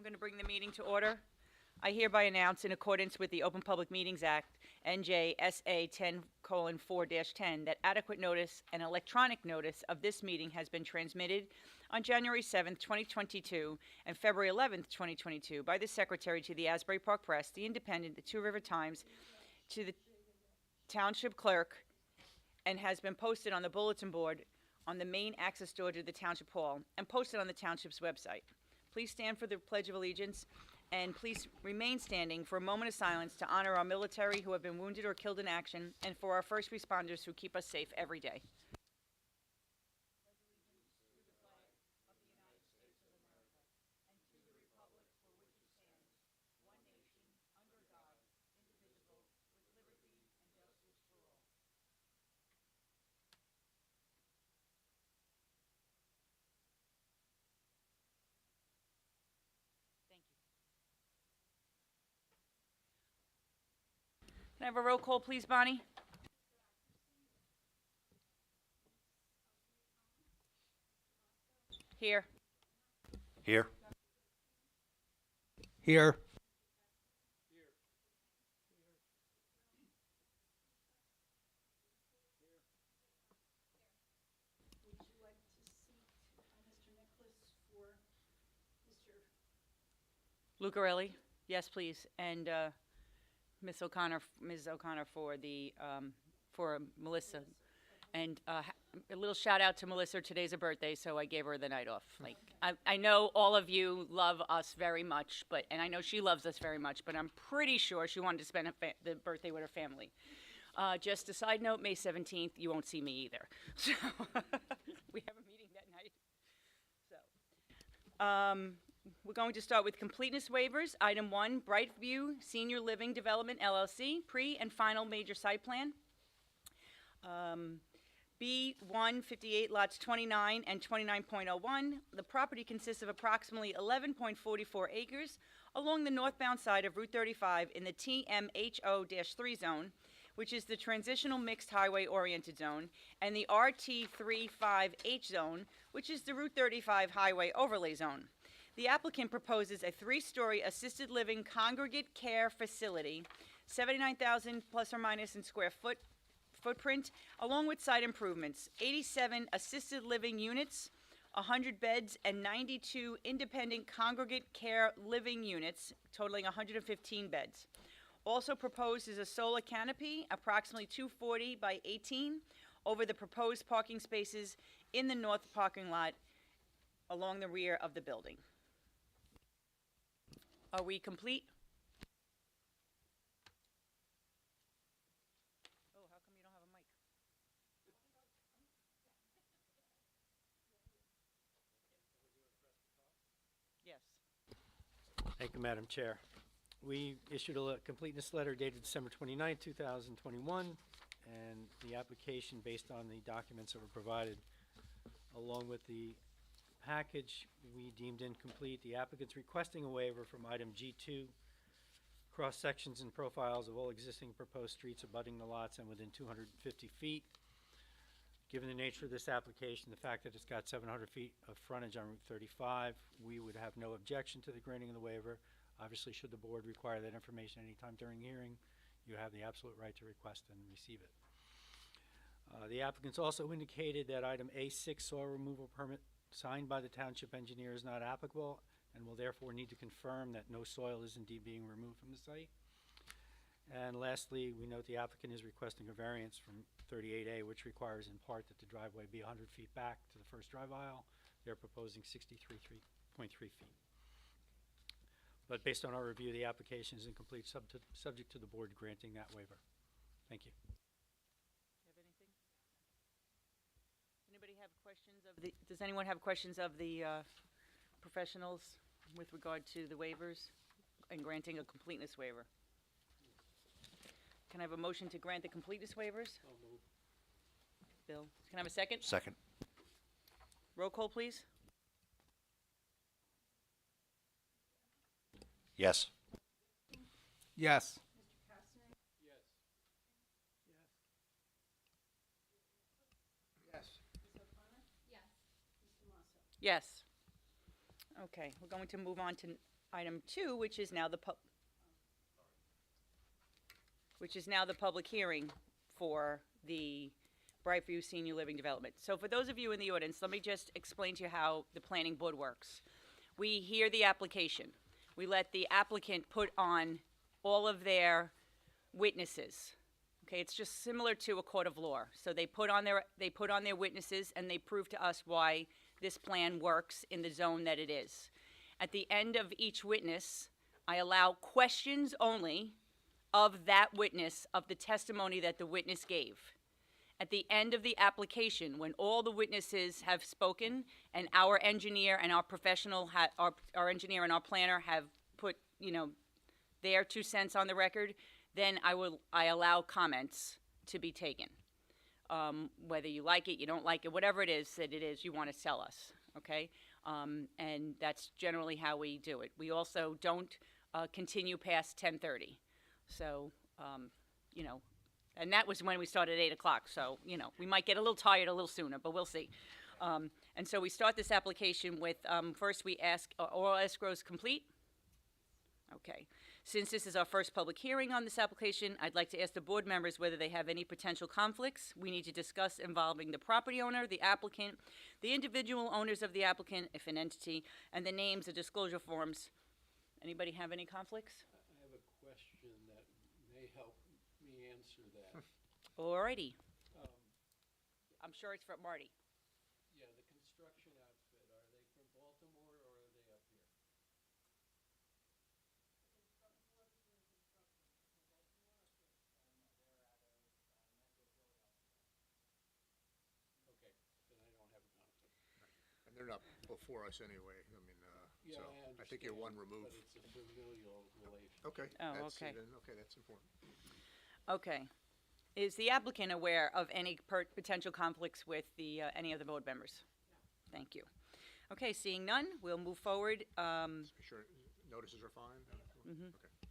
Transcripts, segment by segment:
going to bring the meeting to order. I hereby announce, in accordance with the Open Public Meetings Act, NJSA 10:4-10, that adequate notice and electronic notice of this meeting has been transmitted on January 7th, 2022, and February 11th, 2022, by the Secretary to the Asbury Park Press, the Independent, the Two River Times, to the Township Clerk, and has been posted on the bulletin board on the main access door to the Township Hall, and posted on the Township's website. Please stand for the Pledge of Allegiance, and please remain standing for a moment of silence to honor our military who have been wounded or killed in action, and for our first responders who keep us safe every day. Can I have a roll call, please, Bonnie? Here. Here. Here. Lucarelli? Yes, please. And Ms. O'Connor for the for Melissa. And a little shout out to Melissa. Today's her birthday, so I gave her the night off. Like, I know all of you love us very much, and I know she loves us very much, but I'm pretty sure she wanted to spend the birthday with her family. Just a side note, May 17th, you won't see me either. So we have a meeting that night. So we're going to start with completeness waivers. Item 1, Brightview Senior Living Development LLC, pre and final major site plan. B158 lots 29 and 29.01. The property consists of approximately 11.44 acres along the northbound side of Route 35 in the TMHO-3 zone, which is the transitional mixed highway oriented zone, and the RT35H zone, which is the Route 35 highway overlay zone. The applicant proposes a 3-story assisted living congregate care facility, 79,000 plus or minus in square footprint, along with site improvements, 87 assisted living units, 100 beds, and 92 independent congregate care living units, totaling 115 beds. Also proposed is a solar canopy, approximately 240 by 18, over the proposed parking spaces in the north parking lot along the rear of the building. Are we complete? Oh, how come you don't have a mic? Yes. Thank you, Madam Chair. We issued a completeness letter dated December 29, 2021, and the application based on the documents that were provided along with the package we deemed incomplete. The applicant's requesting a waiver from item G2, cross sections and profiles of all existing proposed streets abutting the lots and within 250 feet. Given the nature of this application, the fact that it's got 700 feet of frontage on Route 35, we would have no objection to the granting of the waiver. Obviously, should the board require that information anytime during the hearing, you have the absolute right to request and receive it. The applicants also indicated that item A6 soil removal permit signed by the township engineer is not applicable and will therefore need to confirm that no soil is indeed being removed from the site. And lastly, we note the applicant is requesting a variance from 38A, which requires in part that the driveway be 100 feet back to the first drive aisle. They're proposing 63.3 feet. But based on our review, the application is incomplete, subject to the board granting that waiver. Thank you. Have anything? Anybody have questions of the, does anyone have questions of the professionals with regard to the waivers and granting a completeness waiver? Can I have a motion to grant the completeness waivers? Bill, can I have a second? Second. Roll call, please. Yes. Yes. Yes. Okay, we're going to move on to item 2, which is now the public hearing for the Brightview Senior Living Development. So for those of you in the audience, let me just explain to you how the planning board works. We hear the application. We let the applicant put on all of their witnesses. Okay, it's just similar to a court of law. So they put on their witnesses and they prove to us why this plan works in the zone that it is. At the end of each witness, I allow questions only of that witness, of the testimony that the witness gave. At the end of the application, when all the witnesses have spoken and our engineer and our professional, our engineer and our planner have put, their 2 cents on the record, then I allow comments to be taken. Whether you like it, you don't like it, whatever it is that it is you want to tell us, okay? And that's generally how we do it. We also don't continue past 10:30. So, and that was when we started at 8 o'clock. So, we might get a little tired a little sooner, but we'll see. And so we start this application with, first we ask, are all escrows complete? Okay. Since this is our first public hearing on this application, I'd like to ask the board members whether they have any potential conflicts we need to discuss involving the property owner, the applicant, the individual owners of the applicant, if an entity, and the names, the disclosure forms. Anybody have any conflicts? I have a question that may help me answer that. Alrighty. I'm sure it's from Marty. Yeah, the construction outfit, are they from Baltimore or are they up here? Okay, then I don't have a conflict. And they're not before us anyway, I mean, Yeah, so I understand. I think you're one remove. But it's a familial relation. Okay. Oh, that's- okay. then, okay, that's important. Okay. Is the applicant aware of any potential conflicts with any of the board members? Thank you. Okay, seeing none, we'll move forward. Just be sure notices are fine? Okay.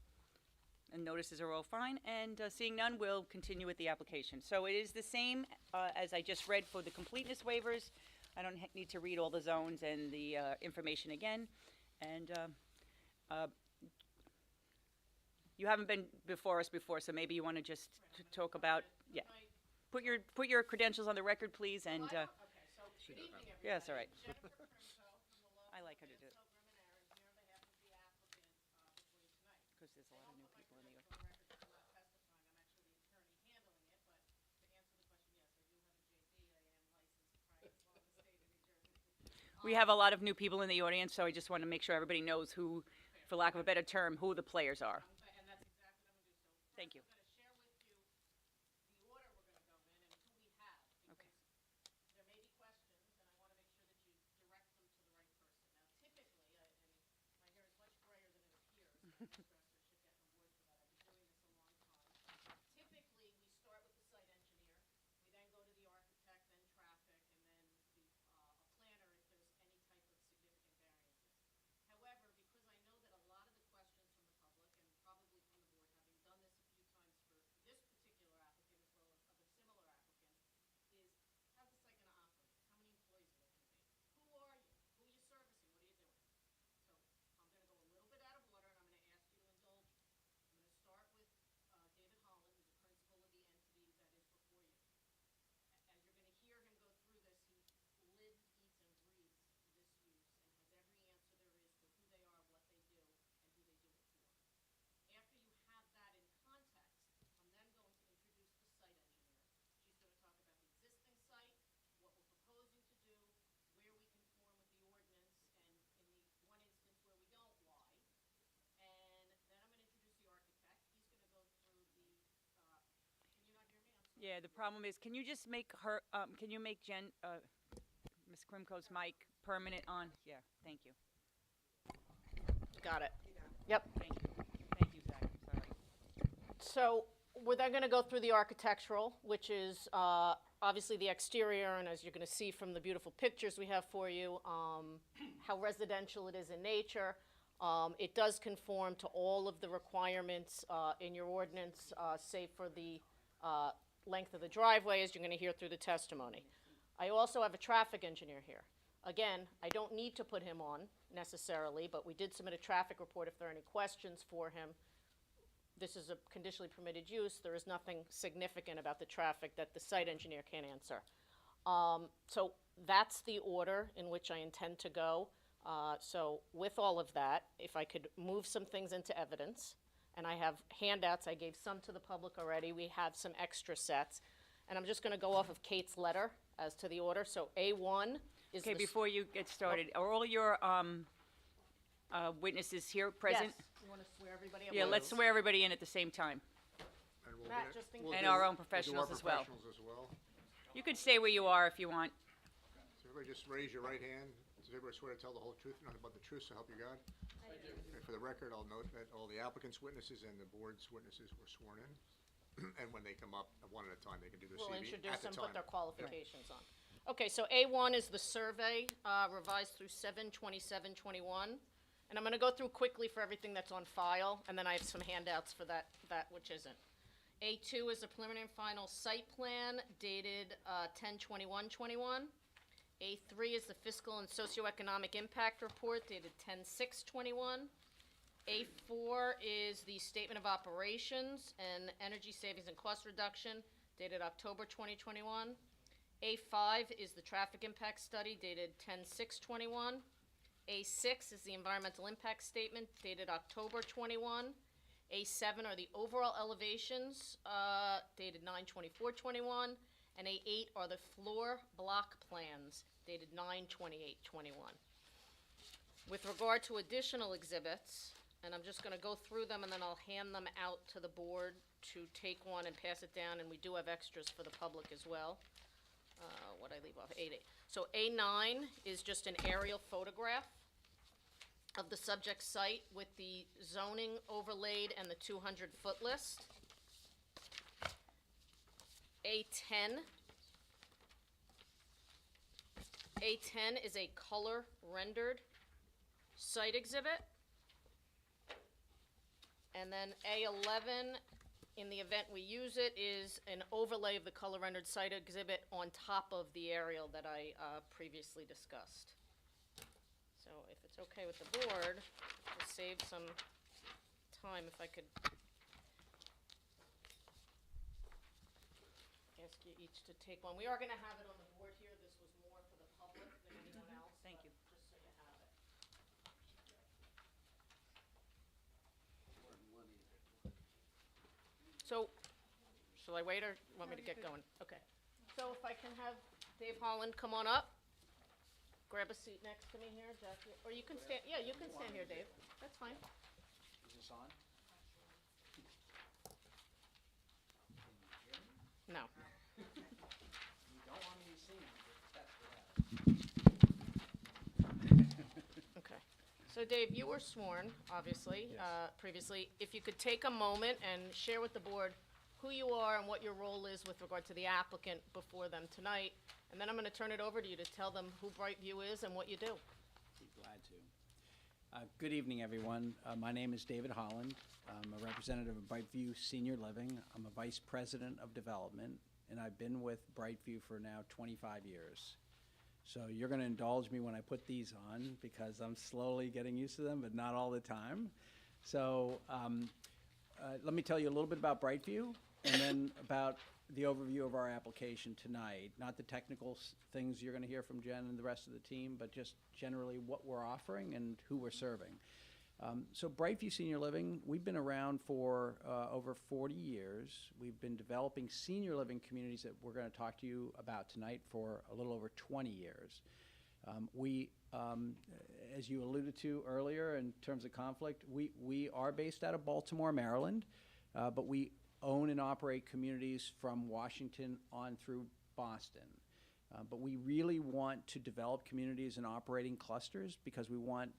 And notices are all fine, and seeing none, we'll continue with the application. So it is the same as I just read for the completeness waivers. I don't need to read all the zones and the information again. And you haven't been before us before, so maybe you want to just talk about, yeah. Put your credentials on the record, please, and, Okay, so good evening, everybody. yeah, that's all right. Jennifer Crimso from the law I firm like her to do it. Crimso, Grimm and Aaron, here on behalf of the applicant before you tonight. because there's a lot of new people in the audience. For the record, I'm not testifying, I'm actually the attorney handling it, but to answer the question, yes, I do have a JD, I am licensed practice law in the state of New Jersey. We have a lot of new people in the audience, so I just want to make sure everybody knows who, for lack of a better term, who the players are. And that's exactly what I'm gonna do. So Thank you. first, I'm gonna share with you the order we're gonna go in and who we have, Okay. because there may be questions, and I wanna make sure that you direct them to the right person. Now, typically, and my hair is much grayer than it appears, and I'm stressed, I should get an award for that, I've been doing this a long time. Typically, we start with the site engineer, we then go to the architect, then traffic, and then a planner if there's any type of significant variances. However, because I know that a lot of the questions from the public, and probably from the board, having done this a few times for this particular applicant as well as other similar applicants, is how's the site gonna operate? How many employees are there gonna be? Who are you? Who are you servicing? What are you doing? So I'm gonna go a little bit out of order, and I'm gonna ask you to indulge me. I'm gonna start with David Holland, who's the principal of the entity that is before you. As you're gonna hear him go through this, he lives, eats, and breathes this use, and has every answer there is to who they are, what they do, and who they do it for. After you have that in context, I'm then going to introduce the site engineer. She's gonna talk about the existing site, what we're proposing to do, where we conform with the ordinance, and in the one instance where we don't, why. And then I'm gonna introduce the architect. He's gonna go through the, can you not hear me? I'm sorry. Yeah, the problem is, can you just make her, can you make Ms. Krimko's mic permanent on? Yeah, thank you. Got it. Yep. Thank you. Thank you, Zach, I'm sorry. So we're then going to go through the architectural, which is obviously the exterior, and as you're going to see from the beautiful pictures we have for you, how residential it is in nature. It does conform to all of the requirements in your ordinance, save for the length of the driveway, as you're going to hear through the testimony. I also have a traffic engineer here. Again, I don't need to put him on. necessarily, but we did submit a traffic report if there are any questions for him. This is a conditionally permitted use. There is nothing significant about the traffic that the site engineer can't answer. So that's the order in which I intend to go. So with all of that, if I could move some things into evidence, and I have handouts, I gave some to the public already, we have some extra sets, and I'm just gonna go off of Kate's letter as to the order. So A1 is Okay, the before you get started, are all your witnesses here present? Yes, you wanna swear everybody up? Yeah, let's swear everybody in at the same time. And we'll Matt, get- just in we'll case. And do- our own we'll do professionals as well. professionals as well. You could stay where you are if you want. So everybody just raise your right hand. Does everybody swear to tell the whole truth, nothing but the truth, so help you God? I do. And for the record, I'll note that all the applicant's witnesses and the board's witnesses were sworn in. And when they come up, one at a time, they can do their We'll CV introduce at the them, put time. their qualifications on. Okay, so A1 is the survey, revised through 7/27/21. And I'm gonna go through quickly for everything that's on file, and then I have some handouts for that which isn't. A2 is the preliminary and final site plan dated 10/21/21. A3 is the fiscal and socioeconomic impact report dated 10/6/21. A4 is the statement of operations and energy savings and cost reduction dated October 2021. A5 is the traffic impact study dated 10/6/21. A6 is the environmental impact statement dated October 21. A7 are the overall elevations dated 9/24/21. And A8 are the floor block plans dated 9/28/21. With regard to additional exhibits, and I'm just gonna go through them and then I'll hand them out to the board to take one and pass it down, and we do have extras for the public as well. What'd I leave off? A8. So A9 is just an aerial photograph of the subject site with the zoning overlaid and the 200-foot list. A10 is a color rendered site exhibit. And then A11, in the event we use it, is an overlay of the color rendered site exhibit on top of the aerial that I previously discussed. So if it's okay with the board, to save some time, if I could ask you each to take one. We are gonna have it on the board here. This was more for the public than anyone else. Thank but you. Just so you have it. So, shall I wait or want me to get going? Okay. So if I can have Dave Holland come on up, grab a seat next to me here, Jackie, or you can stand, yeah, you can stand here, Dave. That's fine. Is this on? No. You don't want me to see you, but test for that. Okay. So Dave, you were sworn, obviously, previously. If you could take a moment and share with the board who you are and what your role is with regard to the applicant before them tonight, and then I'm gonna turn it over to you to tell them who Brightview is and what you do. Be glad to. Good evening, everyone. My name is David Holland. I'm a representative of Brightview Senior Living. I'm a vice president of development, and I've been with Brightview for now 25 years. So you're going to indulge me when I put these on because I'm slowly getting used to them, but not all the time. So let me tell you a little bit about Brightview and then about the overview of our application tonight. Not the technical things you're going to hear from Jen and the rest of the team, but just generally what we're offering and who we're serving. So Brightview Senior Living, we've been around for over 40 years. We've been developing senior living communities that we're going to talk to you about tonight for a little over 20 years. As you alluded to earlier in terms of conflict, we are based out of Baltimore, Maryland, but we own and operate communities from Washington on through Boston. But we really want to develop communities and operating clusters because we want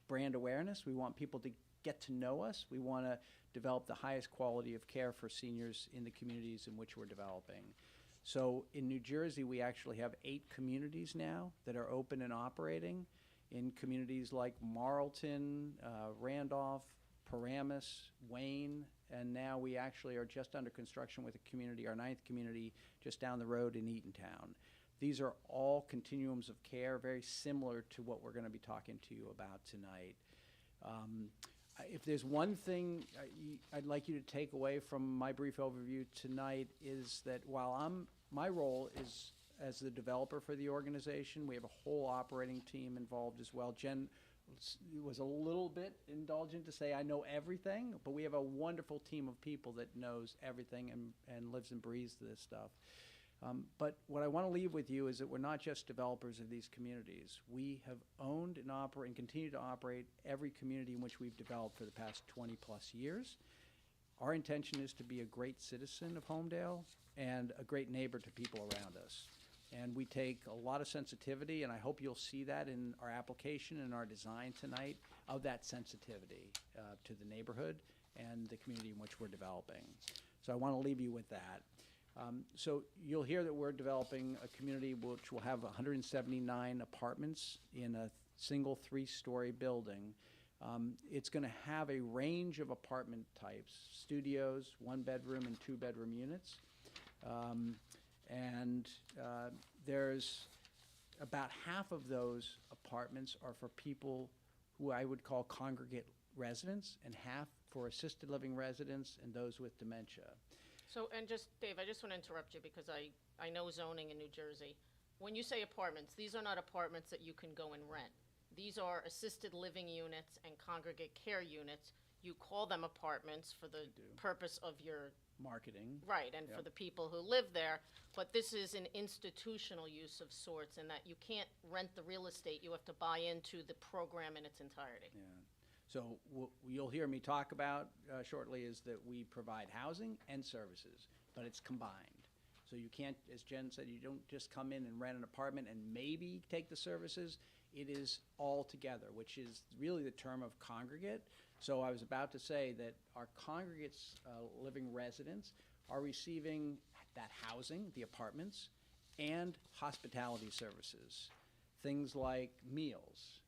brand awareness. We want people to get to know us. We want to develop the highest quality of care for seniors in the communities in which we're developing. So in New Jersey, we actually have 8 communities now that are open and operating in communities like Marlton, Randolph, Paramus, Wayne, and now we actually are just under construction with a community, our 9th community, just down the road in Eatontown. These are all continuums of care, very similar to what we're going to be talking to you about tonight. If there's one thing I'd like you to take away from my brief overview tonight is that while my role is as the developer for the organization, we have a whole operating team involved as well. Jen was a little bit indulgent to say I know everything, but we have a wonderful team of people that knows everything and lives and breathes this stuff. But what I want to leave with you is that we're not just developers of these communities. We have owned and operate and continue to operate every community in which we've developed for the past 20 plus years. Our intention is to be a great citizen of Holmdel and a great neighbor to people around us. And we take a lot of sensitivity, and I hope you'll see that in our application and our design tonight of that sensitivity to the neighborhood and the community in which we're developing. So I want to leave you with that. So you'll hear that we're developing a community which will have 179 apartments in a single 3-story building. It's going to have a range of apartment types, studios, 1-bedroom and 2-bedroom units. There's about half of those apartments are for people who I would call congregate residents, and half for assisted living residents and those with dementia. So, and just, Dave, I just want to interrupt you because I know zoning in New Jersey. When you say apartments, these are not apartments that you can go and rent. These are assisted living units and congregate care units. You call them apartments for the purpose of your Marketing. right, and for Yep. the people who live there, but this is an institutional use of sorts in that you can't rent the real estate, you have to buy into the program in its entirety. Yeah. So you'll hear me talk about shortly is that we provide housing and services, but it's combined. So you can't, as Jen said, you don't just come in and rent an apartment and maybe take the services. It is all together, which is really the term of congregate. So I was about to say that our congregates living residents are receiving that housing, the apartments, and hospitality services. Things like meals,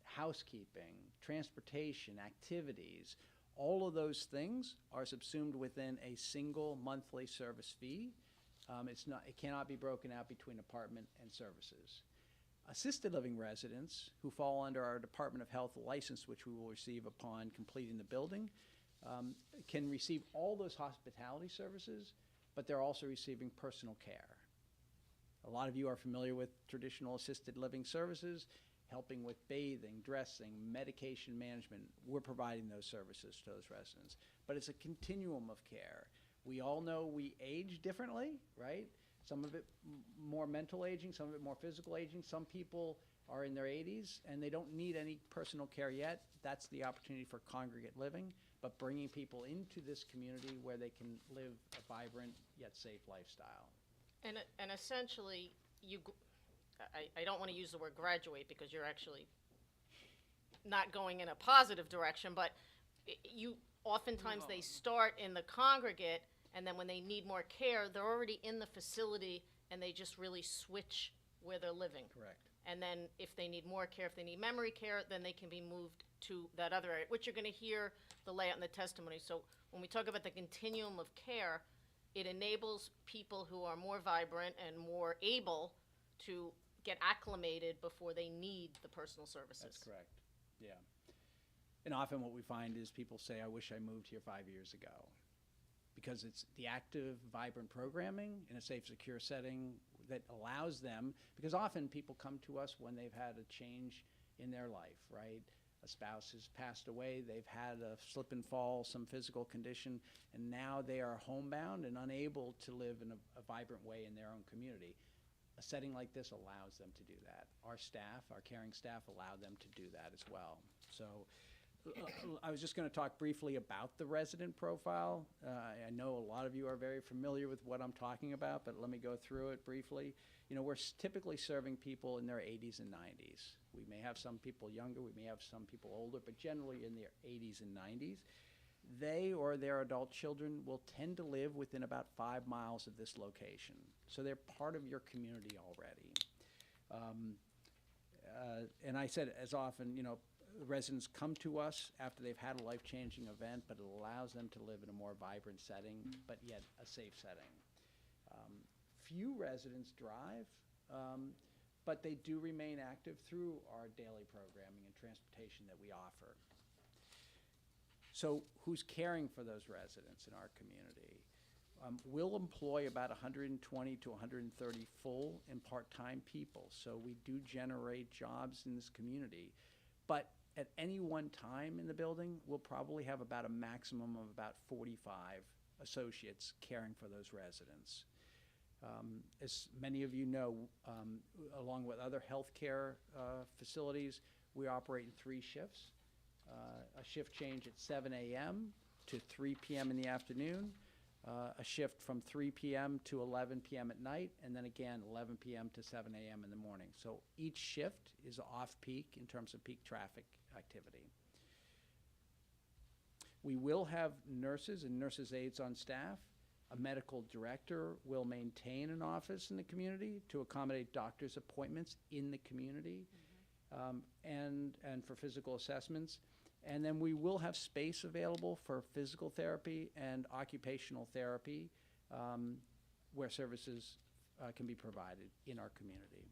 housekeeping, transportation, activities. All of those things are subsumed within a single monthly service fee. It cannot be broken out between apartment and services. Assisted living residents who fall under our Department of Health license, which we will receive upon completing the building, can receive all those hospitality services, but they're also receiving personal care. A lot of you are familiar with traditional assisted living services, helping with bathing, dressing, medication management. We're providing those services to those residents. But it's a continuum of care. We all know we age differently, right? Some of it more mental aging, some of it more physical aging. Some people are in their 80s and they don't need any personal care yet. That's the opportunity for congregate living, but bringing people into this community where they can live a vibrant yet safe lifestyle. And essentially, I don't want to use the word graduate because you're actually not going in a positive direction, but oftentimes they start in the congregate, and then when they need more care, they're already in the facility and they just really switch where they're living. Correct. And then if they need more care, if they need memory care, then they can be moved to that other area, which you're going to hear the layout in the testimony. So when we talk about the continuum of care, it enables people who are more vibrant and more able to get acclimated before they need the personal services. That's correct, yeah. And often what we find is people say, I wish I moved here 5 years ago. Because it's the active, vibrant programming in a safe, secure setting that allows them, because often people come to us when they've had a change in their life, right? A spouse has passed away, they've had a slip and fall, some physical condition, and now they are homebound and unable to live in a vibrant way in their own community. A setting like this allows them to do that. Our staff, our caring staff, allow them to do that as well. So I was just going to talk briefly about the resident profile. I know a lot of you are very familiar with what I'm talking about, but let me go through it briefly. You know, we're typically serving people in their 80s and 90s. We may have some people younger, we may have some people older, but generally in their 80s and 90s. They or their adult children will tend to live within about 5 miles of this location. So they're part of your community already. And I said as often, you know, the residents come to us after they've had a life-changing event, but it allows them to live in a more vibrant setting, but yet a safe setting. few residents drive, but they do remain active through our daily programming and transportation that we offer. So who's caring for those residents in our community? We'll employ about 120 to 130 full and part-time people, so we do generate jobs in this community. But at any one time in the building, we'll probably have about a maximum of about 45 associates caring for those residents. As many of you know, along with other healthcare facilities, we operate in 3 shifts. A shift change at 7 a.m. to 3 p.m. in the afternoon, a shift from 3 p.m. to 11 p.m. at night, and then again 11 p.m. to 7 a.m. in the morning. So each shift is off-peak in terms of peak traffic activity. We will have nurses and nurses' aides on staff. A medical director will maintain an office in the community to accommodate doctors' appointments in the community, and for physical assessments. And then we will have space available for physical therapy and occupational therapy, where services can be provided in our community.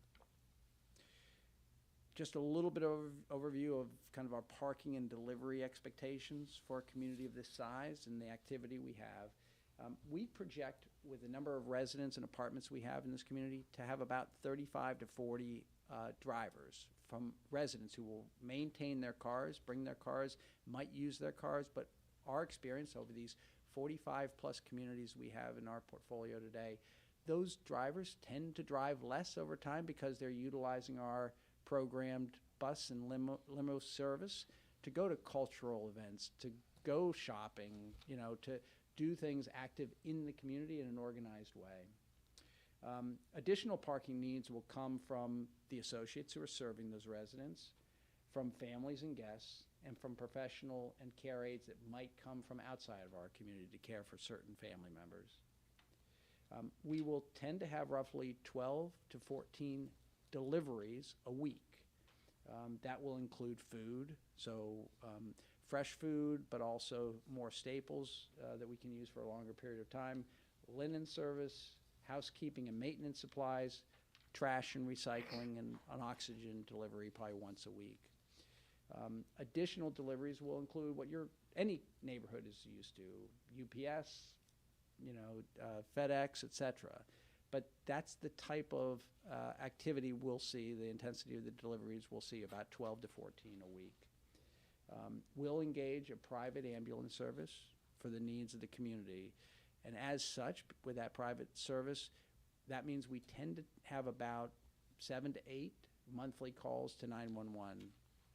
Just a little bit of overview of kind of our parking and delivery expectations for a community of this size and the activity we have. We project, with the number of residents and apartments we have in this community, to have about 35 to 40 drivers from residents who will maintain their cars, bring their cars, might use their cars, but our experience over these 45 plus communities we have in our portfolio today, those drivers tend to drive less over time because they're utilizing our programmed bus and limo service to go to cultural events, to go shopping, you know, to do things active in the community in an organized way. Additional parking needs will come from the associates who are serving those residents, from families and guests, and from professional and care aides that might come from outside of our community to care for certain family members. We will tend to have roughly 12 to 14 deliveries a week. That will include food, so fresh food, but also more staples that we can use for a longer period of time, linen service, housekeeping and maintenance supplies, trash and recycling, and an oxygen delivery probably once a week. Additional deliveries will include what any neighborhood is used to, UPS, you know, FedEx, etc. But that's the type of activity we'll see, the intensity of the deliveries we'll see, about 12 to 14 a week. We'll engage a private ambulance service for the needs of the community. And as such, with that private service, that means we tend to have about 7 to 8 monthly calls to 911.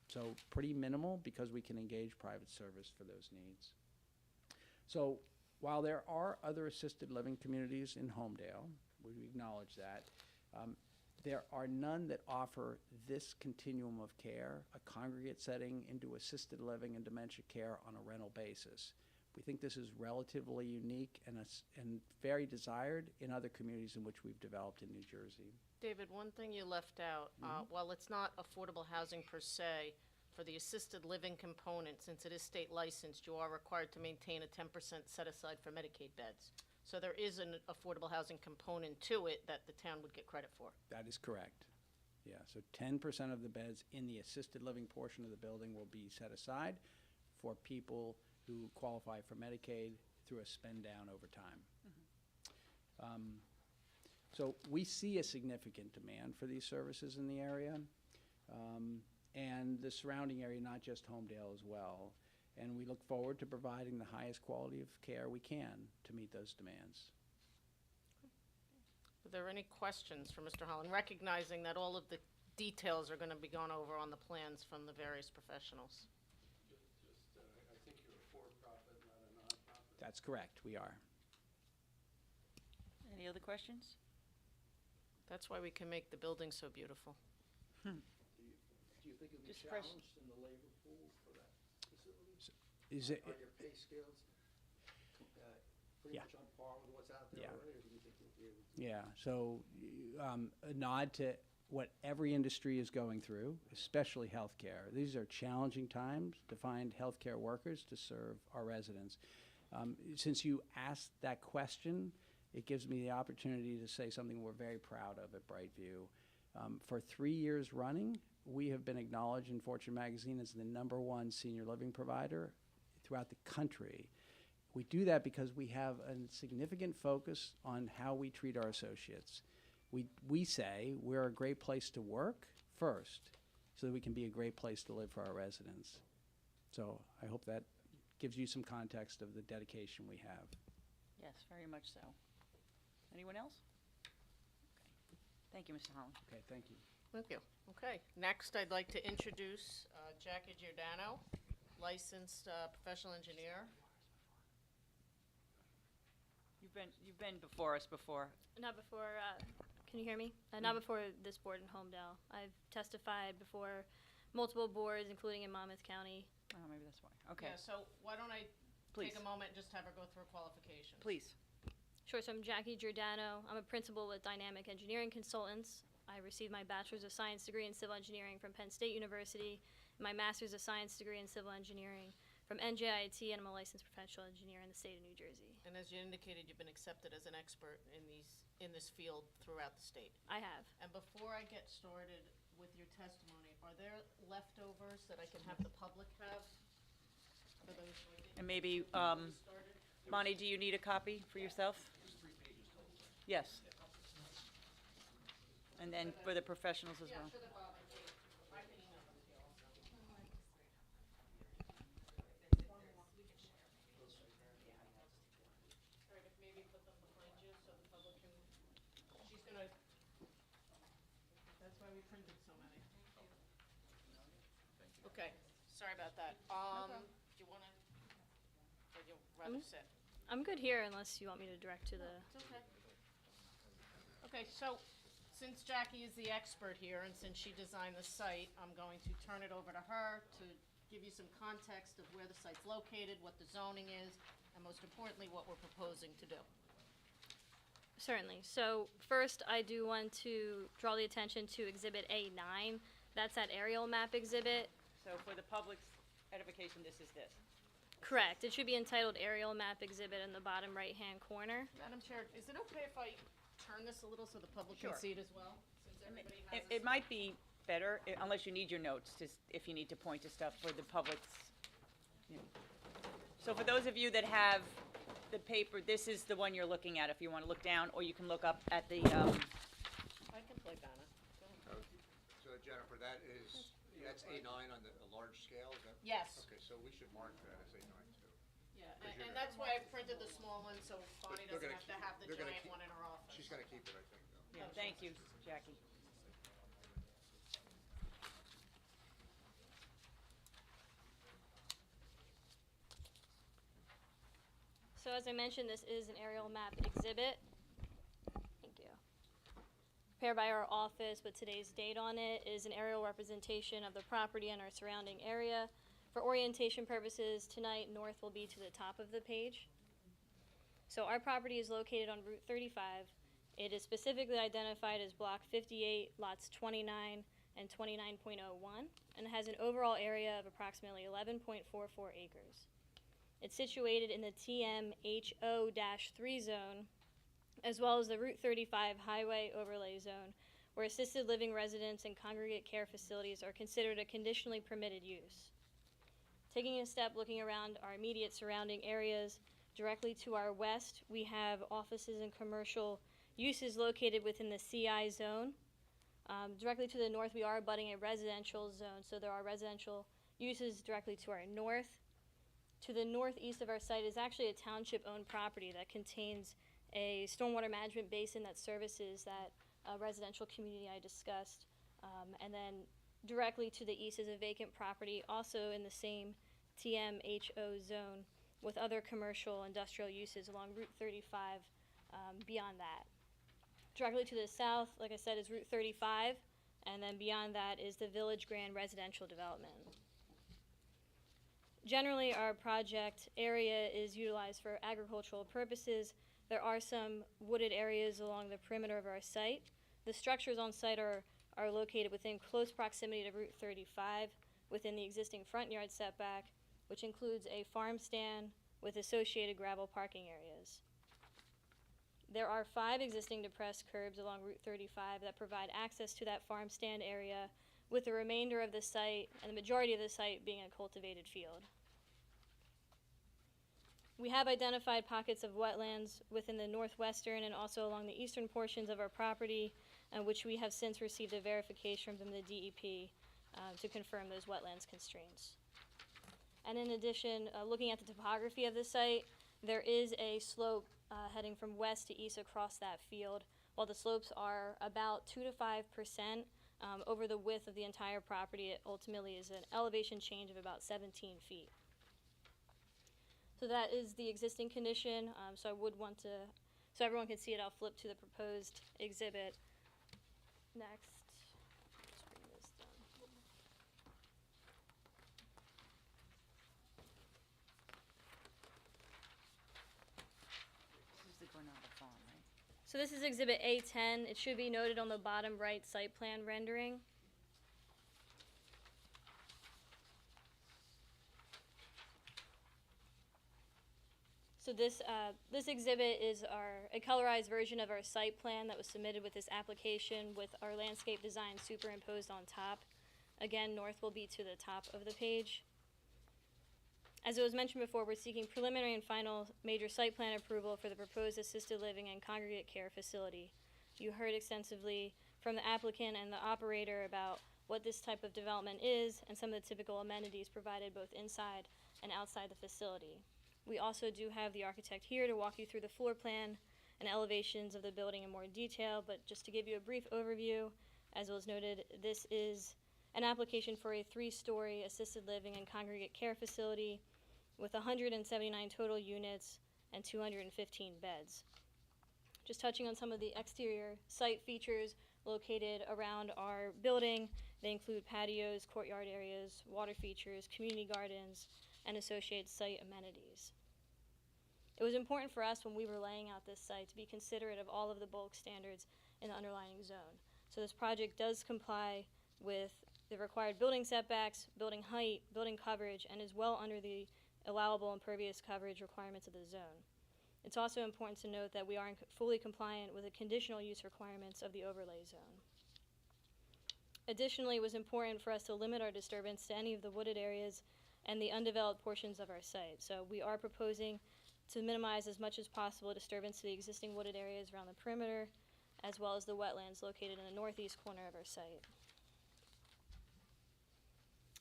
So pretty minimal because we can engage private service for those needs. So while there are other assisted living communities in Holmdel, we acknowledge that, there are none that offer this continuum of care, a congregate setting into assisted living and dementia care on a rental basis. We think this is relatively unique and very desired in other communities in which we've developed in New Jersey. David, one thing you left out, while it's not affordable housing per se, for the assisted living component, since it is state licensed, you are required to maintain a 10% set aside for Medicaid beds. So there is an affordable housing component to it that the town would get credit for. That is correct. Yeah, so 10% of the beds in the assisted living portion of the building will be set aside for people who qualify for Medicaid through a spend down over time. So we see a significant demand for these services in the area, and the surrounding area, not just Holmdel as well. And we look forward to providing the highest quality of care we can to meet those demands. Are there any questions for Mr. Holland, recognizing that all of the details are going to be gone over on the plans from the various professionals? I think you're a for-profit, not a non-profit. That's correct, we are. Any other questions? That's why we can make the building so beautiful. Do you think it'll be Just press- challenged in the labor pool for that facility? Is it, Are your pay scales pretty Yeah. much on par with what's out there Yeah. already, or do you think you'll be able to? yeah, so a nod to what every industry is going through, especially healthcare. These are challenging times to find healthcare workers to serve our residents. Since you asked that question, it gives me the opportunity to say something we're very proud of at Brightview. For 3 years running, we have been acknowledged in Fortune magazine as the #1 senior living provider throughout the country. We do that because we have a significant focus on how we treat our associates. We say we're a great place to work first, so that we can be a great place to live for our residents. So I hope that gives you some context of the dedication we have. Yes, very much so. Anyone else? Okay. Thank you, Mr. Holland. Okay, thank you. Thank you. Okay, next I'd like to introduce Jackie Giordano, licensed professional engineer. You've been before us before. Not before, can you hear me? Not before this board in Holmdel. I've testified before multiple boards, including in Monmouth County. Oh, maybe that's why. Okay, Yeah, so why don't I please, take a moment and just have her go through qualifications? please. Sure, so I'm Jackie Giordano. I'm a principal with Dynamic Engineering Consultants. I received my Bachelor's of Science degree in Civil Engineering from Penn State University, my Master's of Science degree in Civil Engineering from NJIT, and I'm a licensed professional engineer in the state of New Jersey. And as you indicated, you've been accepted as an expert in this field throughout the state. I have. And before I get started with your testimony, are there leftovers that I can have the public have? For those who I didn't And maybe, started? Monty, do you need a copy for yourself? Yes. And then for the professionals as Yeah, well. for the Bob and Kate. I can email them to you also. All right, if maybe put them behind you so the public can, she's gonna, that's why we printed so many. Okay, sorry about that. Do you wanna, or you rather sit? I'm good here unless you want me to direct to the, It's okay. Okay, so since Jackie is the expert here and since she designed the site, I'm going to turn it over to her to give you some context of where the site's located, what the zoning is, and most importantly, what we're proposing to do. certainly. So first, I do want to draw the attention to Exhibit A9. That's that aerial map exhibit. So for the public's edification, this is this. Correct. It should be entitled Aerial Map Exhibit in the bottom right-hand corner. Madam Chair, is it okay if I turn this a little so the public can Sure. see it as well? Since everybody has It might be better, unless you need your notes, if you need to point to stuff for the public's. you know. So for those of you that have the paper, this is the one you're looking at if you want to look down, or you can look up at the, I can play Donna. Go ahead. So Jennifer, that's A9 on the large scale, is that? Yes. Okay, so we should mark that as A9 too. Yeah, you're and gonna- that's why I printed the small one, so Bonnie they're doesn't gonna have to keep- have the they're gonna giant keep- one in her office. She's gonna keep it, I think, though. yeah, thank you, Jackie. So as I mentioned, this is an aerial map exhibit. Thank you. Prepared by our office with today's date on it is an aerial representation of the property and our surrounding area. For orientation purposes, tonight north will be to the top of the page. So our property is located on Route 35. It is specifically identified as Block 58, lots 29 and 29.01, and it has an overall area of approximately 11.44 acres. It's situated in the TMHO-3 zone, as well as the Route 35 Highway Overlay Zone, where assisted living residents and congregate care facilities are considered a conditionally permitted use. Taking a step looking around our immediate surrounding areas, directly to our west, we have offices and commercial uses located within the CI zone. Directly to the north, we are abutting a residential zone, so there are residential uses directly to our north. To the northeast of our site is actually a township-owned property that contains a stormwater management basin that services that residential community I discussed. And then directly to the east is a vacant property, also in the same TMHO zone, with other commercial industrial uses along Route 35 beyond that. Directly to the south, like I said, is Route 35, and then beyond that is the Village Grand residential development. Generally, our project area is utilized for agricultural purposes. There are some wooded areas along the perimeter of our site. The structures on site are located within close proximity to Route 35, within the existing front yard setback, which includes a farm stand with associated gravel parking areas. There are 5 existing depressed curbs along Route 35 that provide access to that farm stand area, with the remainder of the site and the majority of the site being a cultivated field. We have identified pockets of wetlands within the northwestern and also along the eastern portions of our property, which we have since received a verification from the DEP to confirm those wetlands constraints. And in addition, looking at the topography of the site, there is a slope heading from west to east across that field. While the slopes are about 2 to 5% over the width of the entire property, it ultimately is an elevation change of about 17 feet. So that is the existing condition. So I would want to, so everyone can see it, I'll flip to the proposed exhibit next. Let's bring this down. This is the Granada Farm, right? So this is exhibit A10. It should be noted on the bottom right site plan rendering. So this exhibit is a colorized version of our site plan that was submitted with this application with our landscape design superimposed on top. Again, north will be to the top of the page. As it was mentioned before, we're seeking preliminary and final major site plan approval for the proposed assisted living and congregate care facility. You heard extensively from the applicant and the operator about what this type of development is and some of the typical amenities provided both inside and outside the facility. We also do have the architect here to walk you through the floor plan and elevations of the building in more detail, but just to give you a brief overview, as was noted, this is an application for a 3-story assisted living and congregate care facility with 179 total units and 215 beds. Just touching on some of the exterior site features located around our building, they include patios, courtyard areas, water features, community gardens, and associated site amenities. It was important for us when we were laying out this site to be considerate of all of the bulk standards in the underlying zone. So this project does comply with the required building setbacks, building height, building coverage, and is well under the allowable impervious coverage requirements of the zone. It's also important to note that we are fully compliant with the conditional use requirements of the overlay zone. Additionally, it was important for us to limit our disturbance to any of the wooded areas and the undeveloped portions of our site. So we are proposing to minimize as much as possible disturbance to the existing wooded areas around the perimeter, as well as the wetlands located in the northeast corner of our site.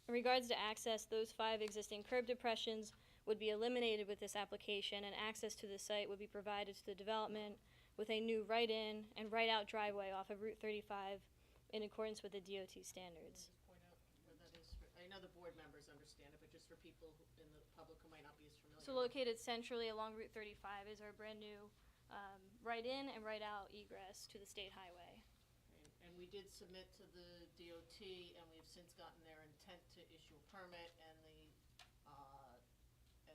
In regards to access, those 5 existing curb depressions would be eliminated with this application, and access to the site would be provided to the development with a new right-in and right-out driveway off of Route 35 in accordance with the DOT standards. Just point out where that is. I know the board members understand it, but just for people in the public who might not be as familiar. So located centrally along Route 35 is our brand new right-in and right-out egress to the state highway. And we did submit to the DOT, and we've since gotten their intent to issue a permit and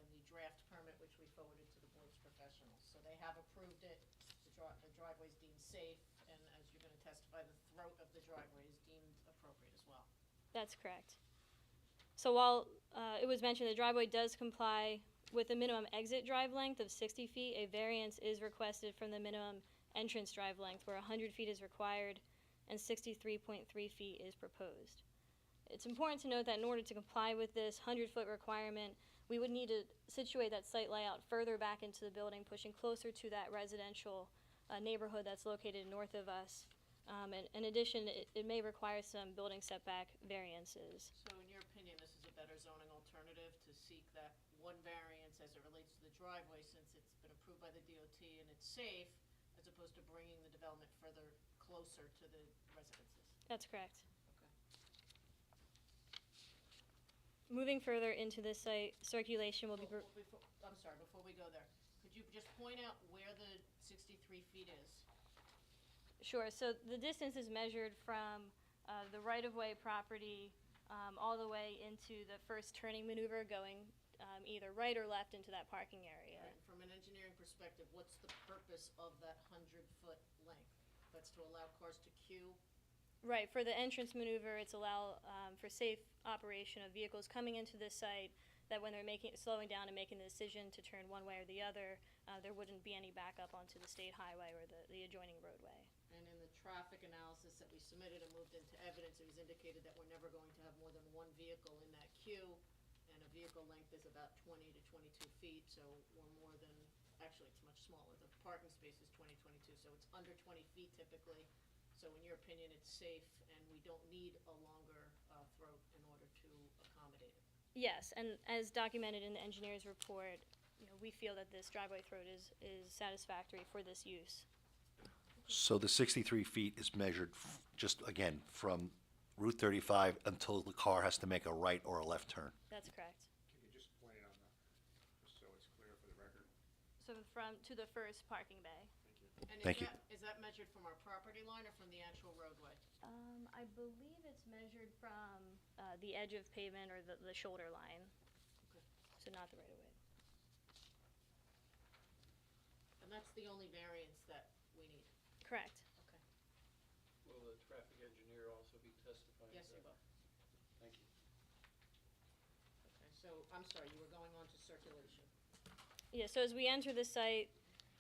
the draft permit, which we forwarded to the board's professionals. So they have approved it. The driveway's deemed safe, and as you're going to testify, the throat of the driveway is deemed appropriate as well. That's correct. So while it was mentioned the driveway does comply with a minimum exit drive length of 60 feet, a variance is requested from the minimum entrance drive length where 100 feet is required and 63.3 feet is proposed. It's important to note that in order to comply with this 100-foot requirement, we would need to situate that site layout further back into the building, pushing closer to that residential neighborhood that's located north of us. And in addition, it may require some building setback variances. So in your opinion, this is a better zoning alternative to seek that one variance as it relates to the driveway, since it's been approved by the DOT and it's safe, as opposed to bringing the development further closer to the residences? That's correct. Okay. Moving further into this site, circulation will be... I'm sorry, before we go there, could you just point out where the 63 feet is? Sure. So the distance is measured from the right-of-way property all the way into the first turning maneuver going either right or left into that parking area. Right. From an engineering perspective, what's the purpose of that 100-foot length? That's to allow cars to queue? Right. For the entrance maneuver, it's allow for safe operation of vehicles coming into this site that when they're slowing down and making the decision to turn one way or the other, there wouldn't be any backup onto the state highway or the adjoining roadway. And in the traffic analysis that we submitted and moved into evidence, it was indicated that we're never going to have more than one vehicle in that queue, and a vehicle length is about 20 to 22 feet, so we're more than, actually, it's much smaller. The parking space is 20, 22, so it's under 20 feet typically. So in your opinion, it's safe, and we don't need a longer throat in order to accommodate it? Yes, and as documented in the engineer's report, we feel that this driveway throat is satisfactory for this use. So the 63 feet is measured just, again, from Route 35 until the car has to make a right or a left turn? That's correct. Can you just point it on just so it's clear for the record? So to the first parking bay. And Thank you. Is that measured from our property line or from the actual roadway? I believe it's measured from the edge of pavement or the shoulder line. Okay. So not the right of way. And that's the only variance that we need? Correct. Okay. Will the traffic engineer also be testifying? Yes, to you that? will. Thank you. Okay, so, I'm sorry, you were going on to circulation. Yeah, so as we enter the site,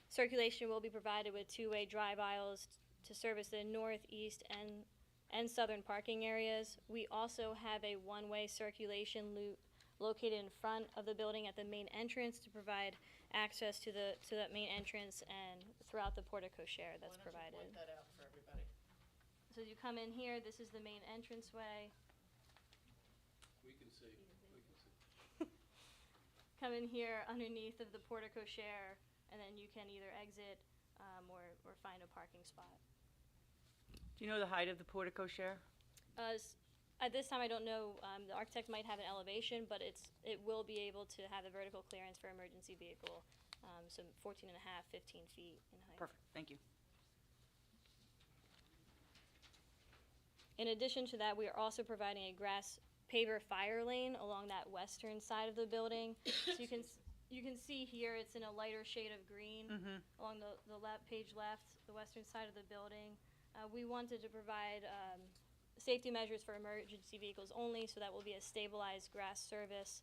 circulation will be provided with two-way drive aisles to service the north, east, and southern parking areas. We also have a one-way circulation loop located in front of the building at the main entrance to provide access to that main entrance and throughout the portico share that's provided. Why don't you point that out for everybody? So as you come in here, this is the main entranceway. We can see. Come in here underneath of the portico share, and then you can either exit or find a parking spot. Do you know the height of the portico share? At this time, I don't know. The architect might have an elevation, but it will be able to have the vertical clearance for emergency vehicle, so 14 and a half, 15 feet in height. Perfect, thank you. In addition to that, we are also providing a grass paver fire lane along that western side of the building. So you can see here it's in a lighter shade of green along the page left, the western side of the building. We wanted to provide safety measures for emergency vehicles only, so that will be a stabilized grass surface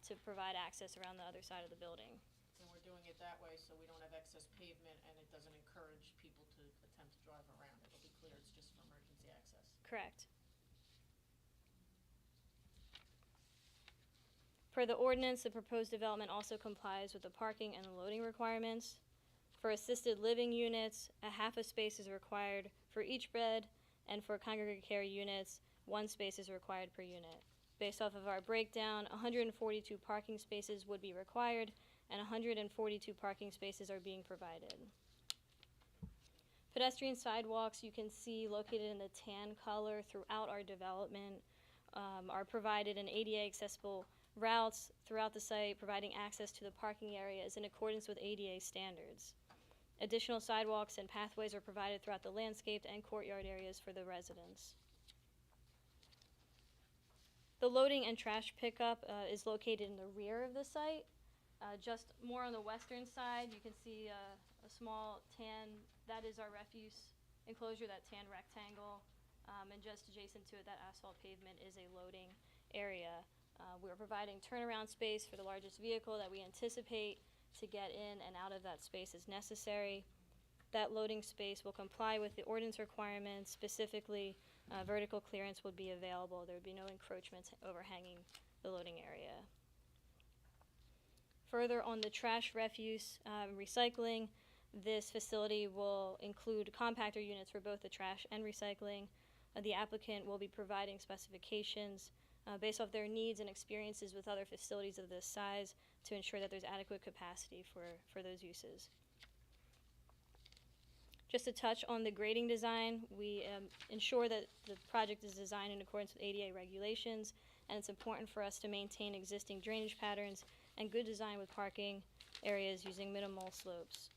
to provide access around the other side of the building. And we're doing it that way so we don't have excess pavement and it doesn't encourage people to attempt to drive around. It'll be clear it's just for emergency access. Correct. Per the ordinance, the proposed development also complies with the parking and the loading requirements. For assisted living units, a half a space is required for each bed, and for congregate care units, 1 space is required per unit. Based off of our breakdown, 142 parking spaces would be required, and 142 parking spaces are being provided. Pedestrian sidewalks, you can see located in the tan color throughout our development, are provided in ADA accessible routes throughout the site, providing access to the parking areas in accordance with ADA standards. Additional sidewalks and pathways are provided throughout the landscaped and courtyard areas for the residents. The loading and trash pickup is located in the rear of the site. Just more on the western side, you can see a small tan, that is our refuse enclosure, that tan rectangle. And just adjacent to it, that asphalt pavement is a loading area. We're providing turnaround space for the largest vehicle that we anticipate to get in and out of that space as necessary. That loading space will comply with the ordinance requirements. Specifically, vertical clearance would be available. There would be no encroachments overhanging the loading area. Further, on the trash, refuse, recycling, this facility will include compactor units for both the trash and recycling. The applicant will be providing specifications based off their needs and experiences with other facilities of this size to ensure that there's adequate capacity for those uses. Just to touch on the grading design, we ensure that the project is designed in accordance with ADA regulations, and it's important for us to maintain existing drainage patterns and good design with parking areas using minimal slopes.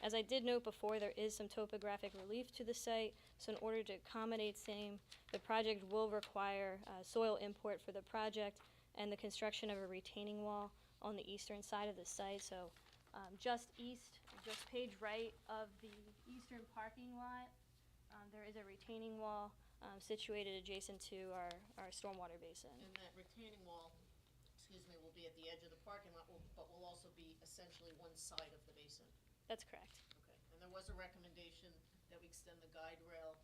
As I did note before, there is some topographic relief to the site, so in order to accommodate same, the project will require soil import for the project and the construction of a retaining wall on the eastern side of the site. So just page right of the eastern parking lot, there is a retaining wall situated adjacent to our stormwater basin. And that retaining wall, will be at the edge of the parking lot, but will also be essentially one side of the basin. That's correct. Okay, and there was a recommendation that we extend the guide rail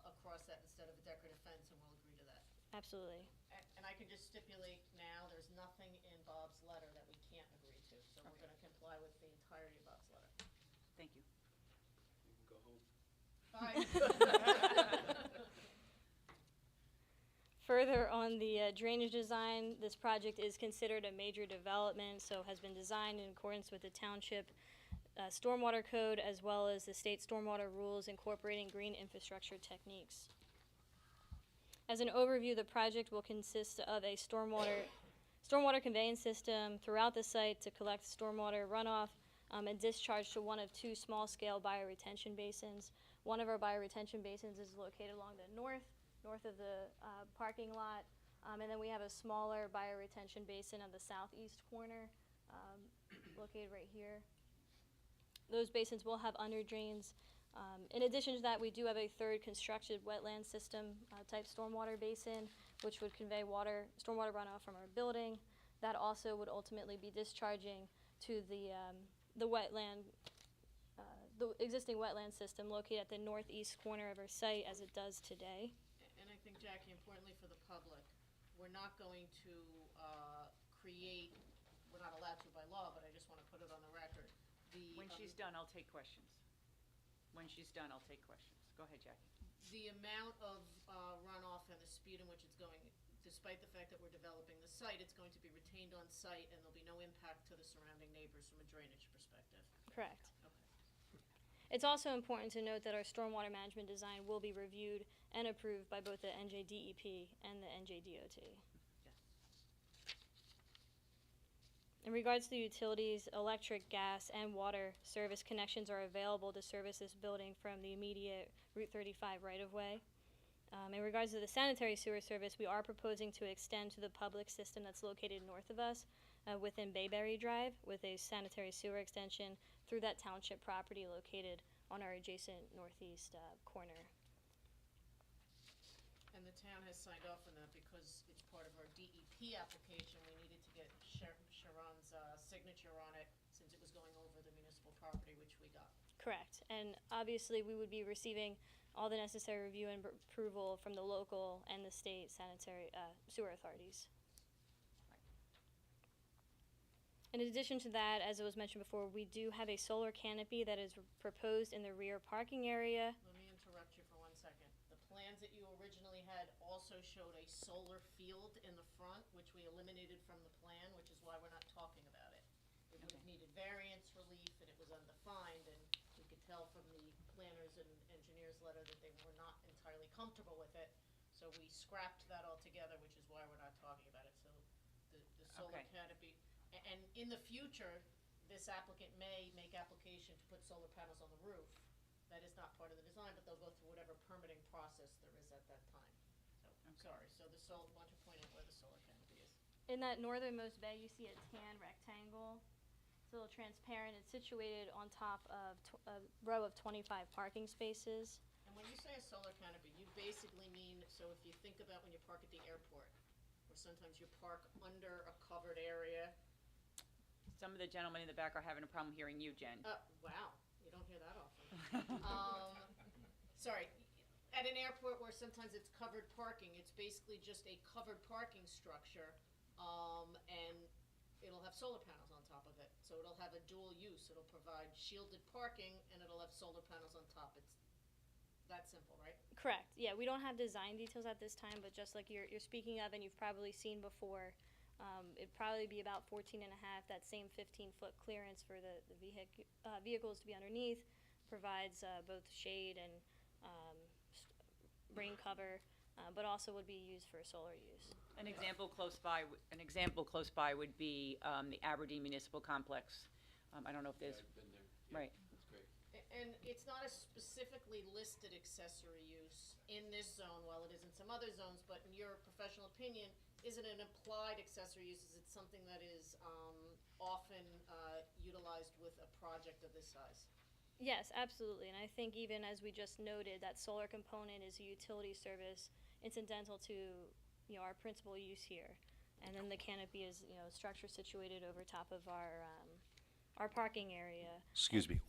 across that instead of a decorative fence, and we'll agree to that. Absolutely. And I can just stipulate now, there's nothing in Bob's letter that we can't agree to, so we're Okay. gonna comply with the entirety of Bob's letter. Thank you. You can go home. Further on the drainage design, this project is considered a major development, so has been designed in accordance with the township stormwater code as well as the state stormwater rules incorporating green infrastructure techniques. As an overview, the project will consist of a stormwater conveyance system throughout the site to collect stormwater runoff and discharge to one of two small-scale bioretention basins. One of our bioretention basins is located along the north of the parking lot, and then we have a smaller bioretention basin on the southeast corner, located right here. Those basins will have under drains. In addition to that, we do have a third constructed wetland system type stormwater basin, which would convey stormwater runoff from our building. That also would ultimately be discharging to the existing wetland system located at the northeast corner of our site as it does today. And I think, Jackie, importantly for the public, we're not going to we're not allowed to by law, but I just want to put it on the record. When she's done, I'll take questions. When she's done, I'll take questions. Go ahead, Jackie. The amount of runoff and the speed in which it's going, despite the fact that we're developing the site, it's going to be retained on site, and there'll be no impact to the surrounding neighbors from a drainage perspective. Correct. Okay. It's also important to note that our stormwater management design will be reviewed and approved by both the NJDEP and the NJDOT. In regards to the utilities, electric, gas, and water service connections are available to service this building from the immediate Route 35 right-of-way. In regards to the sanitary sewer service, we are proposing to extend to the public system that's located north of us within Bayberry Drive with a sanitary sewer extension through that township property located on our adjacent northeast corner. And the town has signed off on that because it's part of our DEP application. We needed to get Sharon's signature on it since it was going over the municipal property, which we got. Correct. And obviously, we would be receiving all the necessary review and approval from the local and the state sanitary sewer authorities. In addition to that, as it was mentioned before, we do have a solar canopy that is proposed in the rear parking area. Let me interrupt you for 1 second. The plans that you originally had also showed a solar field in the front, which we eliminated from the plan, which is why we're not talking about it. It would have needed variance relief, and it was undefined, and we could tell from the planners and engineers letter that they were not entirely comfortable with it. So we scrapped that altogether, which is why we're not talking about it. So the solar Okay. canopy, and in the future, this applicant may make application to put solar panels on the roof. That is not part of the design, but they'll go through whatever permitting process there is at that time. So, sorry, so the why don't you point out where the solar canopy is? In that northernmost bay, you see a tan rectangle. It's a little transparent. It's situated on top of a row of 25 parking spaces. And when you say a solar canopy, you basically mean, so if you think about when you park at the airport, or sometimes you park under a covered area. Some of the gentlemen in the back are having a problem hearing you, Jen. Wow, you don't hear that often. Sorry, at an airport where sometimes it's covered parking, it's basically just a covered parking structure, and it'll have solar panels on top of it. So it'll have a dual use. It'll provide shielded parking, and it'll have solar panels on top. It's that simple, right? Correct. Yeah, we don't have design details at this time, but just like you're speaking of and you've probably seen before, it'd probably be about 14 and a half, that same 15-foot clearance for the vehicles to be underneath, provides both shade and rain cover, but also would be used for solar use. An example close by would be the Aberdeen Municipal Complex. I don't know if there's, I've been there. right. That's great. And it's not a specifically listed accessory use in this zone, while it is in some other zones, but in your professional opinion, is it an applied accessory use? Is it something that is often utilized with a project of this size? Yes, absolutely. And I think even as we just noted, that solar component is a utility service incidental to our principal use here. And then the canopy is, structure situated over top of our parking area. Excuse me,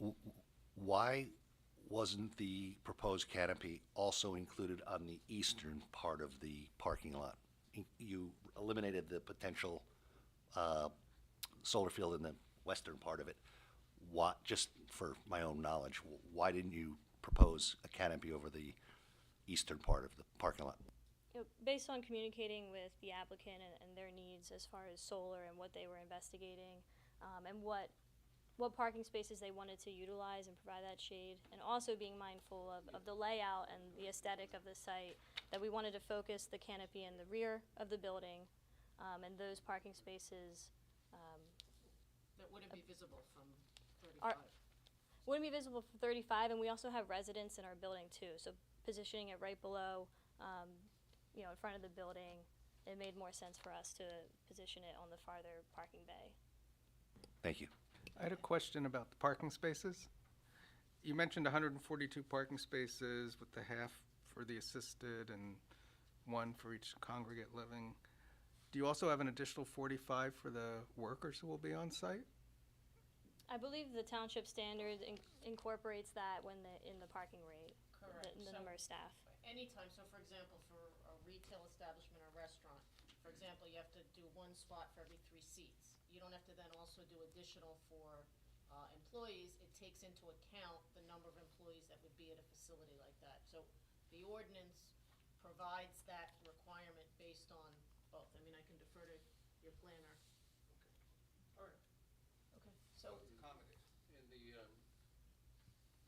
why wasn't the proposed canopy also included on the eastern part of the parking lot? You eliminated the potential solar field in the western part of it. Why, just for my own knowledge, why didn't you propose a canopy over the eastern part of the parking lot? Based on communicating with the applicant and their needs as far as solar and what they were investigating, and what parking spaces they wanted to utilize and provide that shade, and also being mindful of the layout and the aesthetic of the site, that we wanted to focus the canopy in the rear of the building, and those parking spaces That wouldn't be visible from Are- 35. wouldn't be visible from 35, and we also have residents in our building too, so positioning it right below, in front of the building, it made more sense for us to position it on the farther parking bay. Thank you. I had a question about the parking spaces. You mentioned 142 parking spaces with the half for the assisted and one for each congregate living. Do you also have an additional 45 for the workers who will be on site? I believe the township standard incorporates that in the parking rate, Correct. the number of staff. Anytime, so for example, for a retail establishment or restaurant, for example, you have to do one spot for every 3 seats. You don't have to then also do additional for employees. It takes into account the number of employees that would be at a facility like that. So the ordinance provides that requirement based on both. I mean, I can defer to your planner. All right. Okay. So, In the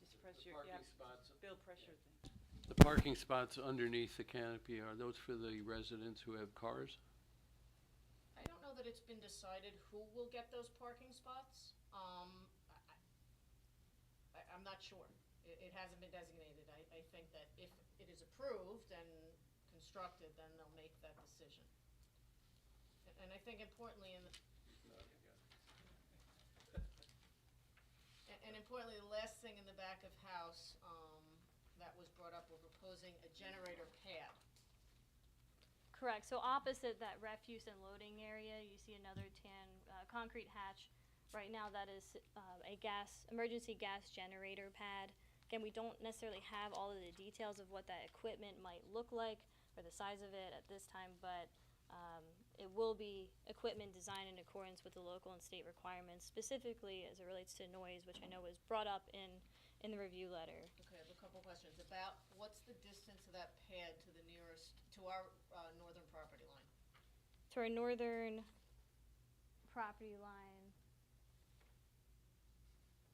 Just press the your, yeah, parking spots, Bill, press your thing. the parking spots underneath the canopy, are those for the residents who have cars? I don't know that it's been decided who will get those parking spots. I'm not sure. It hasn't been designated. I think that if it is approved and constructed, then they'll make that decision. And I think importantly in the, No, you got it. and importantly, the last thing in the back of house, that was brought up, we're proposing a generator pad. Correct, so opposite that refuse and loading area, you see another tan concrete hatch. Right now, that is a emergency gas generator pad. Again, we don't necessarily have all of the details of what that equipment might look like or the size of it at this time, but it will be equipment designed in accordance with the local and state requirements, specifically as it relates to noise, which I know was brought up in the review letter. Okay, I have a couple questions. About, what's the distance of that pad to the nearest, to our northern property line? To our northern property line,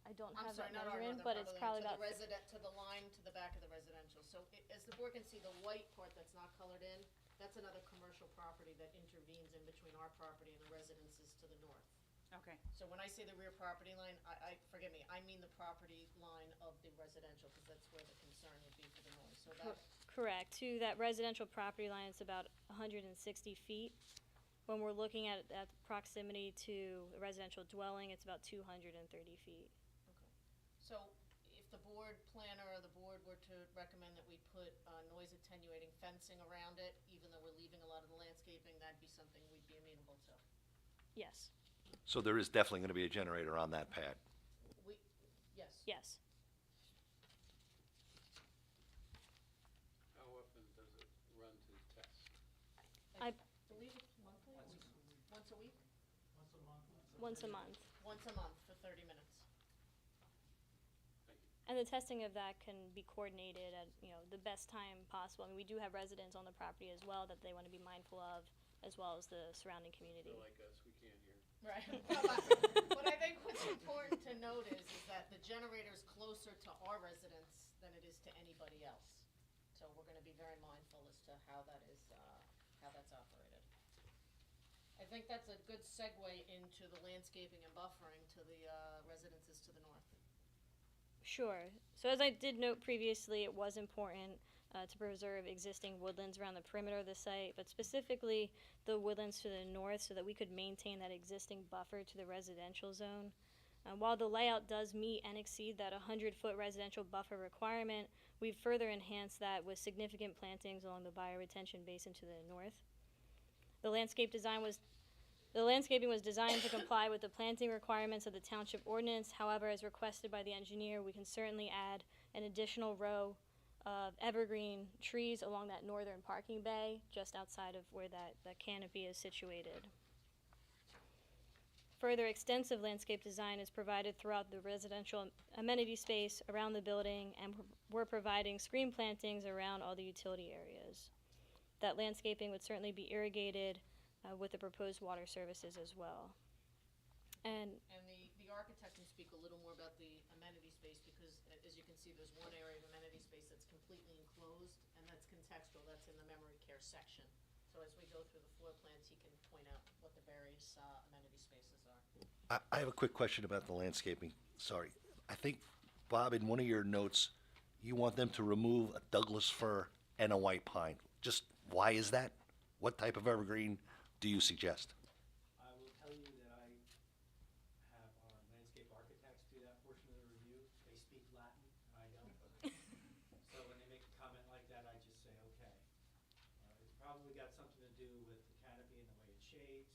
I don't I'm have sorry, that not our measurement, northern but it's property probably line, about, to the line to the back of the residential. So as the board can see, the white part that's not colored in, that's another commercial property that intervenes in between our property and the residences to the north. Okay. So when I say the rear property line, forgive me, I mean the property line of the residential, because that's where the concern would be for the noise. So that, correct, to that residential property line, it's about 160 feet. When we're looking at proximity to a residential dwelling, it's about 230 feet. so if the board planner or the board were to recommend that we put noise attenuating fencing around it, even though we're leaving a lot of the landscaping, that'd be something we'd be amenable to. Yes, So there is definitely going to be a generator on that pad. Yes. yes. How often does it run to test? I believe it's monthly, once a week? Once a month. Once a month for 30 minutes. And the testing of that can be coordinated at, the best time possible. I mean, we do have residents on the property as well that they want to be mindful of, as well as the surrounding community. They're like us, we can't hear. Right. What I think what's important to note is that the generator's closer to our residents than it is to anybody else. So we're gonna be very mindful as to how that is, how that's operated. I think that's a good segue into the landscaping and buffering to the residences to the north. Sure. So as I did note previously, it was important to preserve existing woodlands around the perimeter of the site, but specifically the woodlands to the north so that we could maintain that existing buffer to the residential zone. While the layout does meet and exceed that 100-foot residential buffer requirement, we've further enhanced that with significant plantings along the bioretention basin to the north. The landscaping was designed to comply with the planting requirements of the township ordinance. However, as requested by the engineer, we can certainly add an additional row of evergreen trees along that northern parking bay, just outside of where that canopy is situated. Further extensive landscape design is provided throughout the residential amenity space around the building, and we're providing screen plantings around all the utility areas. That landscaping would certainly be irrigated with the proposed water services as well. And And the architect can speak a little more about the amenity space, because as you can see, there's one area of amenity space that's completely enclosed, and that's contextual, that's in the memory care section. So as we go through the floor plans, he can point out what the various amenity spaces are. I have a quick question about the landscaping. Sorry. I think, Bob, in one of your notes, you want them to remove a Douglas fir and a white pine. Just why is that? What type of evergreen do you suggest? I will tell you that I have our landscape architects do that portion of the review. They speak Latin, and I don't. So when they make a comment like that, I just say, okay. It's probably got something to do with the canopy and the way it shades,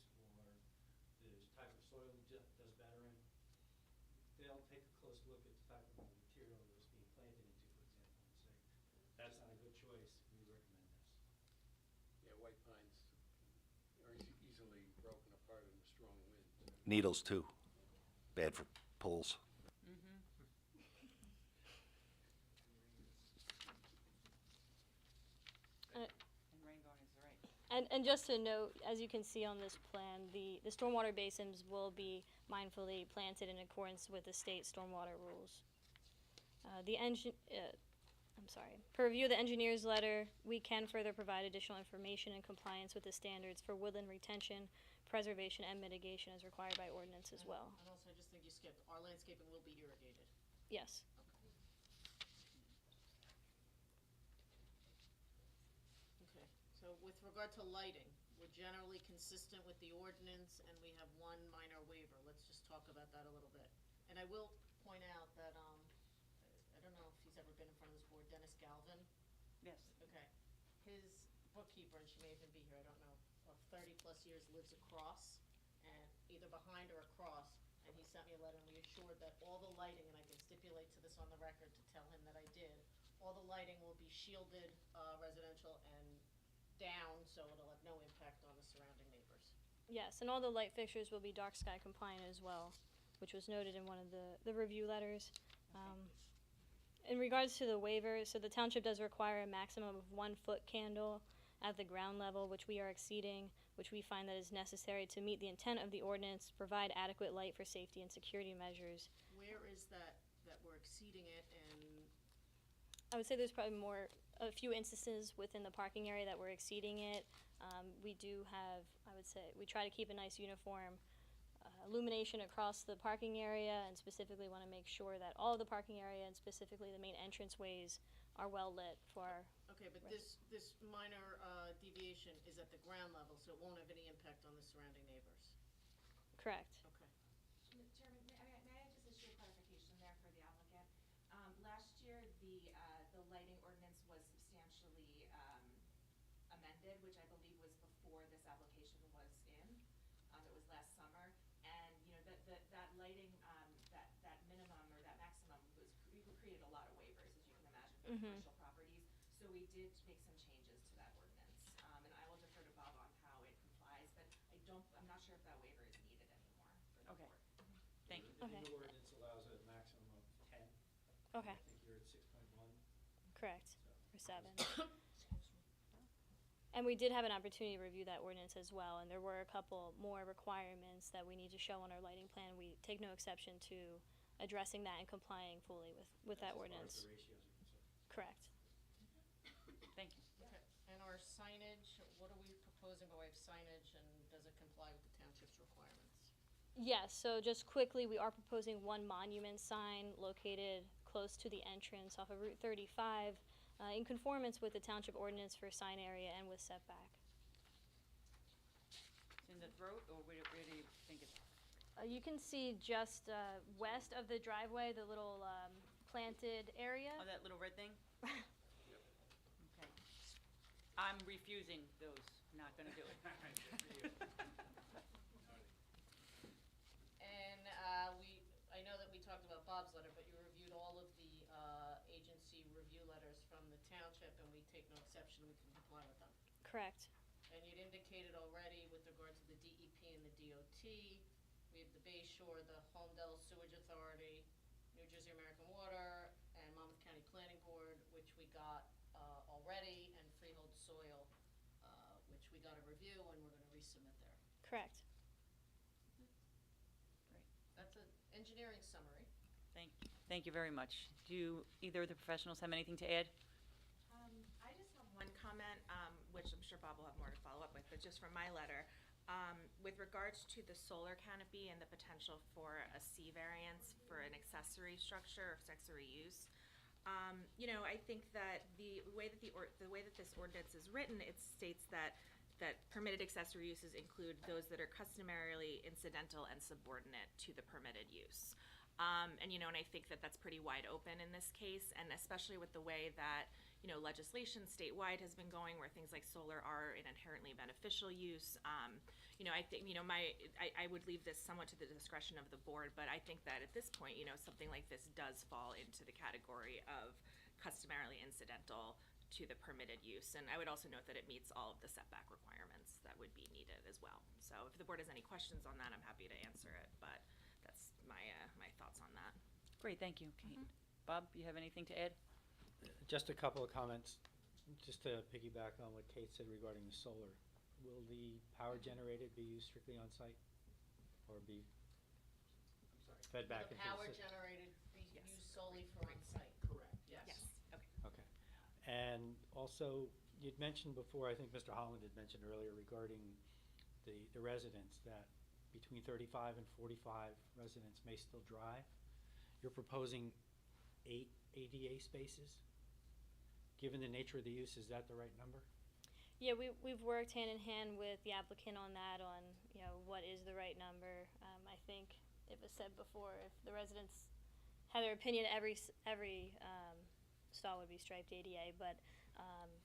or the type of soil it does better in. They'll take a close look at the type of material that it's being planted into, for example, and say, that's not a good choice, we recommend this. Yeah, white pines are easily broken apart in a strong wind. Needles, too. Bad for pulls. And rain gardens, right. And just to note, as you can see on this plan, the stormwater basins will be mindfully planted in accordance with the state stormwater rules. Per review of the engineer's letter, we can further provide additional information in compliance with the standards for woodland retention, preservation, and mitigation as required by ordinance as well. And also, I just think you skipped, our landscaping will be irrigated. Yes. Okay, so with regard to lighting, we're generally consistent with the ordinance, and we have one minor waiver. Let's just talk about that a little bit. And I will point out that, I don't know if he's ever been in front of this board, Dennis Galvin. Yes. Okay. His bookkeeper, and she may even be here, I don't know, of 30-plus years, lives across, and either behind or across, and he sent me a letter, and we assured that all the lighting, and I can stipulate to this on the record to tell him that I did, all the lighting will be shielded, residential and down, so it'll have no impact on the surrounding neighbors. Yes, and all the light fixtures will be dark sky compliant as well, which was noted in one of the review letters. In regards to the waiver, so the township does require a maximum of 1 foot candle at the ground level, which we are exceeding, which we find that is necessary to meet the intent of the ordinance, provide adequate light for safety and security measures. Where is that we're exceeding it, and I would say there's probably a few instances within the parking area that we're exceeding it. We do have, I would say, we try to keep a nice uniform illumination across the parking area, and specifically want to make sure that all of the parking area, and specifically the main entranceways, are well lit for our. okay, but this minor deviation is at the ground level, so it won't have any impact on the surrounding neighbors. Correct. Okay. Chairman, may I just issue a clarification there for the applicant? Last year, the lighting ordinance was substantially amended, which I believe was before this application was in. It was last summer, and that lighting, that minimum or that maximum created a lot of waivers, as you can imagine, for commercial properties. So we did make some changes to that ordinance, and I will defer to Bob on how it complies, but I'm not sure if that waiver is needed anymore for the Okay. board. Thank you. The Okay. new ordinance allows a maximum of 10. Okay. I think you're at 6.1. Correct. Or 7. And we did have an opportunity to review that ordinance as well, and there were a couple more requirements that we need to show on our lighting plan. We take no exception to addressing that and complying fully with that As far as ordinance. the ratios are concerned. Correct. Thank you. Okay, and our signage, what are we proposing by way of signage, and does it comply with the township's requirements? Yes, so just quickly, we are proposing one monument sign located close to the entrance off of Route 35, in conformance with the township ordinance for sign area and with setback. It's in the throat, or where do you think it's? You can see just west of the driveway, the little planted area. Oh, that little red thing? Okay. I'm refusing those. Not gonna do it. And I know that we talked about Bob's letter, but you reviewed all of the agency review letters from the township, and we take no exception, we can comply with them. Correct. And you'd indicated already with regard to the DEP and the DOT, we have the Bay Shore, the Holmdel Sewage Authority, New Jersey American Water, and Monmouth County Planning Board, which we got already, and Freehold Soil, which we got a review, and we're gonna resubmit there. Correct. Great. That's an engineering summary. Thank you very much. Do either of the professionals have anything to add? I just have one comment, which I'm sure Bob will have more to follow up with, but just from my letter. With regards to the solar canopy and the potential for a C variance for an accessory structure or accessory use, I think that the way that this ordinance is written, it states that permitted accessory uses include those that are customarily incidental and subordinate to the permitted use. And I think that that's pretty wide open in this case, and especially with the way that, legislation statewide has been going where things like solar are an inherently beneficial use. I think, I would leave this somewhat to the discretion of the board, but I think that at this point, something like this does fall into the category of customarily incidental to the permitted use. And I would also note that it meets all of the setback requirements that would be needed as well. So if the board has any questions on that, I'm happy to answer it, but that's my thoughts on that. Great, thank you, Kate. Bob, you have anything to add? Just a couple of comments, just to piggyback on what Kate said regarding the solar. Will the power generated be used strictly on site, or be fed back The into the power system? generated be used solely for on-site. Correct. Yes. Okay. Okay. And also, you'd mentioned before, I think Mr. Holland had mentioned earlier regarding the residents, that between 35 and 45 residents may still drive. You're proposing 8 ADA spaces? Given the nature of the use, is that the right number? Yeah, we've worked hand in hand with the applicant on that, on, what is the right number. I think it was said before, if the residents had their opinion, every stall would be striped ADA, but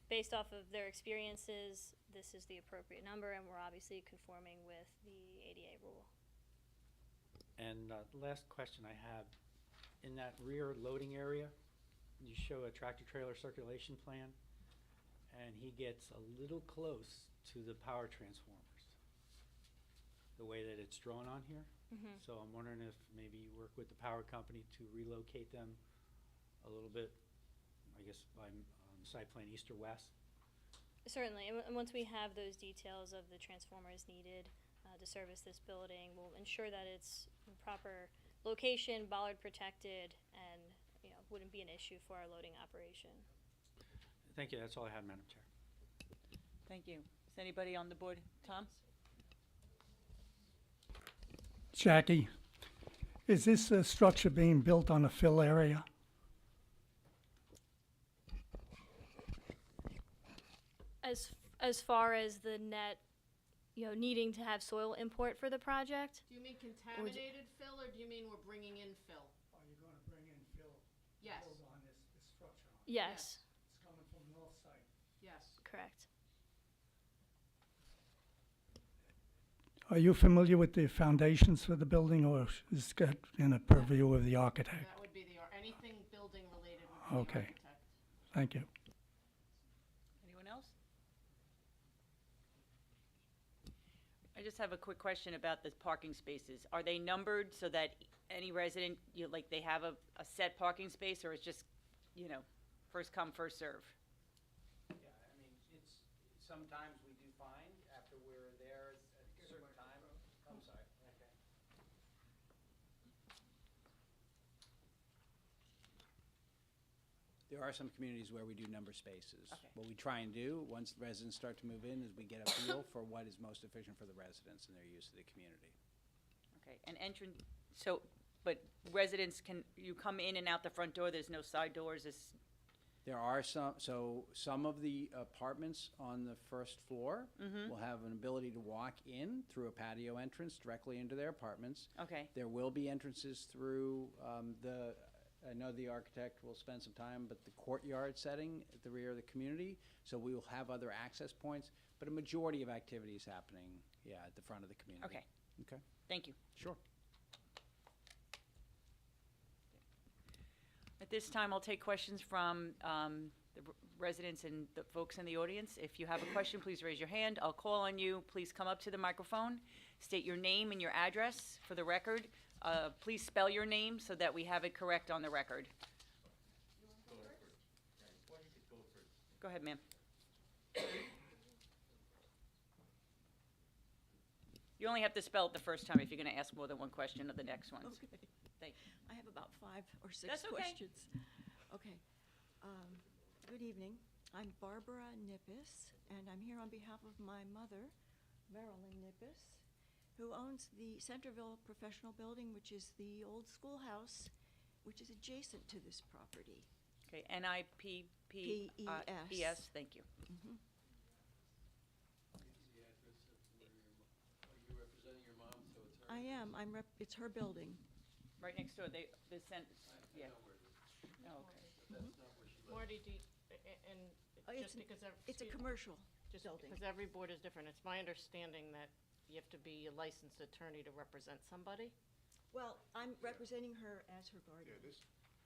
based off of their experiences, this is the appropriate number, and we're obviously conforming with the ADA rule. And the last question I have, in that rear loading area, you show a tractor-trailer circulation plan, and he gets a little close to the power transformers, the way that it's drawn on here. So I'm wondering if maybe you work with the power company to relocate them a little bit, I guess, by site plan east or west. Certainly, and once we have those details of the transformers needed to service this building, we'll ensure that it's in proper location, bollard protected, and wouldn't be an issue for our loading operation. Thank you, that's all I have, Madam Chair. Thank you. Is anybody on the board? Tom? Jackie, is this structure being built on a fill area? As far as the net, needing to have soil import for the project? Do you mean contaminated fill, or do you mean we're bringing in fill? Are you going to bring in fill? Yes. Build on this structure? Yes, It's coming from the north side. Yes. correct. Are you familiar with the foundations for the building, or is it in a purview of the architect? That would be anything building related would be the Okay. architect. Thank you. Anyone else? I just have a quick question about the parking spaces. Are they numbered so that any resident, they have a set parking space, or it's just, first come, first serve? Yeah, I mean, sometimes we do find after we're there at a certain time. I'm sorry. Okay. There are some communities where we do number spaces. Okay. What we try and do, once residents start to move in, is we get a feel for what is most efficient for the residents and their use of the community. Okay, and but residents you come in and out the front door, there's no side doors, There are some of the apartments on the first floor will have an ability to walk in through a patio entrance directly into their apartments. okay, There will be entrances through the I know the architect will spend some time, but the courtyard setting at the rear of the community, so we will have other access points, but a majority of activity is happening, yeah, at the front of the community. Okay, Okay, thank you. sure. At this time, I'll take questions from the residents and the folks in the audience. If you have a question, please raise your hand. I'll call on you. Please come up to the microphone. State your name and your address for the record. Please spell your name so that we have it correct on the record. Go ahead, ma'am. You only have to spell it the first time if you're going to ask more than one question of the next ones. Okay. Thank you. I have about 5 or 6 That's okay. questions. Okay. Good evening. I'm Barbara Nippes, and I'm here on behalf of my mother, Marilyn Nippes, who owns the Centerville Professional Building, which is the old schoolhouse, which is adjacent to this property. Okay, N-I-P-P-E-S, thank you. Mhm. The address of where are you representing your mom, so it's her? I am. It's her building. Right next door, they sent, I yeah. know where it is, Oh, okay. but that's not where she lives. Marty, and just because, It's a commercial just building. because every board is different, it's my understanding that you have to be a licensed attorney to represent somebody? Well, I'm representing her as her Yeah, guardian.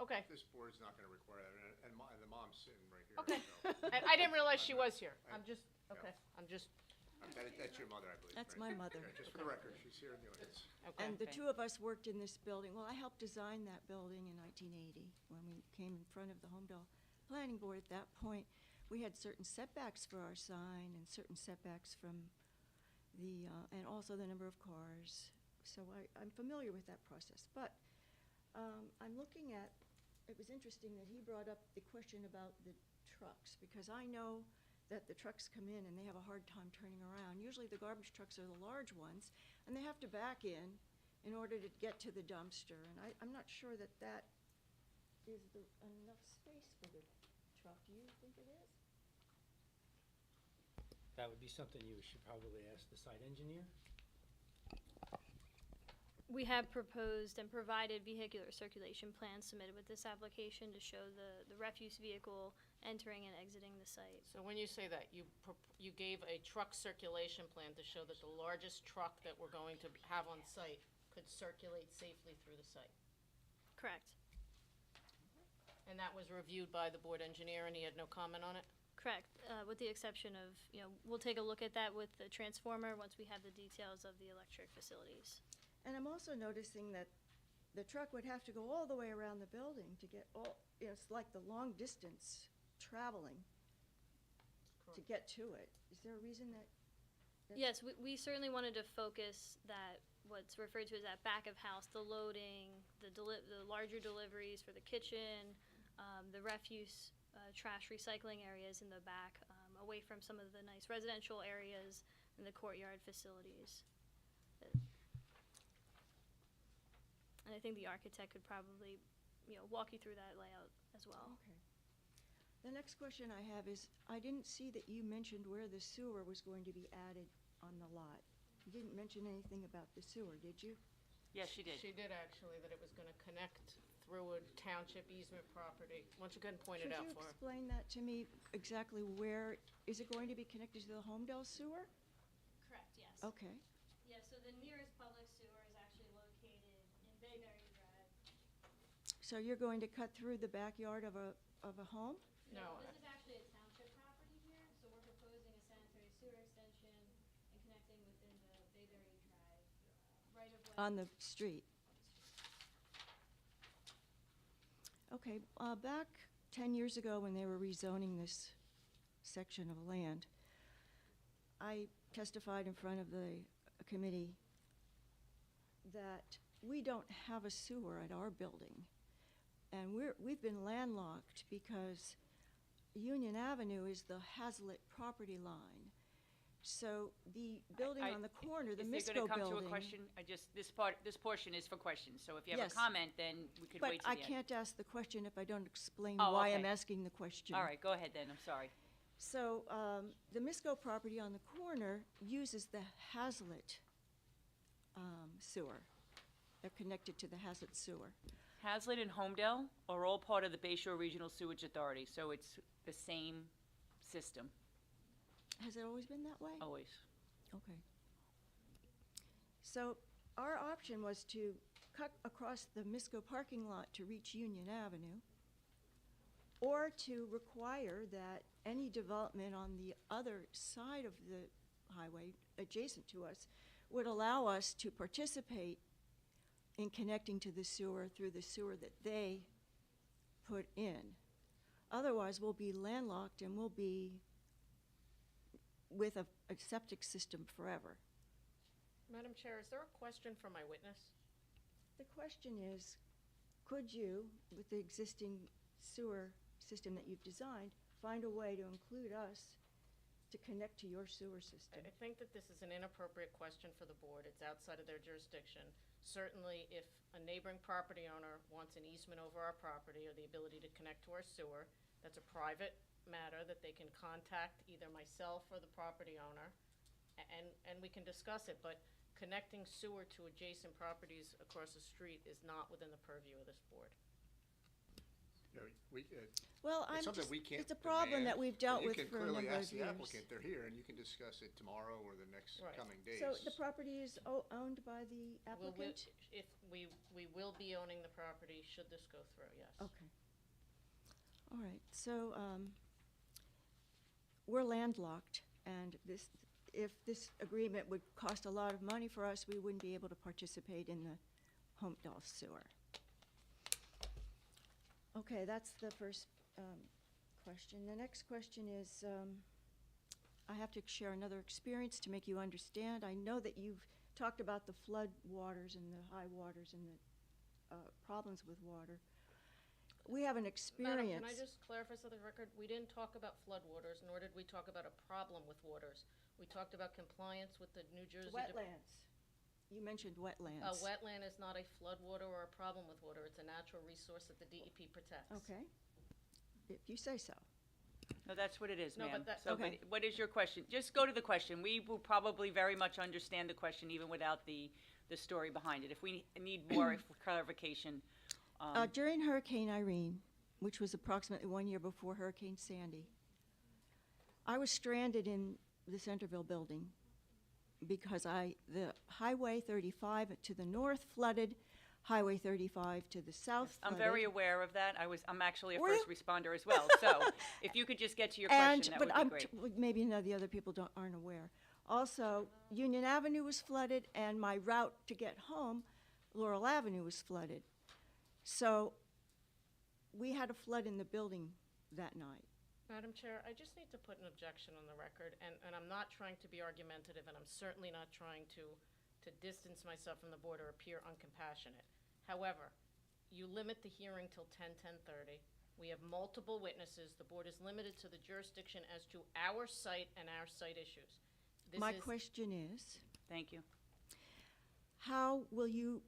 Okay, this board's not gonna require that, and the mom's sitting right here. okay. so- I didn't realize she was here. I'm just, Yeah. okay, I'm just, That's your mother, I believe. That's right? my mother. Yeah, just for the record, she's here in the audience. okay. And the Okay. two of us worked in this building. Well, I helped design that building in 1980 when we came in front of the Holmdel Planning Board. At that point, we had certain setbacks for our sign and certain setbacks from the, and also the number of cars. So I'm familiar with that process. But I'm looking at, it was interesting that he brought up the question about the trucks, because I know that the trucks come in and they have a hard time turning around. Usually the garbage trucks are the large ones, and they have to back in order to get to the dumpster. And I'm not sure that that is enough space for the truck. Do you think it is? That would be something you should probably ask the site engineer. We have proposed and provided vehicular circulation plans submitted with this application to show the refuse vehicle entering and exiting the site. So when you say that, you gave a truck circulation plan to show that the largest truck that we're going to have on site could circulate safely through the site? Correct. And that was reviewed by the board engineer and he had no comment on it? Correct, with the exception of, we'll take a look at that with the transformer once we have the details of the electric facilities. And I'm also noticing that the truck would have to go all the way around the building to get it's like the long distance traveling to get to it. Is there a reason that? Yes, we certainly wanted to focus that, what's referred to as that back of house, the loading, the larger deliveries for the kitchen, the refuse, trash recycling areas in the back, away from some of the nice residential areas and the courtyard facilities. And I think the architect could probably, walk you through that layout as well. Okay. The next question I have is, I didn't see that you mentioned where the sewer was going to be added on the lot. You didn't mention anything about the sewer, did you? Yes, she did. She did actually, that it was gonna connect through a township easement property. Why don't you go ahead and point it out for her? Could you explain that to me exactly where, is it going to be connected to the Holmdel sewer? Correct, yes. Okay. Yeah, so the nearest public sewer is actually located in Bayberry Drive. So you're going to cut through the backyard of a home? No, This is actually a township property here, so we're proposing a sanitary sewer extension and connecting within the Bayberry Drive right of way. On the street? Okay, back 10 years ago when they were rezoning this section of land, I testified in front of the committee that we don't have a sewer at our building. And we've been landlocked because Union Avenue is the Hazlitt property line. So the building on the corner, the Is there Misco gonna come to a building. question? This portion is for questions, so if you have a Yes. comment, then we could wait But till I the end. can't ask the question if I don't explain Oh, why I'm okay. asking the question. All right, go ahead then, I'm sorry. So the Misco property on the corner uses the Hazlitt sewer. They're connected to the Hazlitt sewer. Hazlet and Holmdel are all part of the Bayshore Regional Sewage Authority, so it's the same system, Has it always been that way? always. Okay. So our option was to cut across the Misco parking lot to reach Union Avenue, or to require that any development on the other side of the highway adjacent to us would allow us to participate in connecting to the sewer through the sewer that they put in. Otherwise, we'll be landlocked and we'll be with a septic system forever. Madam Chair, is there a question for my witness? The question is, could you, with the existing sewer system that you've designed, find a way to include us to connect to your sewer system? I think that this is an inappropriate question for the board. It's outside of their jurisdiction. Certainly, if a neighboring property owner wants an easement over our property or the ability to connect to our sewer, that's a private matter that they can contact either myself or the property owner, and we can discuss it. But connecting sewer to adjacent properties across the street is not within the purview of this board. You know, we, Well, it's I'm something just, we can't it's a problem that demand, we've but dealt you with can for a clearly number ask of the years. applicant, they're here, and you can discuss it tomorrow or the next Right. coming days. So the property is owned by the Will applicant? if we will be owning the property should this go through, yes. Okay. All right, so, we're landlocked, and if this agreement would cost a lot of money for us, we wouldn't be able to participate in the Holmdel sewer. Okay, that's the first, question. The next question is, I have to share another experience to make you understand. I know that you've talked about the flood waters and the high waters and the, problems with water. We have an experience. Madam, can I just clarify for the record? We didn't talk about floodwaters, nor did we talk about a problem with waters. We talked about compliance with the New Jersey. Wetlands. You mentioned wetlands. A wetland is not a floodwater or a problem with water. It's a natural resource that the DEP protects. Okay, if you say so. No, that's what it is, No, ma'am. but that- So, Okay. what is your question? Just go to the question. We will probably very much understand the question even without the story behind it. If we need more clarification, During Hurricane Irene, which was approximately 1 year before Hurricane Sandy, I was stranded in the Centerville building because the Highway 35 to the north flooded, Highway 35 to the south I'm flooded. very aware of that. I'm actually a Were first you? responder as well. So, if you could just get to your question, that would be great. Well, maybe none of the other people aren't aware. Also, Union Avenue was flooded, and my route to get home, Laurel Avenue, was flooded. So we had a flood in the building that night. Madam Chair, I just need to put an objection on the record, and I'm not trying to be argumentative, and I'm certainly not trying to distance myself from the board or appear uncompassionate. However, you limit the hearing till 10:30. We have multiple witnesses. The board is limited to the jurisdiction as to our site and our site issues. My question is, Thank you. how will you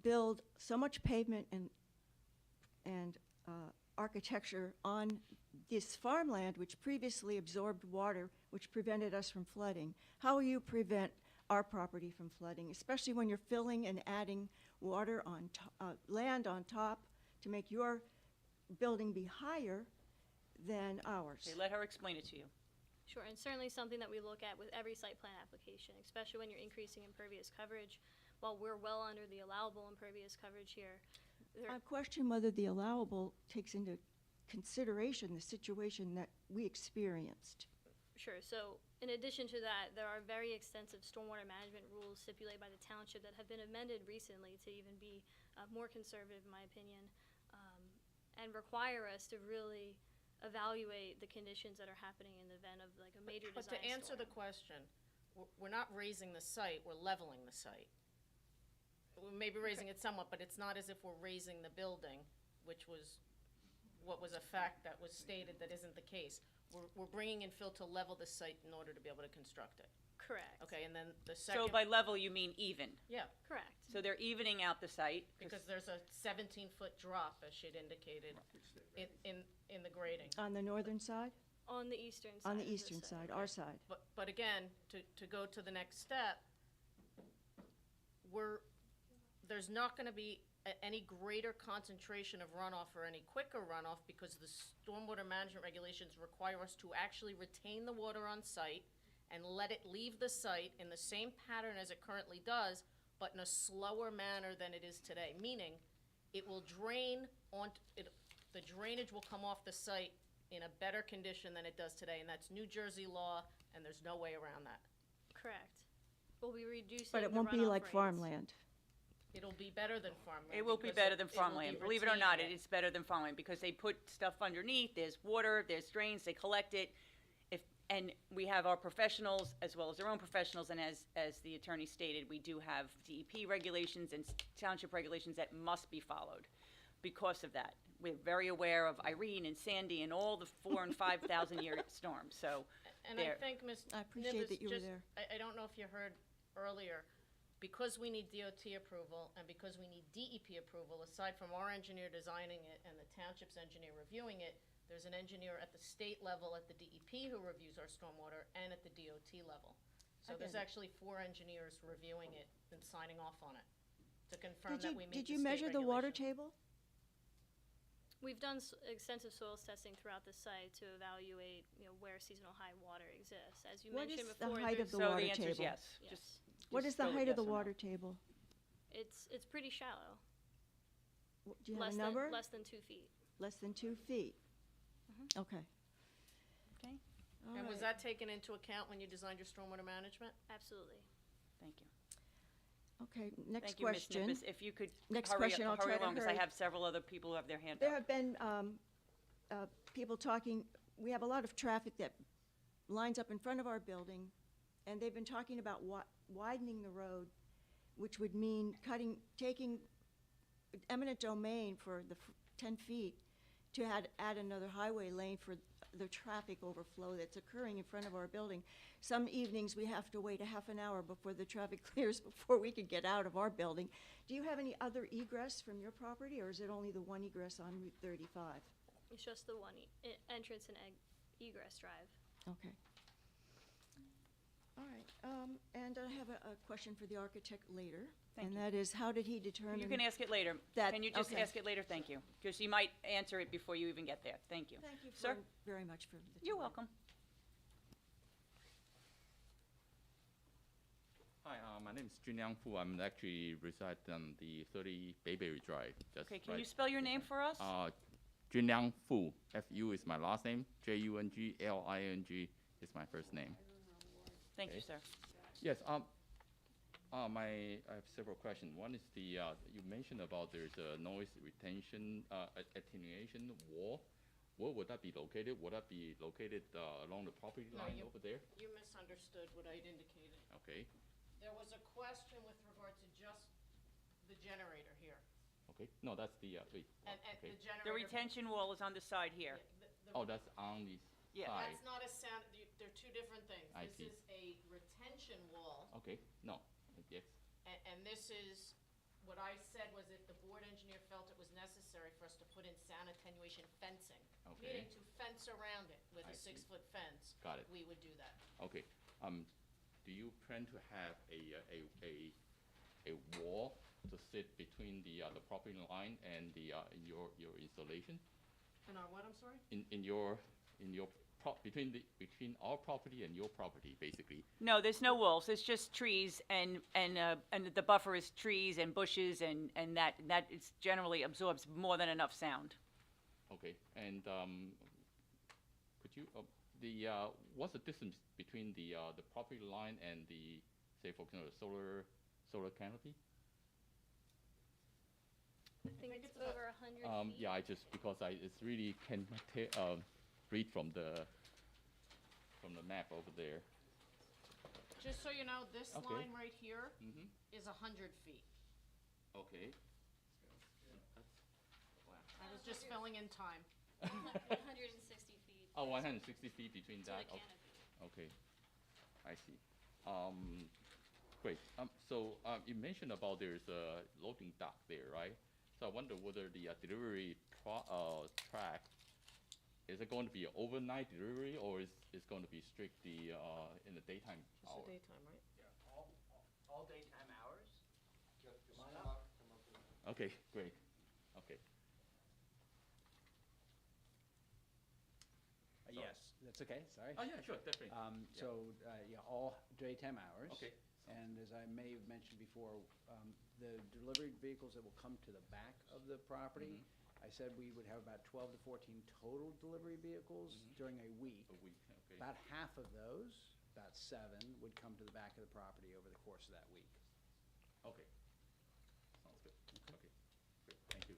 build so much pavement and architecture on this farmland which previously absorbed water, which prevented us from flooding? How will you prevent our property from flooding, especially when you're filling and adding water on land on top to make your building be higher than ours? Okay, let her explain it to you. Sure, and certainly something that we look at with every site plan application, especially when you're increasing impervious coverage. While we're well under the allowable impervious coverage here, I question whether the allowable takes into consideration the situation that we experienced. Sure, so in addition to that, there are very extensive stormwater management rules stipulated by the township that have been amended recently to even be more conservative, in my opinion, and require us to really evaluate the conditions that are happening in the event of like a major design But to answer the storm. question, we're not raising the site, we're leveling the site. We may be raising it somewhat, but it's not as if we're raising the building, which was what was a fact that was stated that isn't the case. We're bringing in fill to level the site in order to be able to construct it. Correct. Okay, and then the So second, by level, you mean even. yeah, Correct. So they're evening out the site. because there's a 17-foot drop, as she'd indicated, in the grading. On the northern side? On the eastern side. On the of the eastern site. side, our side. But again, to go to the next step, there's not gonna be any greater concentration of runoff or any quicker runoff, because the stormwater management regulations require us to actually retain the water on site and let it leave the site in the same pattern as it currently does, but in a slower manner than it is today, meaning it will drain the drainage will come off the site in a better condition than it does today, and that's New Jersey law, and there's no way around that. Correct. We'll be reducing But it the won't be runoff like rates. farmland. It'll be better than farmland. It will be because better than it will be farmland. Believe it or not, retaining it's better than farmland because they put stuff underneath. There's water, there's drains, they collect it. And we have our professionals as well as their own professionals. And as the attorney stated, we do have DEP regulations and township regulations that must be followed because of that. We're very aware of Irene and Sandy and all the 4,000 and 5,000 year storms. So And I there. think, Ms. I appreciate Nibbs, that you were just- there. I don't know if you heard earlier, because we need DOT approval and because we need DEP approval, aside from our engineer designing it and the township's engineer reviewing it, there's an engineer at the state level at the DEP who reviews our stormwater and at the DOT level. So I there's get it. actually 4 engineers reviewing it and signing off on it to confirm Did that you, we meet did the you state measure the water regulation. table? We've done extensive soils testing throughout the site to evaluate, where seasonal high water exists. As you What mentioned is the before, height of there's- the So water the answer is table? yes. Yes. What is just the go with height of yes the or no. water table? It's pretty shallow. Do you have a number? Less than 2 feet. Less than 2 feet? Okay. Okay, All And was right. that taken into account when you designed your stormwater management? Absolutely. thank you. Okay, next Thank you, Ms. question. Nibbs. If you could Next hurry question, I'll up, hurry try to along, because I hurry. have several other people who have their hand There up. have been people talking, we have a lot of traffic that lines up in front of our building, and they've been talking about widening the road, which would mean taking eminent domain for the 10 feet to add another highway lane for the traffic overflow that's occurring in front of our building. Some evenings, we have to wait a half an hour before the traffic clears before we could get out of our building. Do you have any other egress from your property, or is it only the one egress on Route 35? It's just the one entrance and egress drive. Okay. All right, and I have a question for the architect later. Thank And you. that is, how did he determine? You can ask it later. that- Can you just okay. ask it later? Thank you. Because you might answer it before you even get there. Thank you. Thank you Sir? very much for the You're time. welcome. Hi, my name is Junliang Fu. I'm actually reside on the 30 Bayberry Drive. Just Okay, can right. you spell your name for us? Junliang Fu. F-U is my last name. J-U-N-G-L-I-N-G is my first name. Thank you, okay. sir. Yes. I have several questions. One is you mentioned about there's a noise retention attenuation wall. Where would that be located? Would that be located along the property No, line you- over there? You misunderstood what I'd indicated. Okay. There was a question with regard to just the generator here. Okay. No, that's the wait. And okay. the generator. The retention wall is on the side here. Oh, that's on the Yeah. side. That's not a sound, they're two different things. I This see. is a retention wall, Okay. No. Yes. and this is, what I said was if the board engineer felt it was necessary for us to put in sound attenuation fencing, Okay. meaning to fence around it with I a see. 6-foot fence. Got it. We would do that. Okay. Do you plan to have a wall to sit between the property line and the your installation? And our what, I'm sorry? In your between our property and your property, basically. No, there's no walls. It's just trees and the buffer is trees and bushes and that is generally absorbs more than enough sound. Okay. And could you what's the distance between the property line and the, say, for example, solar canopy? I think it's it's about- over 100 feet. Yeah, because it's really can read from the map over there. Just so you know, this Okay. line right here Mm-hmm. is 100 feet. Okay. I was just filling in time. 160 feet. Oh, 160 feet between To the that. canopy. Okay. I see. Great. So you mentioned about there's a loading dock there, right? So I wonder whether the delivery track, is it going to be an overnight delivery or is it going to be strictly in the daytime It's hour? the daytime, right? All daytime hours? Okay, great. Okay. Yes, that's okay, sorry. Oh, yeah, sure, definitely. Yeah. So, yeah, all daytime hours. Okay. And as I may have mentioned before, the delivery vehicles that will come to the back of the property, I said we would have about 12 to 14 total delivery vehicles during a week. A week, okay. About half of those, about 7, would come to the back of the property over the course of that week. Okay. Sounds good. Okay, great, thank you.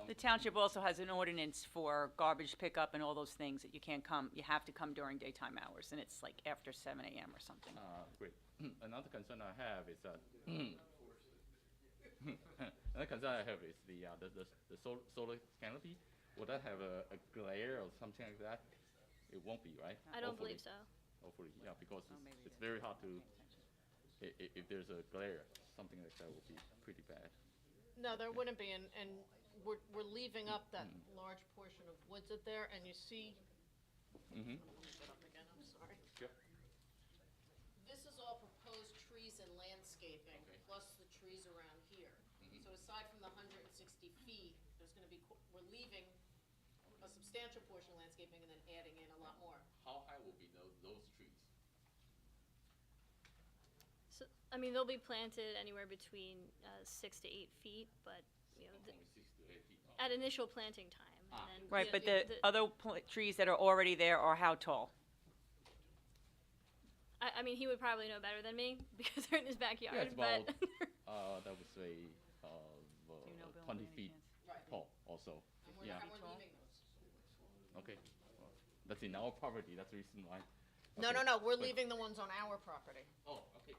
The township also has an ordinance for garbage pickup and all those things that you can't come, you have to come during daytime hours, and it's like after 7 AM or something. Great. Another concern I have is that another concern I have is the solar canopy. Will that have a glare or something like that? It won't be, right? I don't Hopefully. believe so. Hopefully, yeah, because maybe it's very hard to, if there's a glare, something like that would be pretty bad. No, there wouldn't be, and we're leaving up that large portion of woods up there, and you see, Mm-hmm. let me get up again, I'm sorry. Sure. This is all proposed trees and landscaping, Okay. plus the trees around here. So aside from the 160 feet, there's gonna be, we're leaving a substantial portion of landscaping and then adding in a lot more. How high will be those trees? So, I mean, they'll be planted anywhere between 6 to 8 feet, but, you know, Only 6 to 8 feet. at initial planting time. And then Right, Yeah, but yeah, the other trees that are already there are how tall? I mean, he would probably know better than me because they're in his backyard, Yeah, it's but about, that would say, Do you know, Bill, 20 by any feet chance? Right. tall also. And we're, Yeah. and we're leaving those. Okay. Well, that's in our property, that's the reason why. No, Okay. no, no, we're But- leaving the ones on our property. Oh, okay.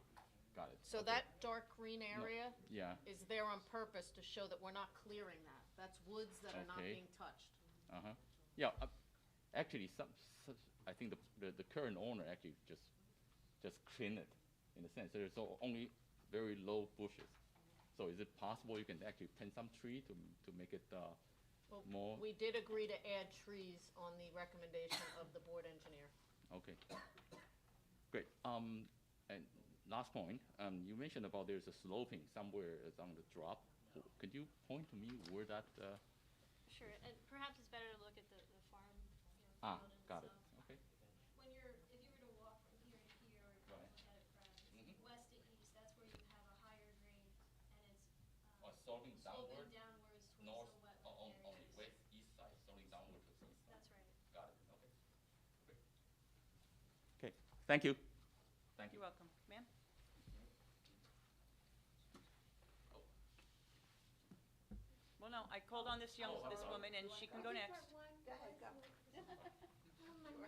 Got it. So Okay. that dark green area Yeah, is there on purpose to show that we're not clearing that. That's woods that are not Okay. being touched. uh-huh. Yeah, actually, I think the current owner actually just clean it, in a sense. There's only very low bushes. So is it possible you can actually plant some tree to make it Well, more? we did agree to add trees on the recommendation of the board engineer. Okay, great. And last point, you mentioned about there's a sloping somewhere is on the drop. Could you point to me where that, sure. And perhaps it's better to look at the farm, you know, field got it, itself. okay. If you were to walk from here to here, or Right. look at it from west to east, that's where you have a higher grade, and it's Sloping sloping downwards towards north, the wetland on the areas. west, east side, sloping downward to the east side. That's right. Got it, okay. Great. Okay, thank you. Thank you. You're welcome. Ma'am? Well, no, I called on this woman, and she can go next.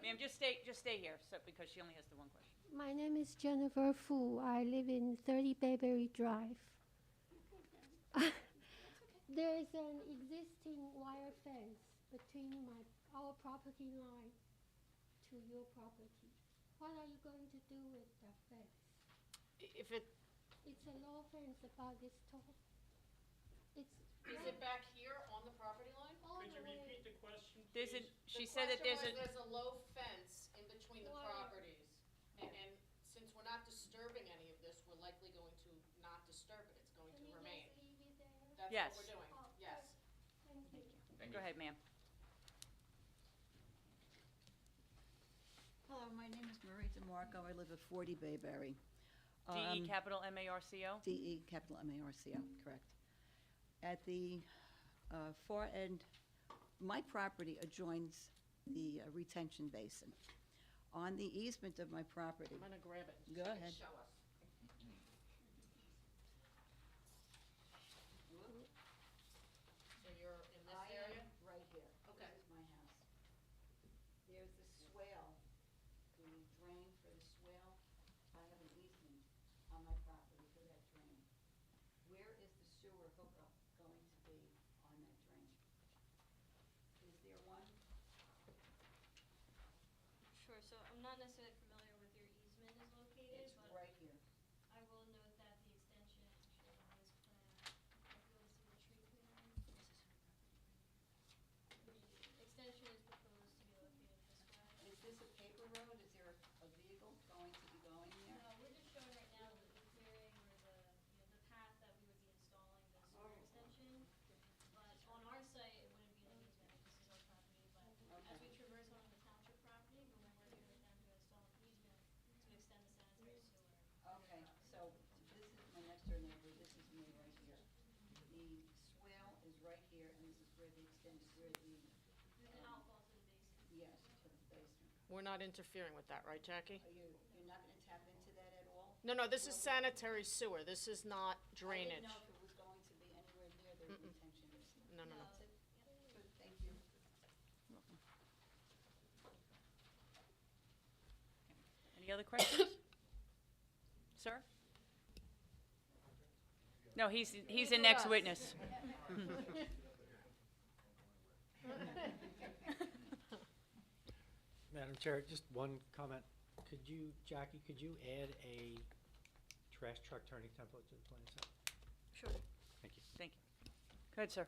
Ma'am, just stay here, so, because she only has the one question. My name is Jennifer Fu. I live in 30 Bayberry Drive. There is an existing wire fence between our property line to your property. What are you going to do with that fence? If it, It's a low fence about this tall. It's is it back here on the property line? all the way. She said that there's a, There's a low fence in between the Why? properties. And since we're not disturbing any of this, we're likely going to not disturb it. It's going Can to you remain. just leave it there? That's Yes. what we're doing, Oh, yes. Thank you. Thank go you. ahead, ma'am. Hello, my name is Marie DeMarco. I live at 40 Bayberry. DE capital M-A-R-C-O? DE, capital M-A-R-C-O, correct. At the far end, my property adjoins the retention basin. On the easement of my property, I'm gonna grab it. Go so you can ahead. Show us. So you're in this I area? am right here. Okay. This is my house. There's the swale, the drain for the swale. I have an easement on my property for that drain. Where is the sewer hookup going to be on that drain? Is there one? Sure, so I'm not necessarily familiar with your easement is located, It's but right here. I will note that the extension actually on this plan, you'll be able to see the tree clearing. The extension is proposed to be located this way. Is this a paper road? Is there a vehicle going to be going there? No, we're just showing right now the clearing or the path that we would be installing the sewer extension. approximately right here. The swale is right here, and this is where the outfall to the basement. yes, to the basement. We're not interfering with that, right, Jackie? You're not gonna tap into that at all? No, no, this is sanitary sewer. This is not I drainage. didn't know if it was going to be anywhere near the retention basin. No, no, no. That's it? Good, thank you. Any other questions? Sir? No, he's the next witness. Madam Chair, just one comment. Could you, Jackie, could you add a trash truck turning template to the plan set? Sure. Thank you. Thank you. Go ahead, sir.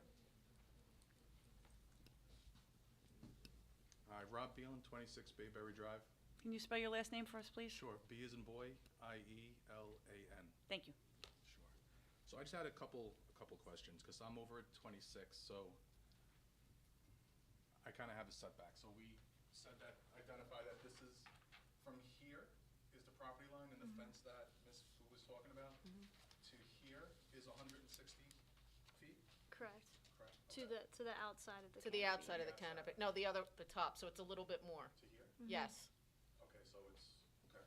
Hi, Rob Beelen, 26 Bayberry Drive. Can you spell your last name for us, please? Sure, B as in boy, I-E-L-A-N. Thank you. Sure. So I just had a couple questions, because I'm over at 26, so I kind of have a setback. So we identify that this is, from here is the property line, and the fence that Ms. Fu was talking about, to here is 160 feet? Correct. Correct. To Okay. the outside of the. To the canopy. outside of the canopy. No, the top, so it's a little bit more. To here? Yes. Okay, so it's, okay.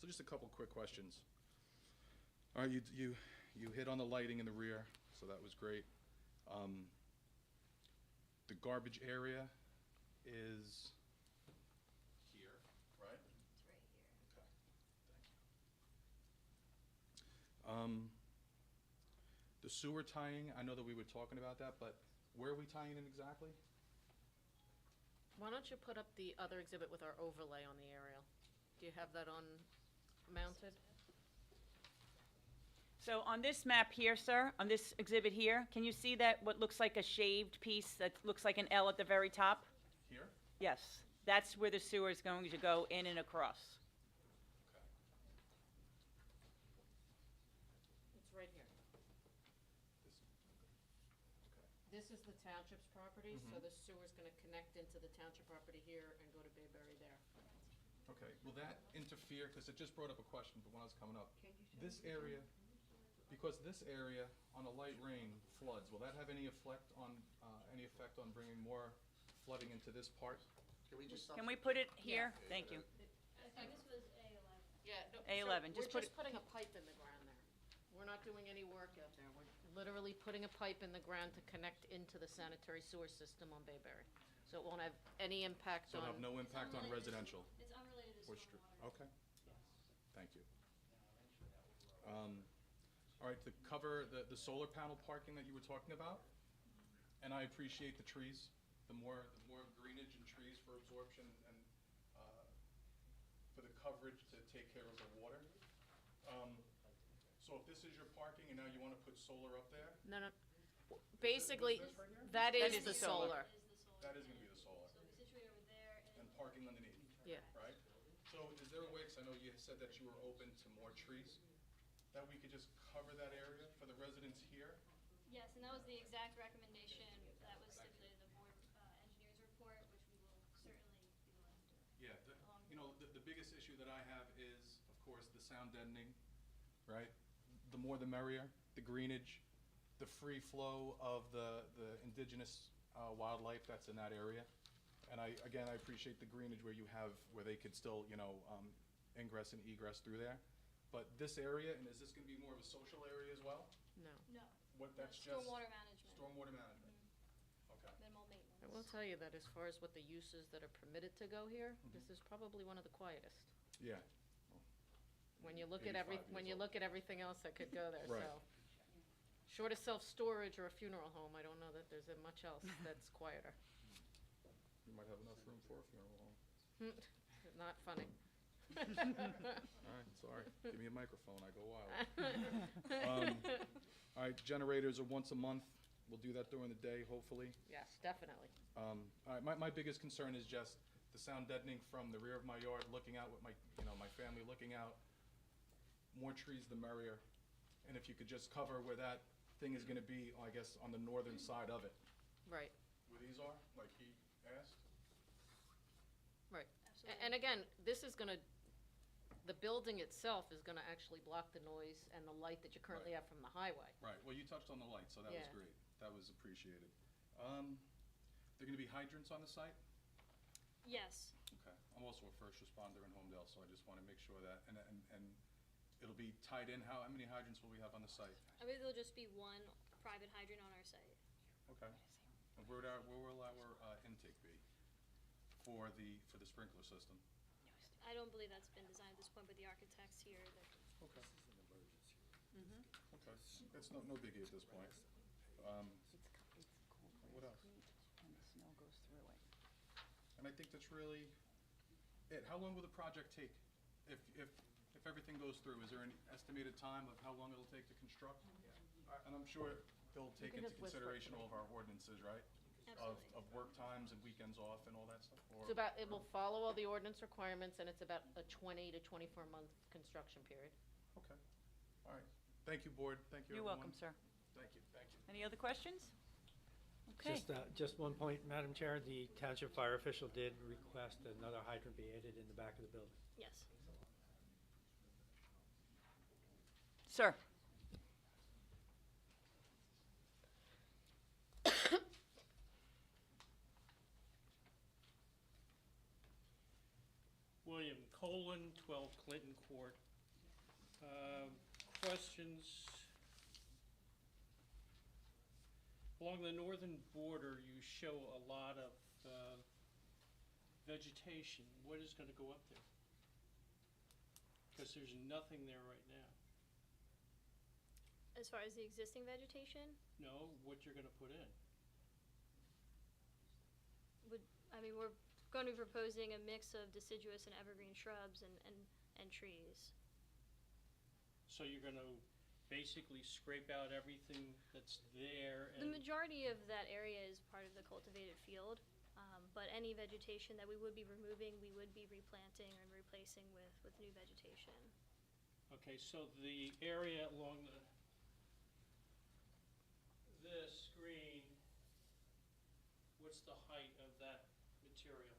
So just a couple quick questions. All right, you hit on the lighting in the rear, so that was great. The garbage area is here, right? It's right here. Okay, thank you. The sewer tying, I know that we were talking about that, but where are we tying it in exactly? Why don't you put up the other exhibit with our overlay on the aerial? Do you have that on mounted? So on this map here, sir, on this exhibit here, can you see that what looks like a shaved piece that looks like an L at the very top? Here? Yes, that's where the sewer is going to go in and across. Okay. It's right here. This, okay. This is the township's property, so the sewer's gonna connect into the township property here and go to Bayberry there. Okay, will that interfere, because it just brought up a question, but when I was coming up, this area, because this area on a light rain floods, will that have any effect on bringing more flooding into this part? Can we just? Can we put it here? Thank you. I think this was A11. Yeah, no, A11, so just we're put just putting a pipe in the ground there. We're not doing any work out there. We're literally putting a pipe in the ground to connect into the sanitary sewer system on Bayberry. So it won't have any impact So on. it'll have no impact on residential? It's unrelated to Or stormwater. okay. Thank you. All right, to cover the solar panel parking that you were talking about, and I appreciate the trees, the more greenage and trees for absorption and for the coverage to take care of the water. So if this is your parking and now you want to put solar up there, No, no. Basically, this right here? that That is is the the solar. solar. that is going to be the solar, So we situate over there and parking underneath, Yeah. right? So is there a way, because I know you said that you were open to more trees, that we could just cover that area for the residents here? Yes, and that was the exact recommendation that was stipulated in the board engineer's report, which we will certainly be willing to do. Yeah, the biggest issue that I have is, of course, the sound deadening, right? The more the merrier, the greenage, the free flow of the indigenous wildlife that's in that area. And I appreciate the greenage where they could still, ingress and egress through there. But this area, and is this gonna be more of a social area as well? No. No, What, that's just? stormwater management, Stormwater management, okay. minimal maintenance. I will tell you that as far as what the uses that are permitted to go here, this is probably one of the quietest. Yeah, When you look at 85 years when you old. look at everything else that could go there, Right. so. Short of self-storage or a funeral home, I don't know that there's much else that's quieter. you might have enough room for a funeral home. Not funny. All right, sorry. Give me a microphone, I go wild. All right, generators are once a month. We'll do that during the day, hopefully. Yes, definitely. All right, my biggest concern is just the sound deadening from the rear of my yard, looking out with my family looking out. More trees, the merrier. And if you could just cover where that thing is gonna be, I guess, on the northern side of it. Right, Where these are, like he asked? right. And again, this is gonna the building itself is gonna actually block the noise and the light that you currently have from the highway. Right, well, you touched on the light, so that was Yeah. great. That was appreciated. There gonna be hydrants on the site? Yes. Okay, I'm also a first responder in Holmdel, so I just wanna make sure that, and it'll be tied in, how many hydrants will we have on the site? I believe there'll just be one private hydrant on our site. Okay. And where will our intake be for the sprinkler system? I don't believe that's been designed at this point, but the architects here, Okay. Mm-hmm. Okay, it's no biggie at this point. What else? And the snow goes through it. And I think that's really it. How long will the project take? If everything goes through, is there an estimated time of how long it'll take to construct? And I'm sure they'll take can into just whisper. consideration all of our ordinances, right? Absolutely. Of work times and weekends off and all that stuff? Or- It will follow all the ordinance requirements, and it's about a 20 to 24-month construction period. Okay, all right. Thank you, board. Thank you, You're everyone. welcome, sir. Thank you. Any other questions? Okay. Just one point, Madam Chair, the township fire official did request another hydrant be added in the back of the building. yes. Sir? William Colin, 12 Clinton Court. Questions? Along the northern border, you show a lot of vegetation. What is going to go up there? Because there's nothing there right now. As far as the existing vegetation, No, what you're going to put in. we're going to be proposing a mix of deciduous and evergreen shrubs and trees. So you're going to basically scrape out everything that's there The and majority of that area is part of the cultivated field, but any vegetation that we would be removing, we would be replanting and replacing with new vegetation. okay, so the area along this green, what's the height of that material?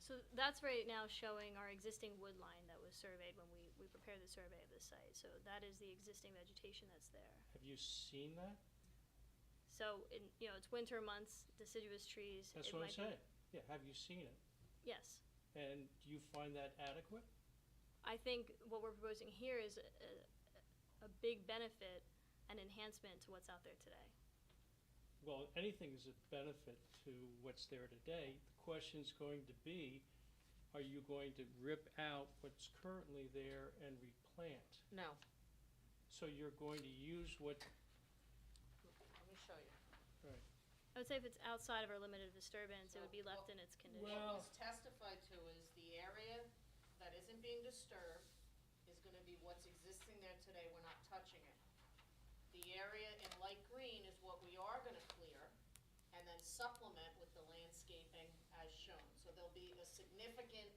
So that's right now showing our existing wood line that was surveyed when we prepared the survey of the site. So that is the existing vegetation that's there. Have you seen that? So, it's winter months, deciduous trees. That's it what I'm might be- saying. Yeah, have you seen it? Yes. And do you find that adequate? I think what we're proposing here is a big benefit and enhancement to what's out there today. Well, anything is a benefit to what's there today. The question's going to be, are you going to rip out what's currently there and replant? No. So you're going to use what, Let me show you. right, I would say if it's outside of our limited disturbance, it would be left in its condition. What was testified to is the area that isn't being disturbed is gonna be what's existing there today, we're not touching it. The area in light green is what we are gonna clear, and then supplement with the landscaping as shown. So there'll be a significant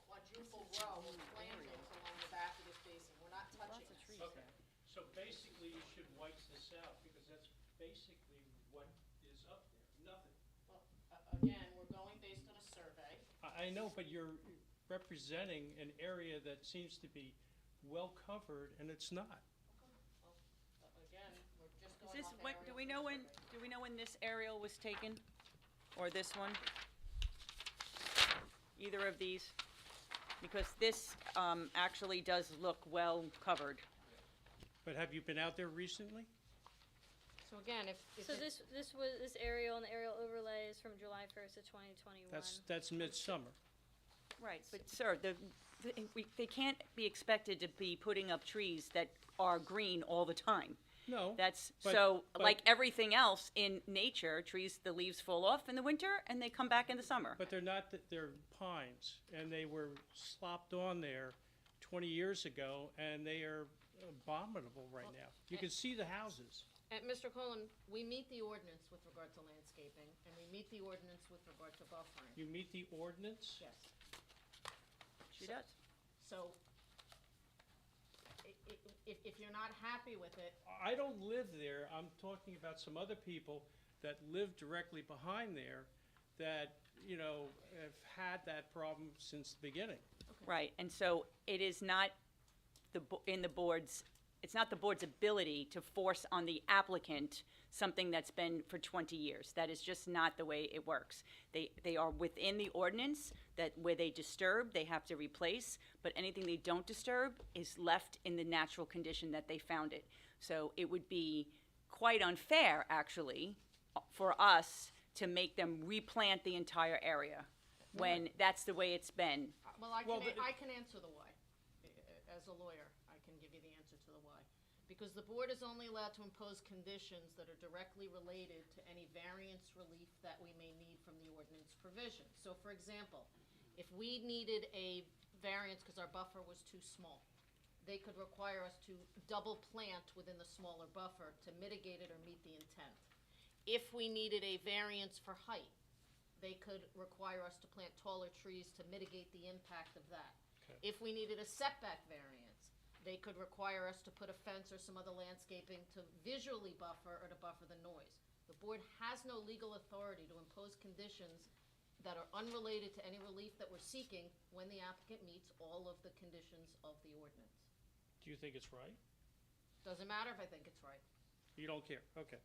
quadruple row of plantings along the back of this basin, we're not touching this. okay. So basically, you should white this out, because that's basically what is up there, nothing. Well, again, we're going based on a survey. I know, but you're representing an area that seems to be well-covered, and it's not. Again, we're just Is going this, off when, aerial do we know when, survey. do we know when this aerial was taken? Or this one? Either of these? Because this, actually does look well covered. But have you been out there recently? So again, if So it's. this aerial and the aerial overlay is from July 1st of 2021. That's midsummer. Right, but sir, they can't be expected to be putting up trees that are green all the time. No. That's, but- so, but- like everything else in nature, trees, the leaves fall off in the winter and they come back in the summer. But they're not, they're pines, and they were slopped on there 20 years ago, and they are abominable right now. You can see the houses. And Mr. Colon, we meet the ordinance with regard to landscaping, and we meet the ordinance with regard to buffering. You meet the ordinance? Yes. She does. So, if you're not happy with it, I don't live there. I'm talking about some other people that live directly behind there that, you know, have had that problem since the beginning. Right, and so it is not it's not the board's ability to force on the applicant something that's been for 20 years. That is just not the way it works. They are within the ordinance that where they disturb, they have to replace, but anything they don't disturb is left in the natural condition that they found it. So it would be quite unfair, actually, for us to make them replant the entire area when that's the way it's been. Well, I can answer the why. As a lawyer, I can give you the answer to the why. Because the board is only allowed to impose conditions that are directly related to any variance relief that we may need from the ordinance provision. So for example, if we needed a variance because our buffer was too small, they could require us to double plant within the smaller buffer to mitigate it or meet the intent. If we needed a variance for height, they could require us to plant taller trees to mitigate the impact of that. Okay. If we needed a setback variance, they could require us to put a fence or some other landscaping to visually buffer or to buffer the noise. The board has no legal authority to impose conditions that are unrelated to any relief that we're seeking when the applicant meets all of the conditions of the ordinance. Do you think it's right? Doesn't matter if I think it's right. You don't care, okay.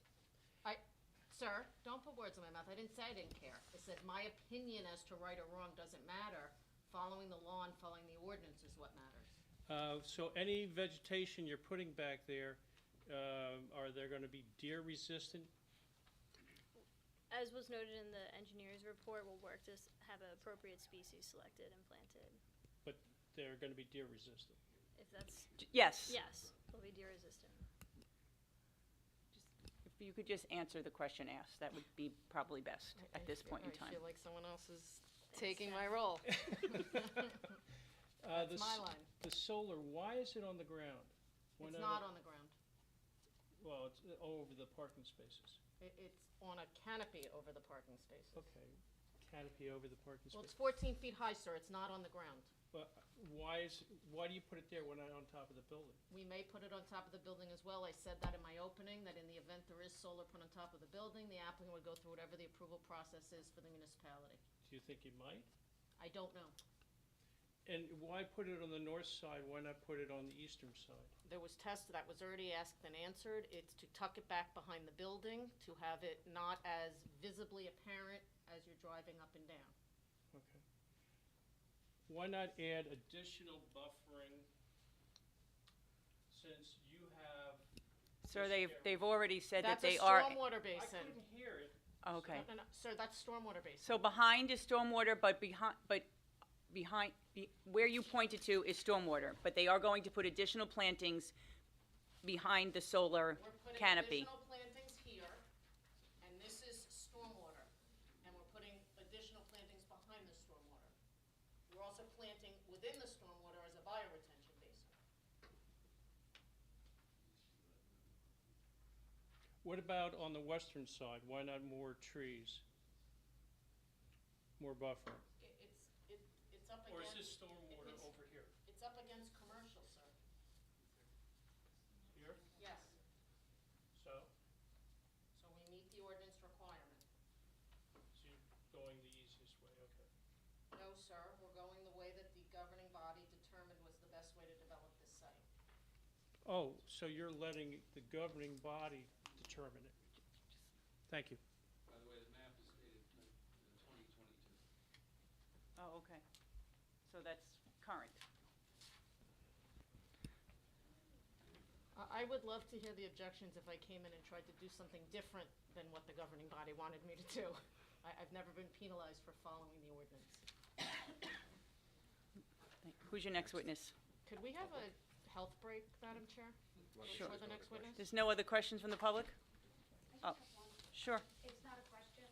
Sir, don't put words in my mouth. I didn't say I didn't care. I said my opinion as to right or wrong doesn't matter. Following the law and following the ordinance is what matters. So any vegetation you're putting back there, are there gonna be deer resistant? As was noted in the engineer's report, we'll work to have an appropriate species selected and planted. But they're gonna be deer resistant? If that's, Yes. yes, they'll be deer resistant. If you could just answer the question asked, that would be probably best at this point in time. I feel like someone else is taking my role. That's my line. The solar, why is it on the ground? It's not on the ground. Well, it's over the parking spaces. It's on a canopy over the parking spaces. Okay, canopy over the parking Well, it's space. 14 feet high, sir. It's not on the ground. But why do you put it there when not on top of the building? We may put it on top of the building as well. I said that in my opening, that in the event there is solar put on top of the building, the applicant would go through whatever the approval process is for the municipality. Do you think you might? I don't know. And why put it on the north side? Why not put it on the eastern side? There was tests that was already asked and answered. It's to tuck it back behind the building, to have it not as visibly apparent as you're driving up and down. Okay. Why not add additional buffering since you have? Sir, this they've already said that That's they a are. stormwater basin. I couldn't hear it. Okay. No, sir, that's stormwater basin. So behind is stormwater, but where you pointed to is stormwater, but they are going to put additional plantings behind the solar We're putting canopy. additional plantings here, and this is stormwater, and we're putting additional plantings behind the stormwater. We're also planting within the stormwater as a bioretention basin. What about on the western side? Why not more trees? More buffer? It's up against. Or is this stormwater over here? It's up against commercial, sir. Here? Yes. So? So we meet the ordinance requirement. So you're going the easiest way, okay. No, sir, we're going the way that the governing body determined was the best way to develop this site. Oh, so you're letting the governing body determine it? Thank you. By the way, the map is dated 2022. Oh, okay. So that's current. I would love to hear the objections if I came in and tried to do something different than what the governing body wanted me to do. I've never been penalized for following the ordinance. Who's your next witness? Could we have a health break, Madam Chair? Sure. For the next witness? There's no other questions from the public? Oh, sure. It's not a question?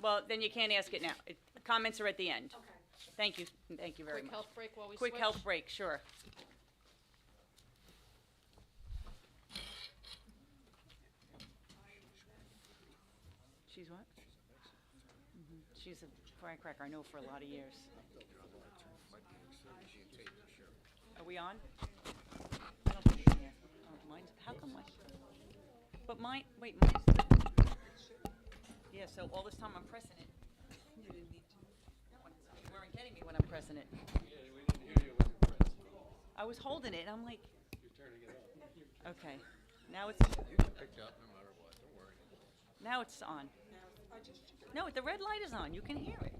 Well, then you can't ask it now. Comments are at the end. Okay. Thank you very much. Quick health break while we Quick switch? health break, sure. She's what? She's a firecracker, I know for a lot of years. Are we on? I don't think it's in here. Oh, mine's, how come mine? But mine, wait, mine's, yeah, so all this time I'm pressing it. You weren't getting me when I'm pressing it. Yeah, we didn't hear you when you pressed. I was holding it, and I'm like, You're turning it on. okay, now it's, You can pick it up no matter what, don't worry. now it's on. No, the red light is on, you can hear it.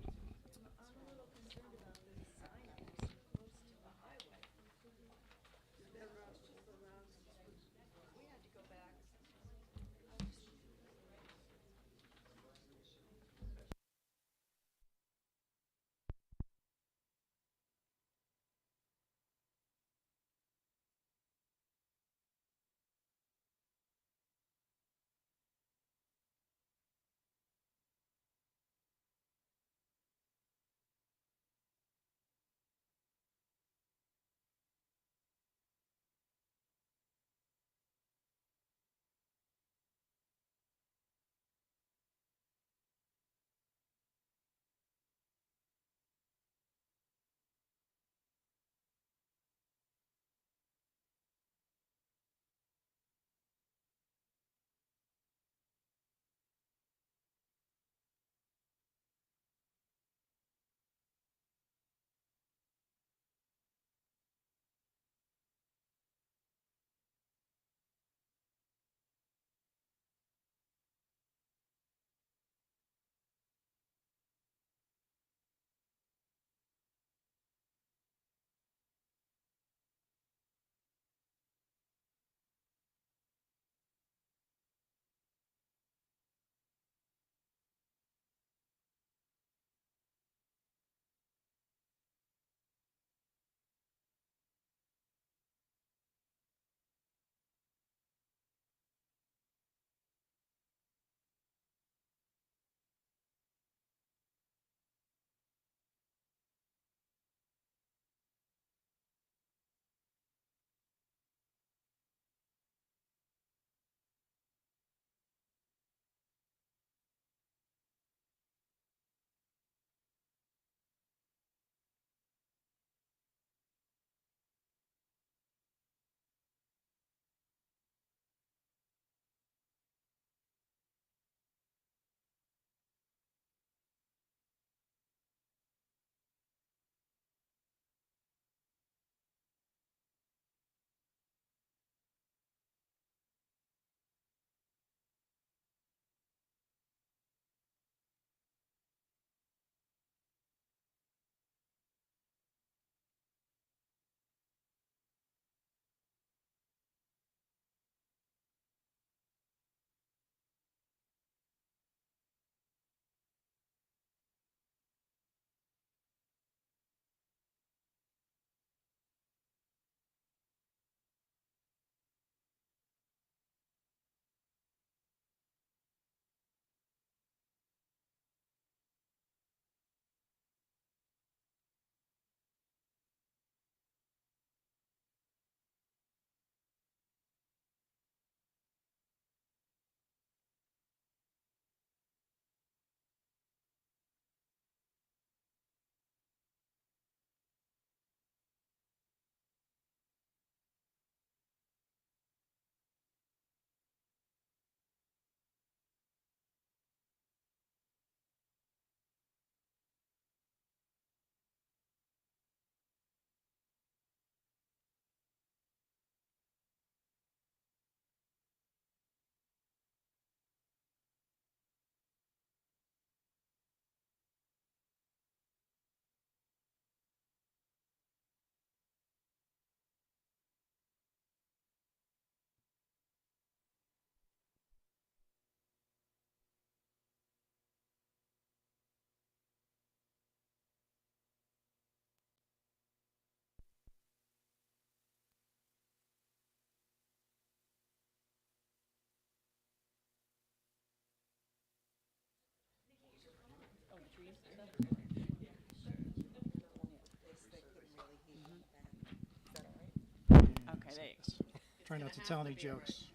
Okay, there you go. Try not to tell any jokes.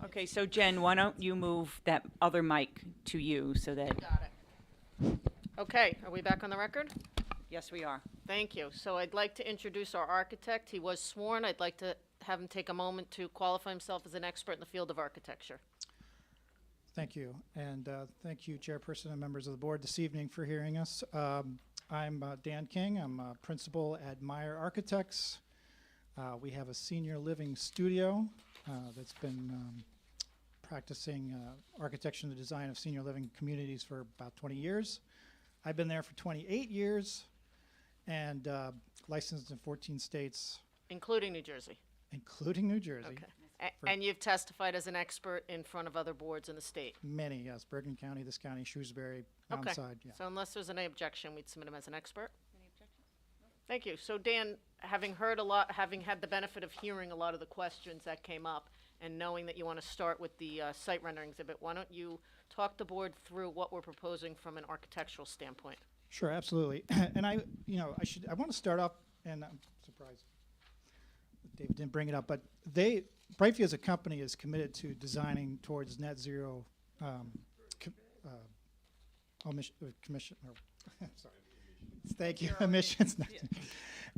Okay, so Jen, why don't you move that other mic to you so that, Got it. Okay, are we back on the record? yes, we are. Thank you. So I'd like to introduce our architect. He was sworn. I'd like to have him take a moment to qualify himself as an expert in the field of architecture. Thank you. And thank you, Chairperson and members of the board this evening for hearing us. I'm Dan King. I'm a principal at Meyer Architects. We have a senior living studio that's been practicing architecture and the design of senior living communities for about 20 years. I've been there for 28 years and licensed in 14 states, Including New Jersey. including New Jersey. Okay. For And you've testified as an expert in front of other boards in the state? many, yes. Bergen County, this county, Shrewsbury, Okay. Downside, yeah. So unless there's any objection, we'd submit him as an expert? Thank you. So Dan, having heard a lot, having had the benefit of hearing a lot of the questions that came up, and knowing that you want to start with the site rendering exhibit, why don't you talk the board through what we're proposing from an architectural standpoint? Sure, absolutely. And I want to start off, and I'm surprised David didn't bring it up, but Brightview as a company is committed to designing towards net zero commission, or, sorry. Thank you, emissions.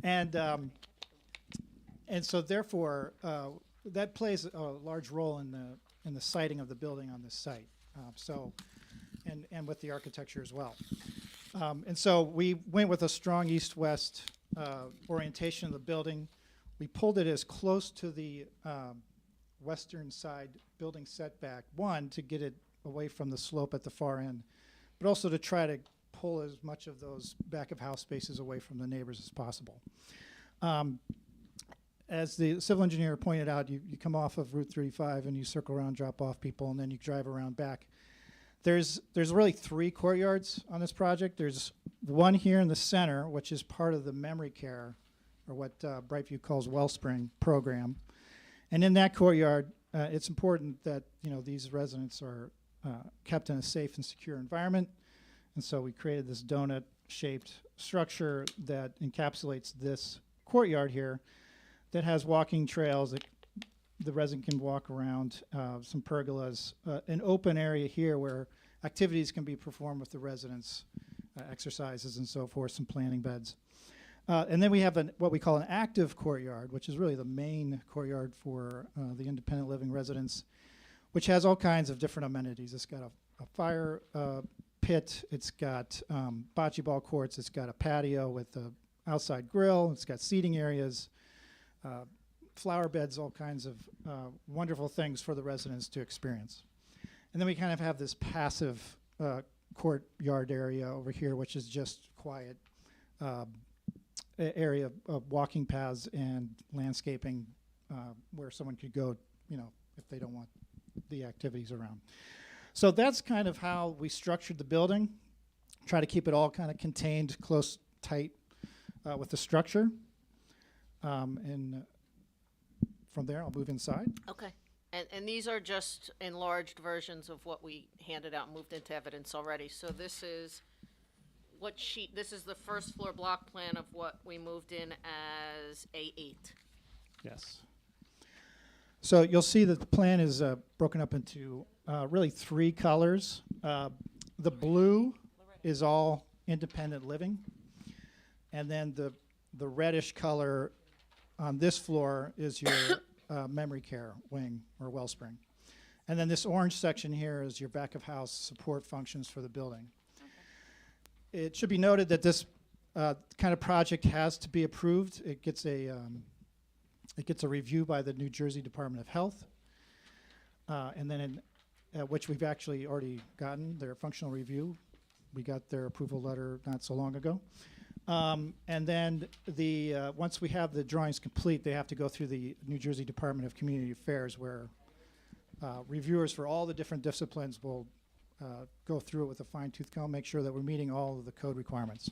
And so therefore, that plays a large role in the siting of the building on this site. And with the architecture as well. And so we went with a strong east-west orientation of the building. We pulled it as close to the western side building setback, one, to get it away from the slope at the far end, but also to try to pull as much of those back of house spaces away from the neighbors as possible. As the civil engineer pointed out, you come off of Route 35 and you circle around, drop off people, and then you drive around back. There's really 3 courtyards on this project. There's one here in the center, which is part of the memory care, or what Brightview calls Wellspring program. And in that courtyard, it's important that these residents are kept in a safe and secure environment. And so we created this donut-shaped structure that encapsulates this courtyard here that has walking trails that the resident can walk around, some pergolas, an open area here where activities can be performed with the residents, exercises and so forth, some planting beds. And then we have what we call an active courtyard, which is really the main courtyard for the independent living residents, which has all kinds of different amenities. It's got a fire pit, it's got bocce ball courts, it's got a patio with an outside grill, it's got seating areas, flower beds, all kinds of wonderful things for the residents to experience. And then we kind of have this passive courtyard area over here, which is just quiet area of walking paths and landscaping where someone could go, if they don't want the activities around. So that's kind of how we structured the building, try to keep it all kind of contained, close, tight with the structure. And from there, I'll move inside. Okay. And these are just enlarged versions of what we handed out and moved into evidence already. So this is what sheet, this is the first floor block plan of what we moved in as A8. Yes. So you'll see that the plan is broken up into really 3 colors. The blue is all independent living. And then the reddish color on this floor is your memory care wing or Wellspring. And then this orange section here is your back of house support functions for the building. Okay. It should be noted that this kind of project has to be approved. It gets a review by the New Jersey Department of Health. And then which we've actually already gotten their functional review. We got their approval letter not so long ago. And then once we have the drawings complete, they have to go through the New Jersey Department of Community Affairs, where reviewers for all the different disciplines will go through it with a fine-tooth comb, make sure that we're meeting all of the code requirements.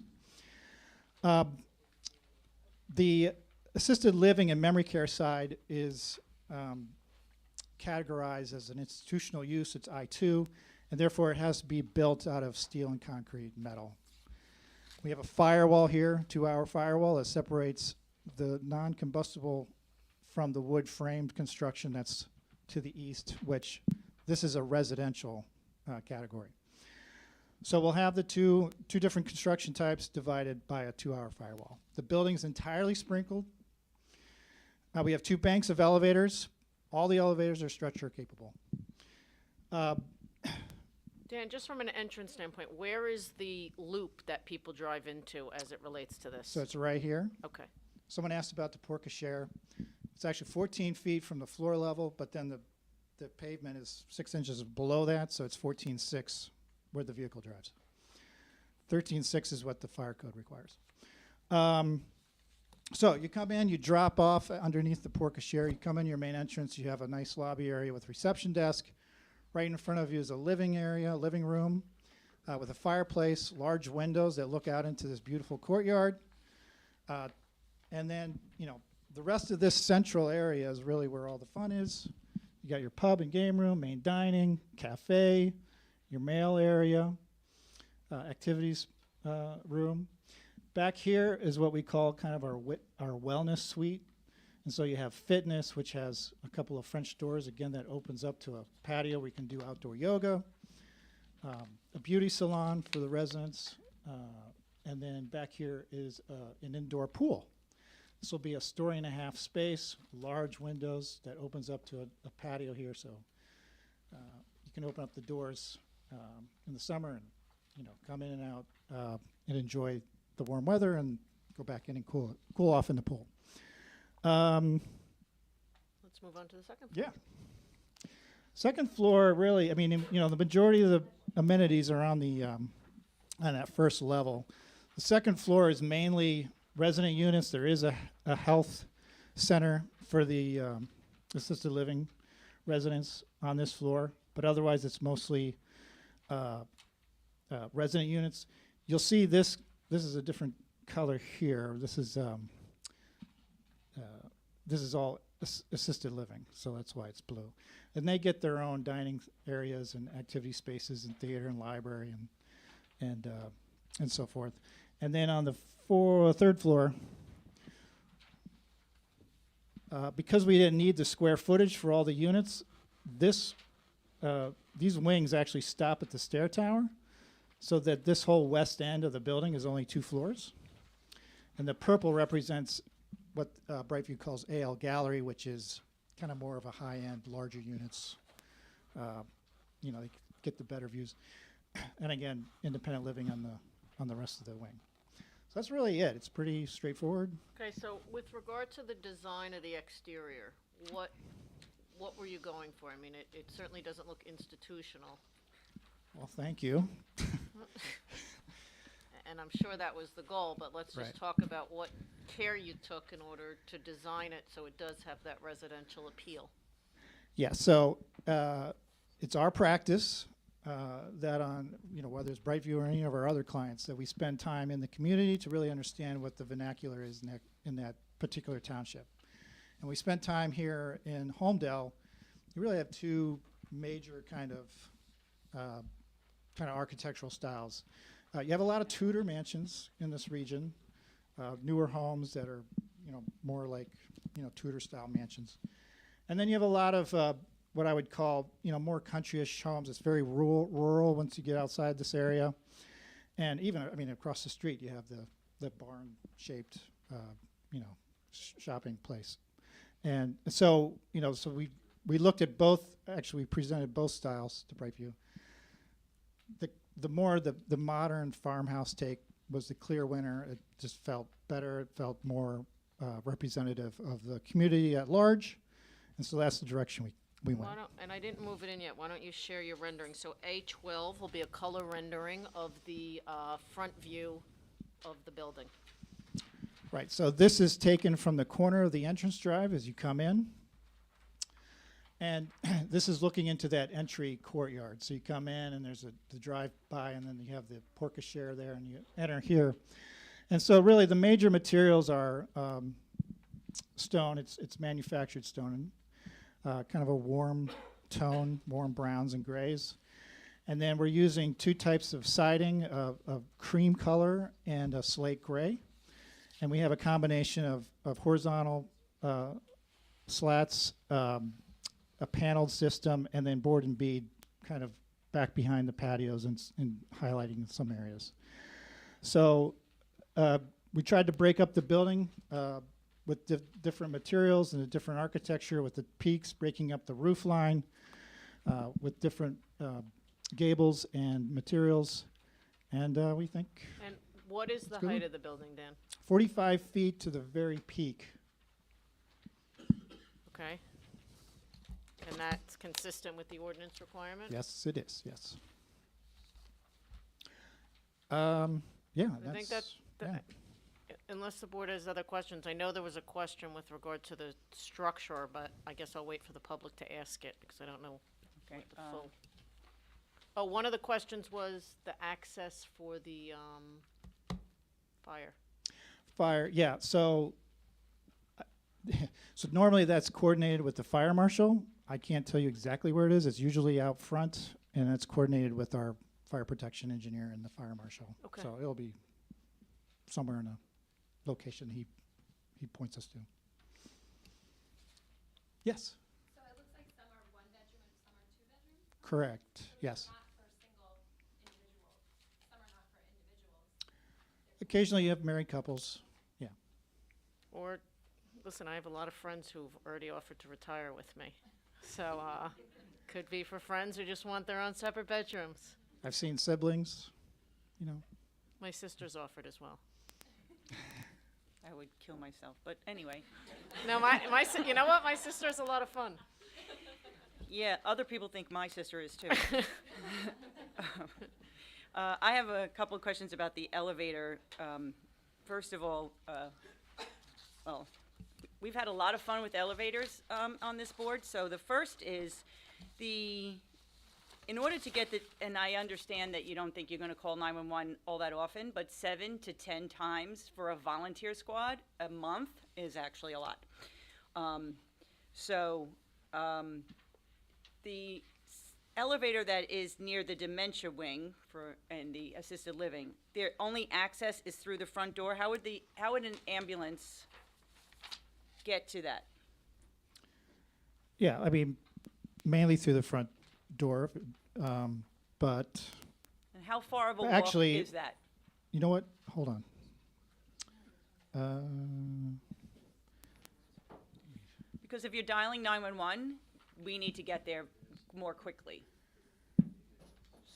The assisted living and memory care side is categorized as an institutional use. It's I2, and therefore it has to be built out of steel and concrete metal. We have a firewall here, 2-hour firewall, that separates the non-combustible from the wood framed construction that's to the east, which this is a residential category. So we'll have the two different construction types divided by a 2-hour firewall. The building's entirely sprinkled. We have 2 banks of elevators. All the elevators are structure capable. Dan, just from an entrance standpoint, where is the loop that people drive into as it relates to this? So it's right here. Okay. Someone asked about the porte cochere. It's actually 14 feet from the floor level, but then the pavement is 6 inches below that, so it's 14.6 where the vehicle drives. 13.6 is what the fire code requires. So you come in, you drop off underneath the porte cochere. You come in your main entrance. You have a nice lobby area with reception desk. Right in front of you is a living area, living room, with a fireplace, large windows that look out into this beautiful courtyard. And then, you know, the rest of this central area is really where all the fun is. You got your pub and game room, main dining, cafe, your mail area, activities room. Back here is what we call kind of our wellness suite. And so you have fitness, which has a couple of French doors, again, that opens up to a patio where you can do outdoor yoga, a beauty salon for the residents, and then back here is an indoor pool. This will be a 1.5-story space, large windows that opens up to a patio here, so you can open up the doors in the summer and, you know, come in and out and enjoy the warm weather and go back in and cool off in the pool. Let's move on to the second floor. Yeah. Second floor, really, I mean, you know, the majority of the amenities are on the on that first level. The second floor is mainly resident units. There is a health center for the assisted living residents on this floor, but otherwise it's mostly resident units. You'll see this is a different color here. This is all assisted living, so that's why it's blue. And they get their own dining areas and activity spaces and theater and library and so forth. And then on the third floor, because we didn't need the square footage for all the units, these wings actually stop at the stair tower, so that this whole west end of the building is only 2 floors. And the purple represents what Brightview calls AL Gallery, which is kind of more of a high-end, larger units. You know, they get the better views. And again, independent living on the rest of the wing. So that's really it. It's pretty straightforward. Okay, so with regard to the design of the exterior, what were you going for? I mean, it certainly doesn't look institutional. Well, thank you. And I'm sure that was the goal, but let's just talk about what care you took in order to design it so it does have that residential appeal. Yeah, so it's our practice that on, you know, whether it's Brightview or any of our other clients, that we spend time in the community to really understand what the vernacular is in that particular township. And we spent time here in Holmdel. You really have 2 major kind of architectural styles. You have a lot of Tudor mansions in this region, newer homes that are, you know, more like, you know, Tudor-style mansions. And then you have a lot of what I would call, you know, more country-ish homes. It's very rural once you get outside this area. And even, I mean, across the street, you have the barn-shaped, you know, shopping place. And so, you know, so we looked at both. Actually, we presented both styles to Brightview. The modern farmhouse take was the clear winner. It just felt better. It felt more representative of the community at large, and so that's the direction we went. And I didn't move it in yet. Why don't you share your rendering? So A12 will be a color rendering of the front view of the building. Right. So this is taken from the corner of the entrance drive as you come in. And this is looking into that entry courtyard. So you come in, and there's the drive-by, and then you have the porte cochere there, and you enter here. And so really the major materials are stone. It's manufactured stone, kind of a warm tone, warm browns and grays. And then we're using 2 types of siding, of cream color and a slate gray. And we have a combination of horizontal slats, a paneled system, and then board and bead kind of back behind the patios and highlighting some areas. So we tried to break up the building with different materials and a different architecture, with the peaks breaking up the roof line, with different gables and materials, and we think And what is the good height one. of the building, Dan? 45 feet to the very peak. Okay. And that's consistent with the ordinance requirement? Yes, it is, yes. Yeah, I think that's, that, yeah. unless the board has other questions, I know there was a question with regard to the structure, but I guess I'll wait for the public to ask it, because I don't know Okay, what the full. Oh, one of the questions was the access for the, fire. Fire, yeah, so, so normally that's coordinated with the fire marshal. I can't tell you exactly where it is. It's usually out front, and it's coordinated with our fire protection engineer and the fire marshal. Okay. So it'll be somewhere in a location he points us to. Yes, So it looks like some are one bedroom and some are two bedroom? correct, yes. Not for single individuals, some are not for individuals. Occasionally you have married couples, yeah. Or, listen, I have a lot of friends who've already offered to retire with me. So, could be for friends who just want their own separate bedrooms. I've seen siblings, you know. My sister's offered as well. I would kill myself, but anyway. No, you know what? My sister's a lot of fun. Yeah, other people think my sister is too. I have a couple of questions about the elevator. First of all, well, we've had a lot of fun with elevators on this board. So the first is in order to get the, and I understand that you don't think you're going to call 911 all that often, but 7 to 10 times for a volunteer squad a month is actually a lot. The elevator that is near the dementia wing and the assisted living, their only access is through the front door. How would an ambulance get to that? Yeah, I mean, mainly through the front door, but And how far of a walk actually, is that? you know what? Hold on. Because if you're dialing 911, we need to get there more quickly.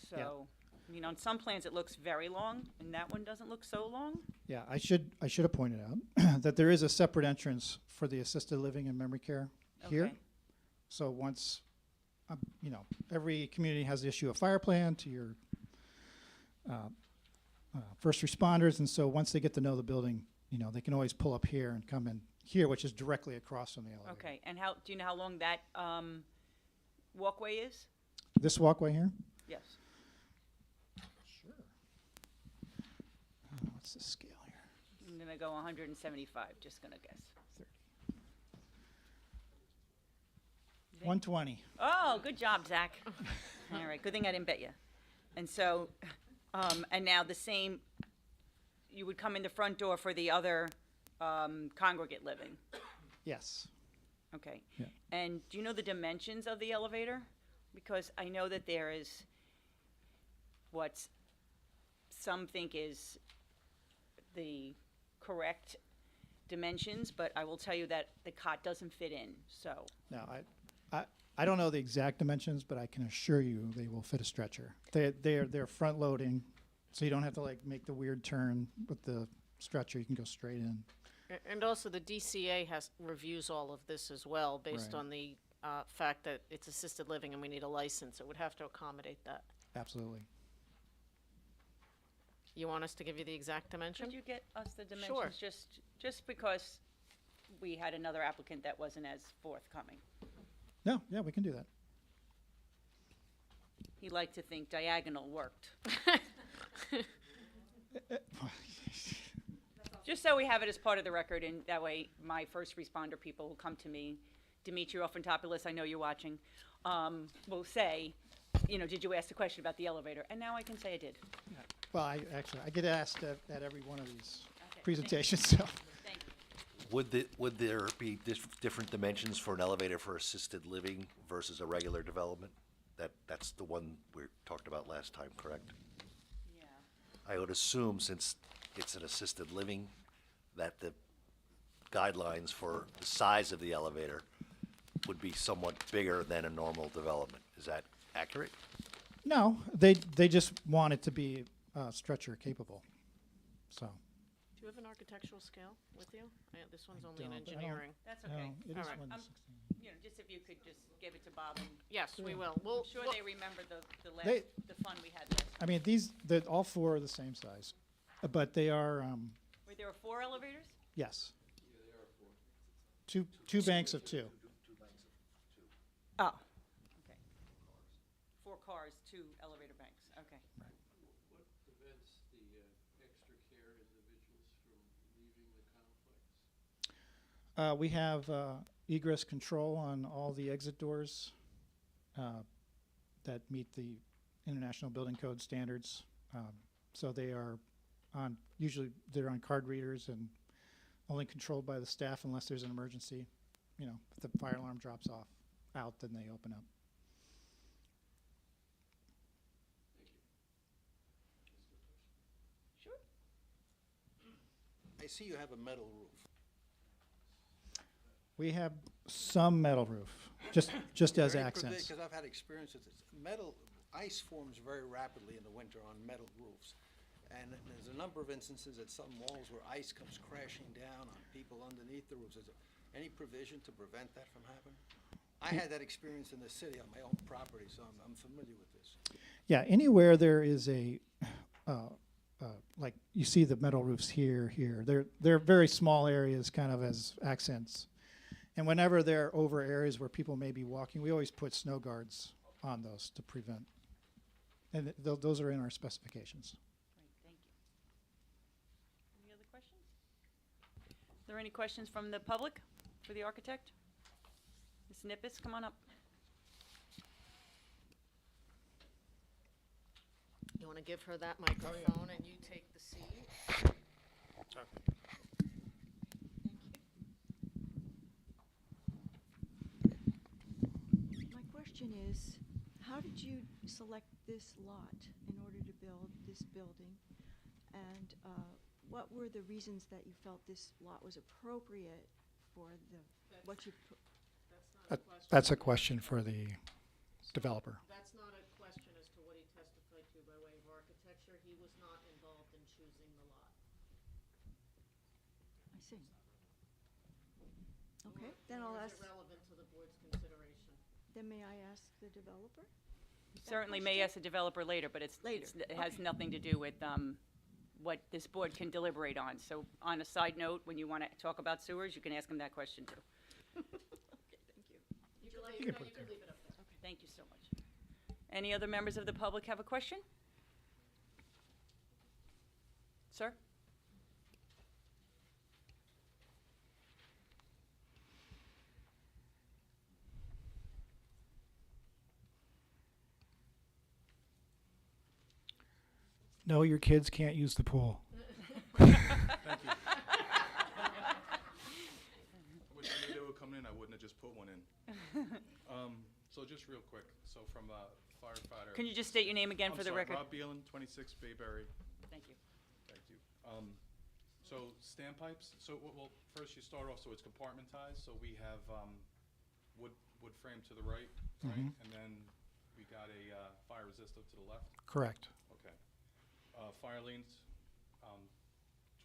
So, I mean, on some plans it looks very long, and that one doesn't look so long. Yeah, I should have pointed out that there is a separate entrance for the assisted living and memory care here. Okay. So once, you know, every community has the issue of fire plan to your first responders, and so once they get to know the building, you know, they can always pull up here and come in here, which is directly across from the elevator. Okay, and do you know how long that walkway is? This walkway here? Yes. Sure. What's the scale here? I'm gonna go 175, just gonna guess. 120. Oh, good job, Zach. All right, good thing I didn't bet you. And so, and now the same, you would come in the front door for the other congregate living. Yes. Okay. Yeah. And do you know the dimensions of the elevator? Because I know that there is what some think is the correct dimensions, but I will tell you that the cot doesn't fit in, so. No, I don't know the exact dimensions, but I can assure you they will fit a stretcher. They're front loading, so you don't have to like make the weird turn with the stretcher. You can go straight in. And also, the DCA reviews all of this as well, based Right. on the fact that it's assisted living and we need a license. It would have to accommodate that. Absolutely. You want us to give you the exact dimension? Could you get us the Sure. dimensions, just because we had another applicant that wasn't as forthcoming? No, yeah, we can do that. He liked to think diagonal worked. Just so we have it as part of the record, and that way my first responder people who come to me, Dimitri Ofantopoulos, I know you're watching, will say, you know, did you ask the question about the elevator? And now I can say I did. Well, I get asked at every one of these Okay, presentations, so. Thank you. Would there be different dimensions for an elevator for assisted living versus a regular development? That's the one we talked about last time, correct? Yeah. I would assume, since it's an assisted living, that the guidelines for the size of the elevator would be somewhat bigger than a normal development. Is that accurate? No, they just want it to be stretcher capable, so. Do you have an architectural scale with you? This one's only in don't, but I don't- engineering. That's No, okay. it is All right. 1 to Um, 16. You know, just if you could just give it to Bob and Yes, we will. I'm sure they remember the They- the fun we had last. I mean, all 4 are the same size, but they are, Were there 4 elevators? yes. Two banks of 2. Oh, okay. 4 cars, 2 elevator banks, okay. What prevents the extra care individuals from leaving the complex? We have egress control on all the exit doors that meet the International Building Code standards. So they are usually they're on card readers and only controlled by the staff unless there's an emergency. You know, if the fire alarm drops out, then they open up. Sure. I see you have a metal roof. We have some metal roof, just as accents. Because I've had experience with this. Ice forms very rapidly in the winter on metal roofs. And there's a number of instances at some malls where ice comes crashing down on people underneath the roofs. Is there any provision to prevent that from happening? I had that experience in the city on my own property, so I'm familiar with this. Yeah, anywhere there is like you see the metal roofs here. They're very small areas, kind of as accents. And whenever they're over areas where people may be walking, we always put snow guards on those to prevent. And those are in our specifications. Great, thank you. Any other questions? Are there any questions from the public for the architect? Ms. Nippes, come on up. You want to give her that microphone and you take the seat? My question is, how did you select this lot in order to build this building? And what were the reasons that you felt this lot was appropriate for what you? That's a question for the developer. That's not a question as to what he testified to by way of architecture. He was not involved in choosing the lot. I see. Okay, then I'll Nor ask. is it relevant to the board's consideration. Then may I ask the developer? Certainly may ask the developer later, but Later, it has okay. nothing to do with what this board can deliberate on. So on a side note, when you want to talk about sewers, you can ask him that question too. Okay, thank you. You can leave, You no, can put you can there. leave it up there. Okay, thank you so much. Any other members of the public have a question? Sir? No, your kids can't use the pool. Thank you. I wish I knew they were coming in, I wouldn't have just put one in. So just real quick, so from a firefighter. Can you just state your name again I'm for the sorry, record? Rob Beelen, 26 Bayberry. Thank you. Thank you. So standpipes, so, well, first you start off, so it's compartmentized, so we have, wood frame to the right, right? Mhm. And then we got a, fire resistor to the left? Correct. Okay. Fire lanes,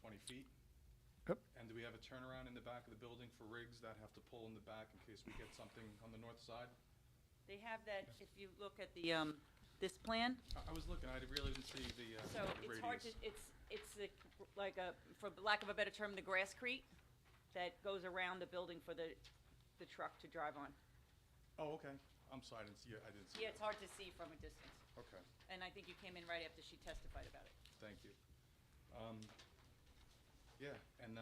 20 feet? Yep. And do we have a turnaround in the back of the building for rigs that have to pull in the back in case we get something on the north side? They have that, if you look at the, this plan, I was looking, I really didn't see the so the it's hard to, radius. it's like a, for lack of a better term, the grasscrete that goes around the building for the truck to drive on. Oh, okay. I'm sorry, I didn't see it. Yeah, it's hard to see from a distance. Okay, And I think you came in right after she testified about it. thank you. Yeah, and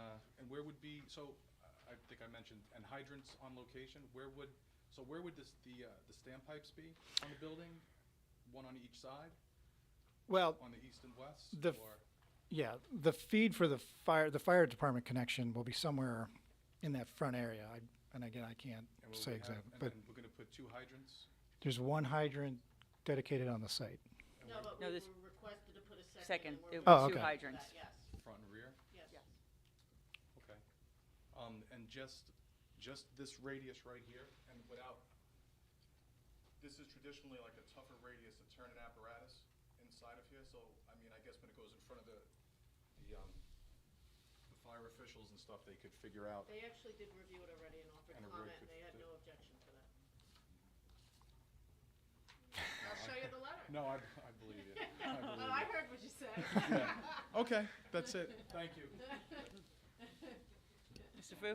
where would be, so I think I mentioned, and hydrants on location, where would this, the standpipes be on the building? One on each side, Well, on the east and west? Or the feed for the fire department connection will be somewhere in that front area. And again, I can't and will say we have- exactly, and but then we're gonna put 2 hydrants? there's one hydrant dedicated on the site. And No, where- but No, we this- were requested to put a second. Second, and we're it Oh, was 2 okay. hydrants. Yes, Front and rear? yes. Okay. And just this radius right here, and without, this is traditionally like a tougher radius to turn an apparatus inside of here, so, I mean, I guess when it goes in front of the fire officials and stuff, they could figure out. They actually did review it already and offered And a comment, rig and they had could- no objection to that. I'll show you the letter. No, I believe you. I believe Oh, I you. heard what you said. Yeah. Okay, that's it. Thank you. Mr. Fu?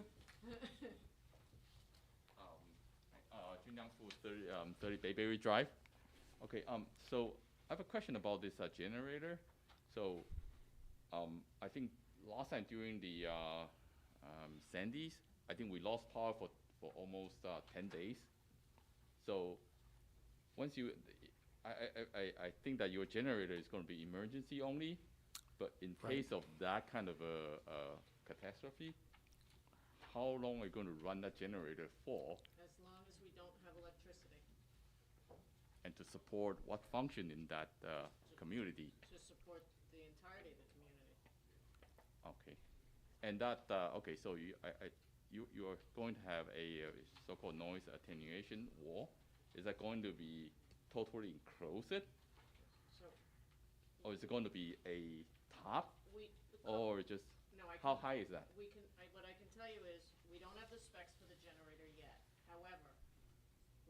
Junyoung Fu, 30 Bayberry Drive. Okay, so I have a question about this generator. So, I think last time during the Sandy's, I think we lost power for almost 10 days. So, once you, I think that your generator is going to be emergency only, but in case of that kind of a catastrophe, how long are you going to run that generator for? As long as we don't have electricity, And to support what function in that community? to support the entirety of the community. Okay. And that, okay, so you are going to have a so-called noise attenuation wall. Is that going to be totally enclosed? So Or is it going to be a top? we. Or just, No, I how can- high is that? What I can tell you is, we don't have the specs for the generator yet. However,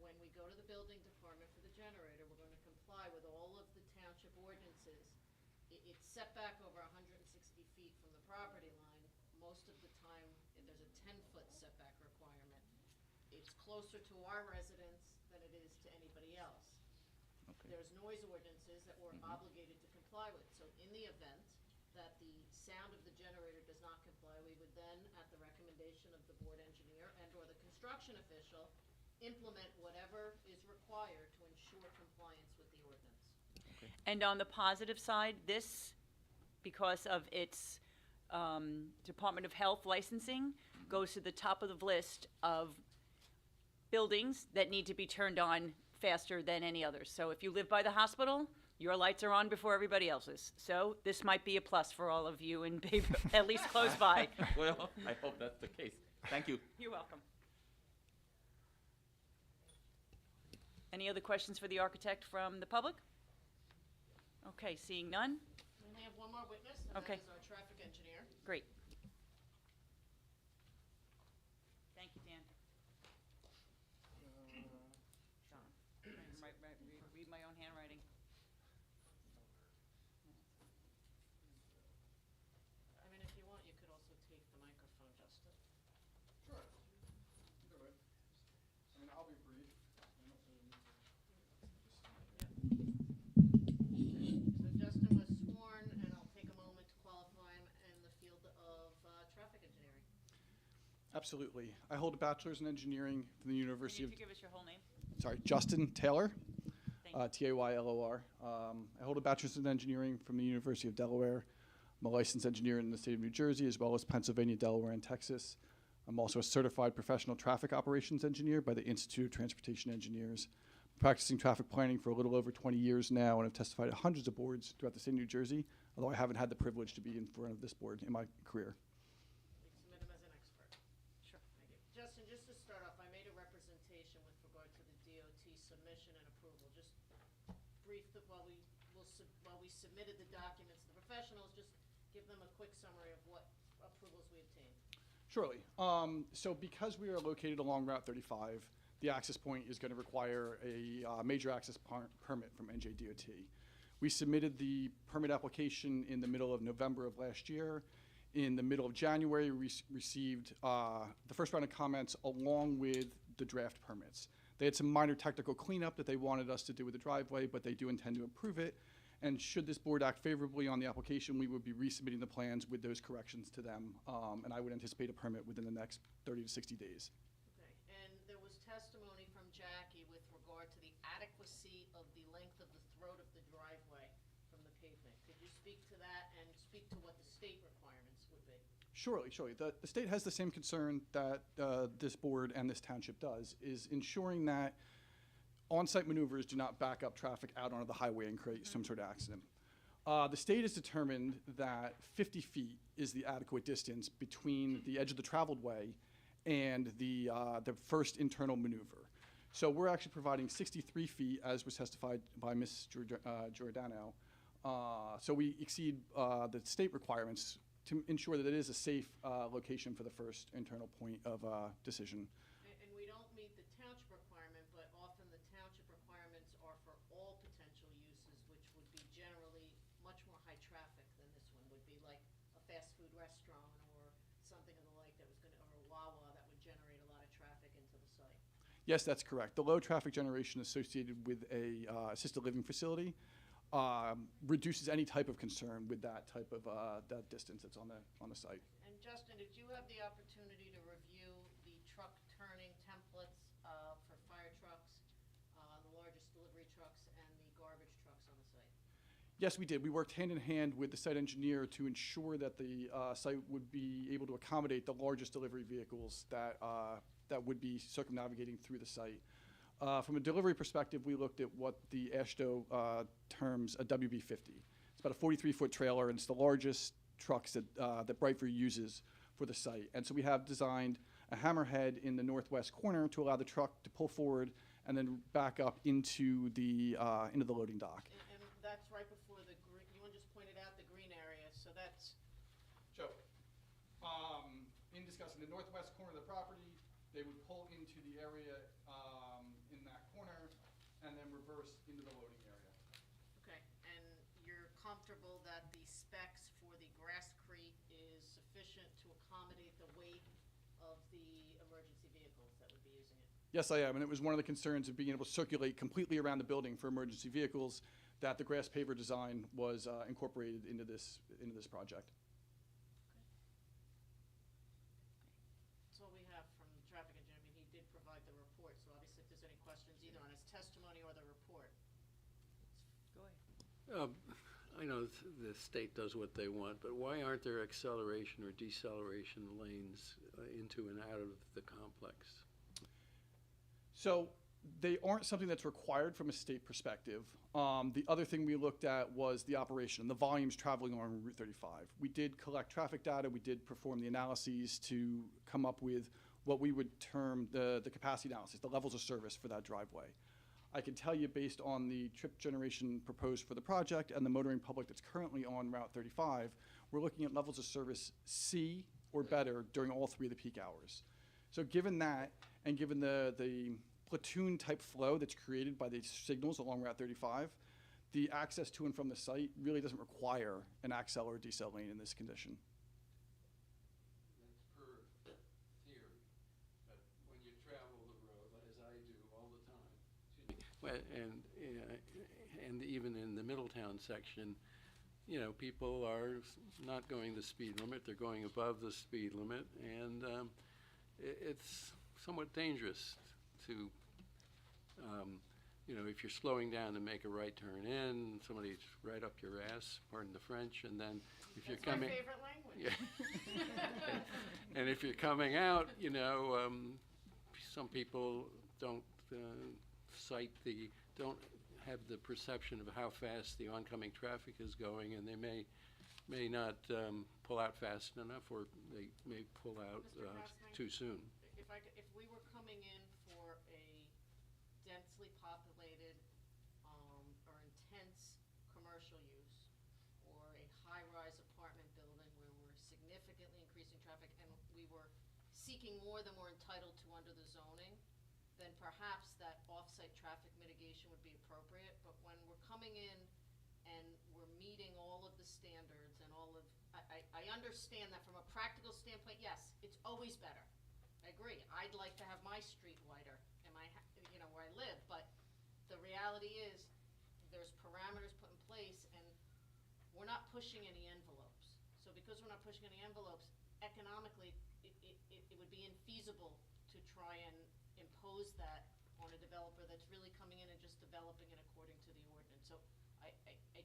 when we go to the building department for the generator, we're gonna comply with all of the township ordinances. It's set back over 160 feet from the property line. Most of the time, there's a 10-foot setback requirement. It's closer to our residents than it is to anybody else. Okay. There's noise ordinances that we're obligated to comply with. So in the event that the sound of the generator does not comply, we would then, at the recommendation of the board engineer and/or the construction official, implement whatever is required to ensure compliance with the ordinance. And on the positive side, this, because of its Department of Health licensing, goes to the top of the list of buildings that need to be turned on faster than any others. So if you live by the hospital, your lights are on before everybody else's. So this might be a plus for all of you in Paver, at least close by. Well, I hope that's the case. Thank you. You're welcome. Any other questions for the architect from the public? Okay, seeing none? We only have one more witness, and Okay. that is our traffic engineer. Great. Thank you, Dan. John, read my own handwriting. I mean, if you want, you could also take the microphone, Justin. Sure. Go ahead. I mean, I'll be brief. So Justin was sworn, and I'll take a moment to qualify him in the field of traffic engineering. Absolutely. I hold a bachelor's in engineering from the University Can of, you give us your whole name? sorry, Justin Taylor, Thank you. Taylor. I hold a bachelor's in engineering from the University of Delaware. I'm a licensed engineer in the state of New Jersey, as well as Pennsylvania, Delaware, and Texas. I'm also a certified professional traffic operations engineer by the Institute of Transportation Engineers. I'm practicing traffic planning for a little over 20 years now, and have testified at hundreds of boards throughout the state of New Jersey, although I haven't had the privilege to be in front of this board in my career. We submit him as an expert. Sure. Thank you. Justin, just to start off, I made a representation with regard to the DOT submission and approval. Just brief, while we submitted the documents to the professionals, just give them a quick summary of what approvals we obtained. Surely. So because we are located along Route 35, the access point is going to require a major access permit from NJDOT. We submitted the permit application in the middle of November of last year. In the middle of January, we received the first round of comments along with the draft permits. They had some minor technical cleanup that they wanted us to do with the driveway, but they do intend to approve it. And should this board act favorably on the application, we would be resubmitting the plans with those corrections to them. And I would anticipate a permit within the next 30 to 60 days. Okay, and there was testimony from Jackie with regard to the adequacy of the length of the throat of the driveway from the pavement. Could you speak to that and speak to what the state requirements would be? Surely. The state has the same concern that this board and this township does, is ensuring that on-site maneuvers do not back up traffic out onto the highway and create some sort of accident. The state has determined that 50 feet is the adequate distance between the edge of the traveled way and the first internal maneuver. So we're actually providing 63 feet, as was testified by Ms. Giordano. So we exceed the state requirements to ensure that it is a safe location for the first internal point of decision. And we don't meet the township requirement, but often the township requirements are for all potential uses, which would be generally much more high traffic than this one would be, like a fast food restaurant or something of the like that was gonna, or a Wawa that would generate a lot of traffic into the site. Yes, that's correct. The low traffic generation associated with a assisted living facility reduces any type of concern with that type of that distance that's on the site. And Justin, did you have the opportunity to review the truck turning templates for fire trucks, the largest delivery trucks, and the garbage trucks on the site? Yes, we did. We worked hand in hand with the site engineer to ensure that the site would be able to accommodate the largest delivery vehicles that would be circumnavigating through the site. From a delivery perspective, we looked at what the AASHTO terms a WB50. It's about a 43-foot trailer, and it's the largest trucks that Brightview uses for the site. And so we have designed a hammerhead in the northwest corner to allow the truck to pull forward and then back up into the loading dock. And that's right before the green, you just pointed out the green area, so that's, So, in discussing the northwest corner of the property, they would pull into the area in that corner and then reverse into the loading area. okay. And you're comfortable that the specs for the Grasscrete is sufficient to accommodate the weight of the emergency vehicles that would be using it? Yes, I am, and it was one of the concerns of being able to circulate completely around the building for emergency vehicles that the grass paver design was incorporated into this project. That's all we have from the traffic engineer. I mean, he did provide the report, so obviously if there's any questions either on his testimony or the report. Go ahead. I know the state does what they want, but why aren't there acceleration or deceleration lanes into and out of the complex? So they aren't something that's required from a state perspective. The other thing we looked at was the operation, the volumes traveling along Route 35. We did collect traffic data. We did perform the analyses to come up with what we would term the capacity analysis, the levels of service for that driveway. I can tell you, based on the trip generation proposed for the project and the motoring public that's currently on Route 35, we're looking at levels of service C or better during all three of the peak hours. So given that, and given the platoon type flow that's created by the signals along Route 35, the access to and from the site really doesn't require an accel or decel lane in this condition. That's per theory, but when you travel the road, as I do all the time, and even in the Middletown section, you know, people are not going the speed limit, they're going above the speed limit, and it's somewhat dangerous to, you know, if you're slowing down to make a right turn in, somebody's right up your ass, pardon the French, and then if you're coming... That's my favorite language. Yeah. And if you're coming out, you know, some people don't don't have the perception of how fast the oncoming traffic is going, and they may not pull out fast enough, or they may pull out too soon. If we were coming in for a densely populated or intense commercial use, or a high-rise apartment building where we're significantly increasing traffic and we were seeking more than we're entitled to under the zoning, then perhaps that off-site traffic mitigation would be appropriate. But when we're coming in and we're meeting all of the standards and all of, I understand that from a practical standpoint, yes, it's always better. I agree. I'd like to have my street wider in my, you know, where I live, but the reality is there's parameters put in place and we're not pushing any envelopes. So because we're not pushing any envelopes, economically, it would be infeasible to try and impose that on a developer that's really coming in and just developing it according to the ordinance. So I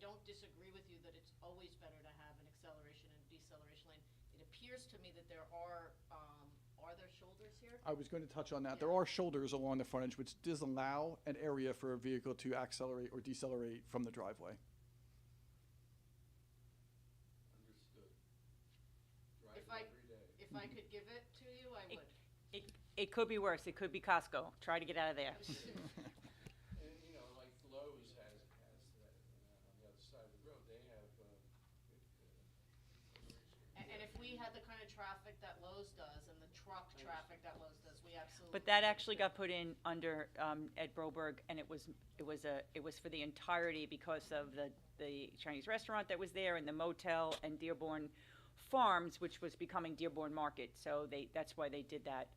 don't disagree with you that it's always better to have an acceleration and deceleration lane. It appears to me that there are there shoulders here? I was going to touch on that. There are shoulders along the frontage, which does allow an area for a vehicle to accelerate or decelerate from the driveway. Understood. If I could give it to you, I would. It could be worse. It could be Costco. Try to get out of there. And, you know, like Lowe's has that, on the other side of the road, they have, And if we had the kind of traffic that Lowe's does and the truck traffic that Lowe's does, we absolutely. But that actually got put in under Ed Broberg, and it was for the entirety because of the Chinese restaurant that was there and the motel and Dearborn Farms, which was becoming Dearborn Market. So that's why they did that.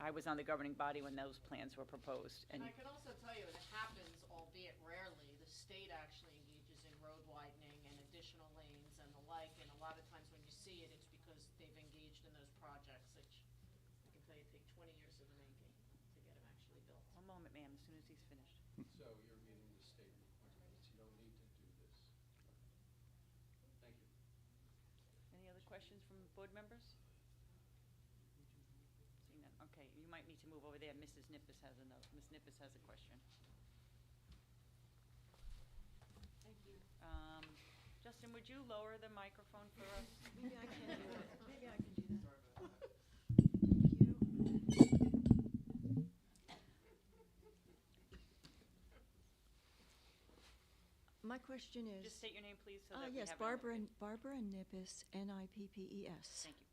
I was on the governing body when those plans were proposed. And I can also tell you, and it happens, albeit rarely, the state actually engages in road widening and additional lanes and the like, and a lot of times when you see it, it's because they've engaged in those projects, which I can tell you take 20 years of the making to get them actually built. One moment, ma'am, as soon as he's finished. so you're meeting the state requirements. You don't need to do this. Thank you. Any other questions from board members? Seeing none, okay, you might need to move over there. Ms. Nippes has a question. Thank you. Justin, would you lower the microphone for us? Maybe I can do it. Maybe I can do that. My question is. Just state your name, please, so that we Yes, have it on record. Barbara Nippes, Nippes. Thank you.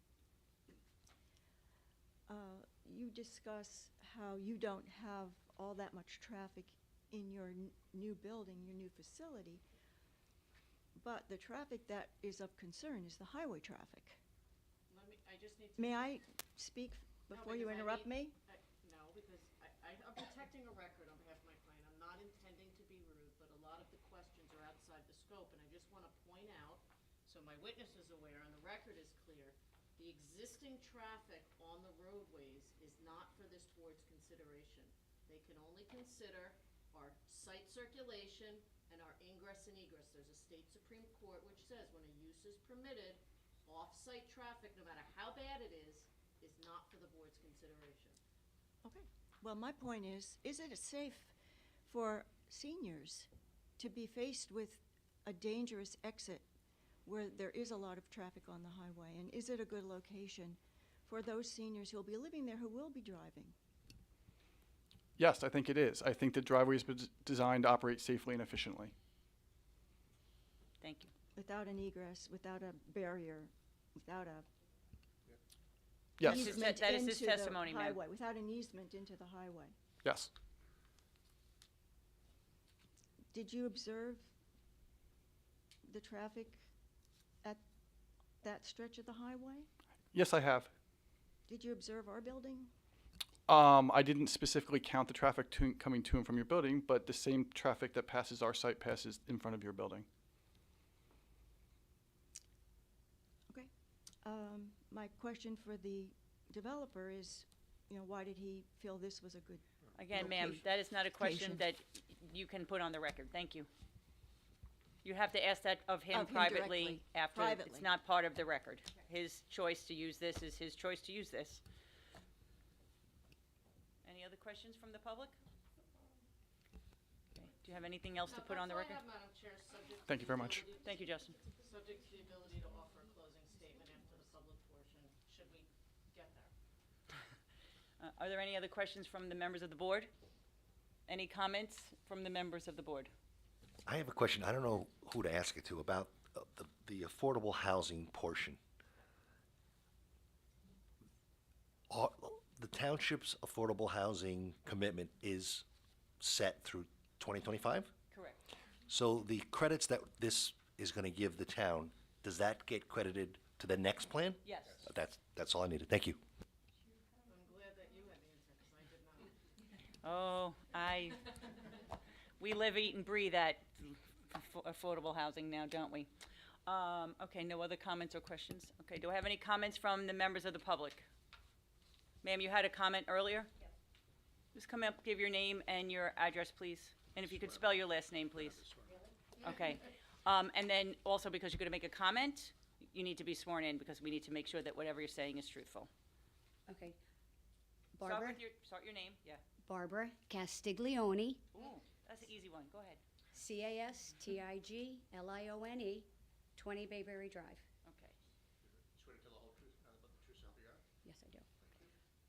You discuss how you don't have all that much traffic in your new building, your new facility, but the traffic that is of concern is the highway traffic. I just need to. May I speak before you interrupt me? No, because I'm protecting a record on behalf of my client. I'm not intending to be rude, but a lot of the questions are outside the scope, and I just want to point out, so my witness is aware and the record is clear, the existing traffic on the roadways is not for this board's consideration. They can only consider our site circulation and our ingress and egress. There's a state Supreme Court which says when a use is permitted, off-site traffic, no matter how bad it is not for the board's consideration. Okay. Well, my point is it safe for seniors to be faced with a dangerous exit where there is a lot of traffic on the highway? And is it a good location for those seniors who will be living there who will be driving? Yes, I think it is. I think the driveway is designed to operate safely and efficiently. Thank you. Without an egress, without a barrier, without a Yes. easement That is his into the testimony, ma'am. highway, without an easement into the highway. Yes. Did you observe the traffic at that stretch of the highway? Yes, I have. Did you observe our building? I didn't specifically count the traffic coming to and from your building, but the same traffic that passes our site passes in front of your building. Okay. My question for the developer is, why did he feel this was a good Again, ma'am, that is not a question that you can put on the record. Thank you. You have to ask that of him privately directly. after. Privately. It's not part of the record. His choice to use this is his choice to use this. Any other questions from the public? Okay. Do you have anything else to put on the record? That's all I have, Madam Chair, subject to Thank you very the much. ability- Thank you, Justin. Subject to the ability to offer a closing statement after the public portion, should we get there. Are there any other questions from the members of the board? Any comments from the members of the board? I have a question. I don't know who to ask it to about the affordable housing portion. The township's affordable housing commitment is set through 2025? Correct. So the credits that this is going to give the town, does that get credited to the next plan? Yes. That's all I needed. Thank you. I'm glad that you had the answer, because I did not. Oh, we live, eat, and breathe that affordable housing now, don't we? Okay, no other comments or questions? Okay, do I have any comments from the members of the public? Ma'am, you had a comment earlier? Yes. Just come up, give your name and your address, please. And if you could spell your last name, please. Okay. And then also, because you're going to make a comment, you need to be sworn in, because we need to make sure that whatever you're saying is truthful. Okay. Start Barbara, with start your name, yeah. Barbara Castiglione, Ooh, that's an easy one, go ahead. Castiglione, 20 Bayberry Drive. Okay. Swear to tell the whole truth, nothing but the truth, so help you God? Yes, I do.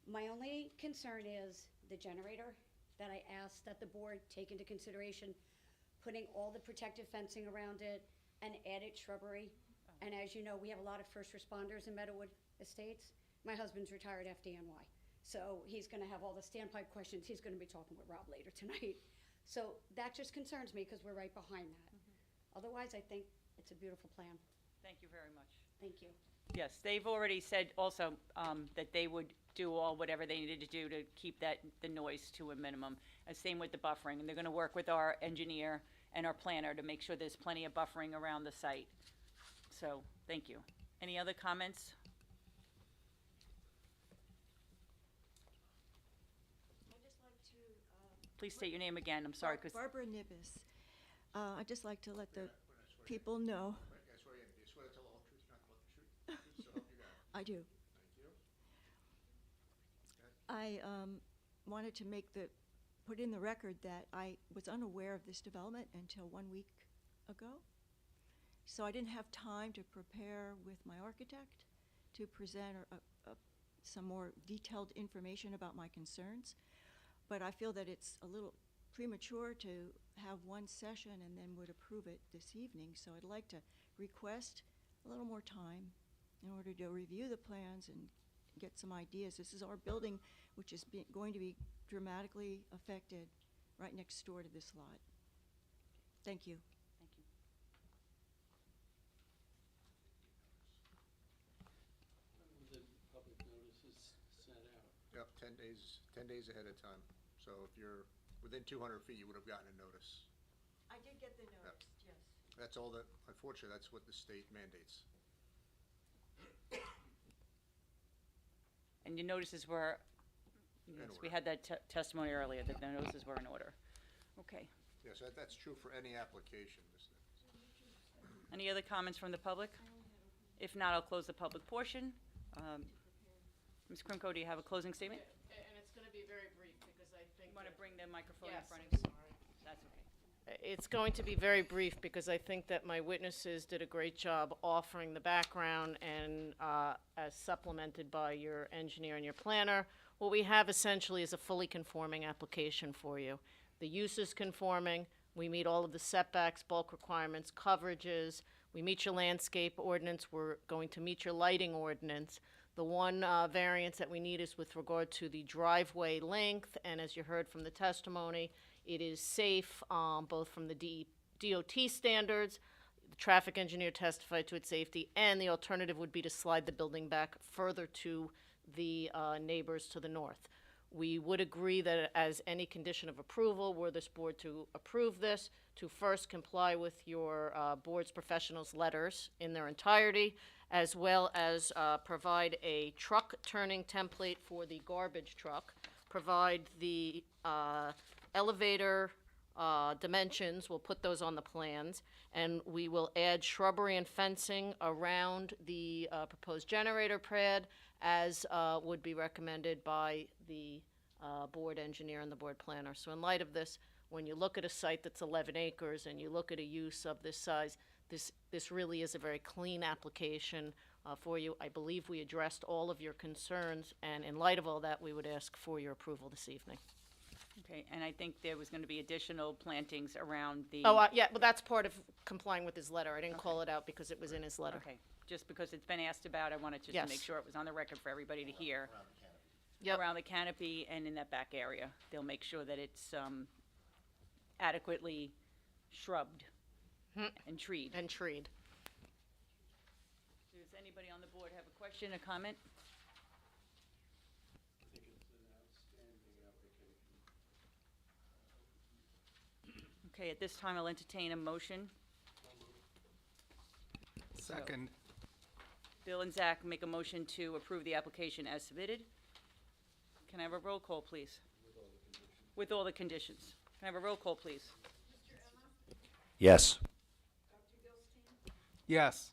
My only concern is the generator that I asked that the board take into consideration, putting all the protective fencing around it and added shrubbery. And as you know, we have a lot of first responders in Meadowood Estates. My husband's retired FDNY, so he's gonna have all the standpipe questions. He's gonna be talking with Rob later tonight. So that just concerns me because we're right behind that. Otherwise, I think it's a beautiful plan. Thank you very much. Thank you. Yes, they've already said also that they would do whatever they needed to do to keep the noise to a minimum. Same with the buffering, and they're gonna work with our engineer and our planner to make sure there's plenty of buffering around the site. So, thank you. Any other comments? I'd just like to, Please state your name again, I'm sorry, because Barbara Nibbis. I'd just like to let the people know. I swear you swear to tell the whole truth, not but the truth, so help you God. I do. Thank you. I wanted to put in the record that I was unaware of this development until 1 week ago. So I didn't have time to prepare with my architect to present some more detailed information about my concerns. But I feel that it's a little premature to have one session and then would approve it this evening. So I'd like to request a little more time in order to review the plans and get some ideas. This is our building, which is going to be dramatically affected right next door to this lot. Thank you. Thank you. When the public notices sent out? Yep, 10 days ahead of time. So if you're within 200 feet, you would have gotten a notice. I did get the notice, yes. That's all that, unfortunately, that's what the state mandates. And your notices were, yes, we had that testimony earlier, that the notices were in order. Okay. Yes, that's true for any application. Any other comments from the public? If not, I'll close the public portion. Ms. Krimko, do you have a closing statement? And it's gonna be very brief, because I think. You want to bring the microphone in Yes, front I'm of you? sorry. That's okay. It's going to be very brief, because I think that my witnesses did a great job offering the background and as supplemented by your engineer and your planner. What we have essentially is a fully conforming application for you. The use is conforming. We meet all of the setbacks, bulk requirements, coverages. We meet your landscape ordinance. We're going to meet your lighting ordinance. The one variance that we need is with regard to the driveway length, and as you heard from the testimony, it is safe, both from the DOT standards, the traffic engineer testified to its safety, and the alternative would be to slide the building back further to the neighbors to the north. We would agree that as any condition of approval, were this board to approve this, to first comply with your board's professionals' letters in their entirety, as well as provide a truck turning template for the garbage truck, provide the elevator dimensions, we'll put those on the plans, and we will add shrubbery and fencing around the proposed generator pad as would be recommended by the board engineer and the board planner. So in light of this, when you look at a site that's 11 acres and you look at a use of this size, this really is a very clean application for you. I believe we addressed all of your concerns, and in light of all that, we would ask for your approval this evening. Okay, and I think there was going to be additional plantings around the. Oh, yeah, well, that's part of complying with his letter. I didn't call it out because it was in his letter. Okay, just because it's been asked about, I wanted just to Yes. make sure it was on the record for everybody to hear. Yep. Around the canopy and in that back area. They'll make sure that it's adequately shrubbed and treed. And treed. Does anybody on the board have a question, a comment? I think it's an outstanding application. Okay, at this time, I'll entertain a motion. Second. Bill and Zach make a motion to approve the application as submitted. Can I have a roll call, please? With all the conditions. Can I have a roll call, please? Yes. Yes.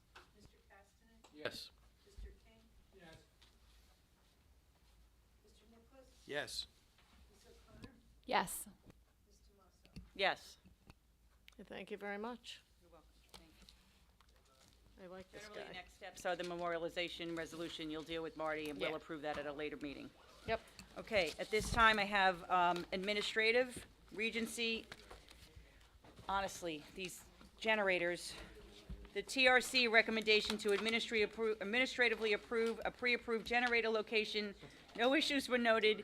Yes. Yes. Yes. Yes. Thank you very much. You're welcome. Thank you. I like this Generally, guy. next steps are the memorialization resolution. You'll deal with Marty, and we'll Yeah. approve that at a later meeting. Yep. Okay, at this time, I have administrative, Regency. Honestly, these generators, the TRC recommendation to administratively approve a pre-approved generator location. No issues were noted.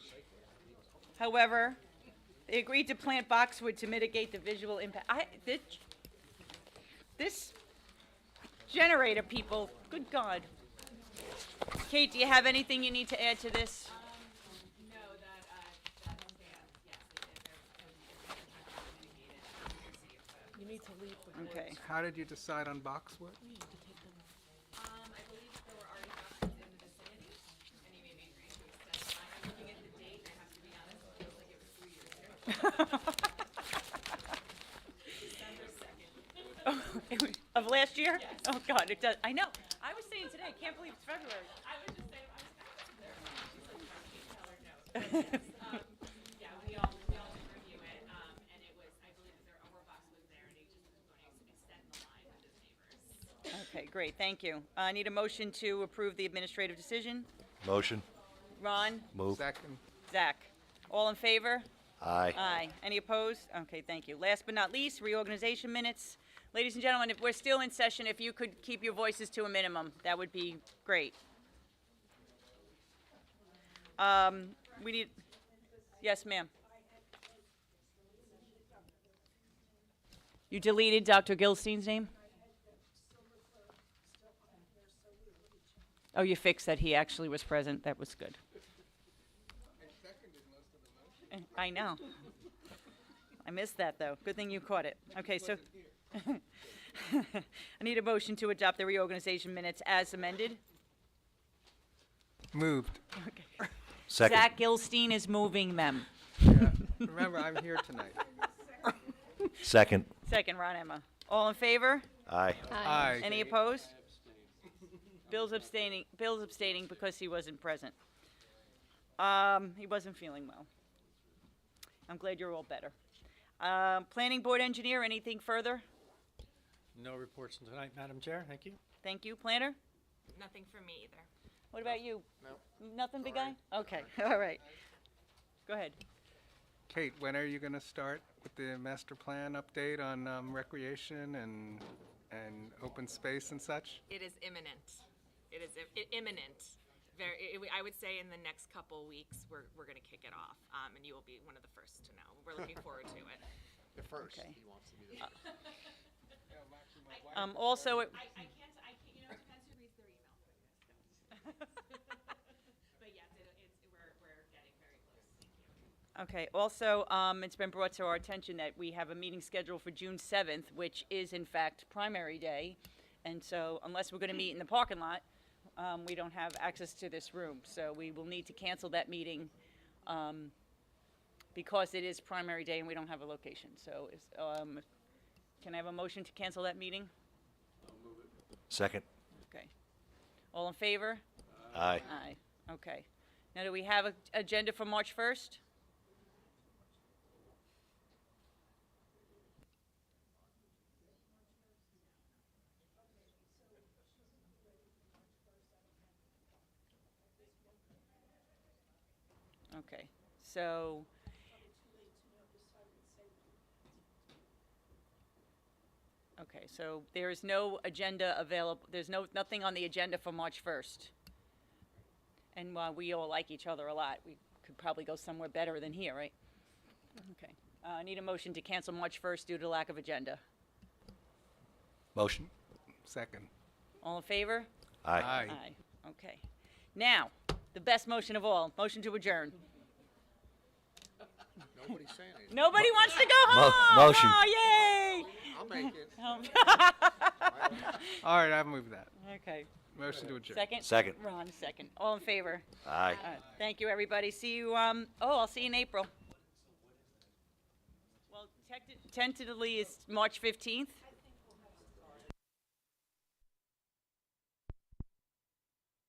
However, they agreed to plant boxwood to mitigate the visual impact. This generator, people, good God. Kate, do you have anything you need to add to this? No, that stands, yes, You need to leave the board. Okay. How did you decide on boxwood? I believe there were already boxes in the vicinity, and he made me agree to extend mine. I'm looking at the date, and I have to be honest, it feels like it was 3 years ago. December 2nd. Of last year? Oh, God, it does. I know. I was saying today, I can't believe it's February. I was just saying, I was kind of there. She's like, tell her no. Yeah, we all did review it, and it was, I believe that there were boxes there, and he just was going to extend the line with his neighbors. Okay, great, thank you. I need a motion to approve the administrative decision. Motion. Ron? Move. Second. Zach? All in favor? Aye. Aye. Any opposed? Okay, thank you. Last but not least, reorganization minutes. Ladies and gentlemen, if we're still in session, if you could keep your voices to a minimum, that would be great. We need, yes, ma'am. You deleted Dr. Gilstein's name? Oh, you fixed that he actually was present. That was good. I know. I missed that, though. Good thing you caught it. Okay, so I need a motion to adopt the reorganization minutes as amended. Moved. Okay. Second. Zach Gilstein is moving them. Yeah. Remember, I'm here tonight. Second. Second, Ron Emma. All in favor? Aye. Aye. Any opposed? Bill's abstaining because he wasn't present. He wasn't feeling well. I'm glad you're all better. Planning Board Engineer, anything further? No reports tonight, Madam Chair. Thank you. Thank you. Planner? Nothing from me either. What about you? No. Nothing, big guy? Okay, all right. Go ahead. Kate, when are you going to start with the master plan update on recreation and open space and such? It is imminent. It is imminent. I would say in the next couple weeks, we're going to kick it off, and you will be one of the first to know. We're looking forward to it. The first. Okay. He wants to be the first. Also, I can't, you know, it depends who reads their email. But yes, we're getting very close. Thank you. okay, also, it's been brought to our attention that we have a meeting scheduled for June 7th, which is in fact primary day. And so unless we're going to meet in the parking lot, we don't have access to this room. So we will need to cancel that meeting because it is primary day and we don't have a location. So can I have a motion to cancel that meeting? Second. Okay. All in favor? Aye. Aye. Okay. Now, do we have an agenda for March 1st? Okay, so. Okay, so there is no agenda available, there's nothing on the agenda for March 1st. And while we all like each other a lot, we could probably go somewhere better than here, right? Okay, I need a motion to cancel March 1st due to lack of agenda. Motion. Second. All in favor? Aye. Aye. Aye, okay. Now, the best motion of all, motion to adjourn. Nobody's saying anything. Nobody wants to go home! Motion. Oh, yay! I'll make it. All right, I've moved that. Okay. Motion to adjourn. Second? Second. Ron, second. All in favor? Aye. Thank you, everybody. See you, I'll see you in April. Well, tentatively it's March 15th.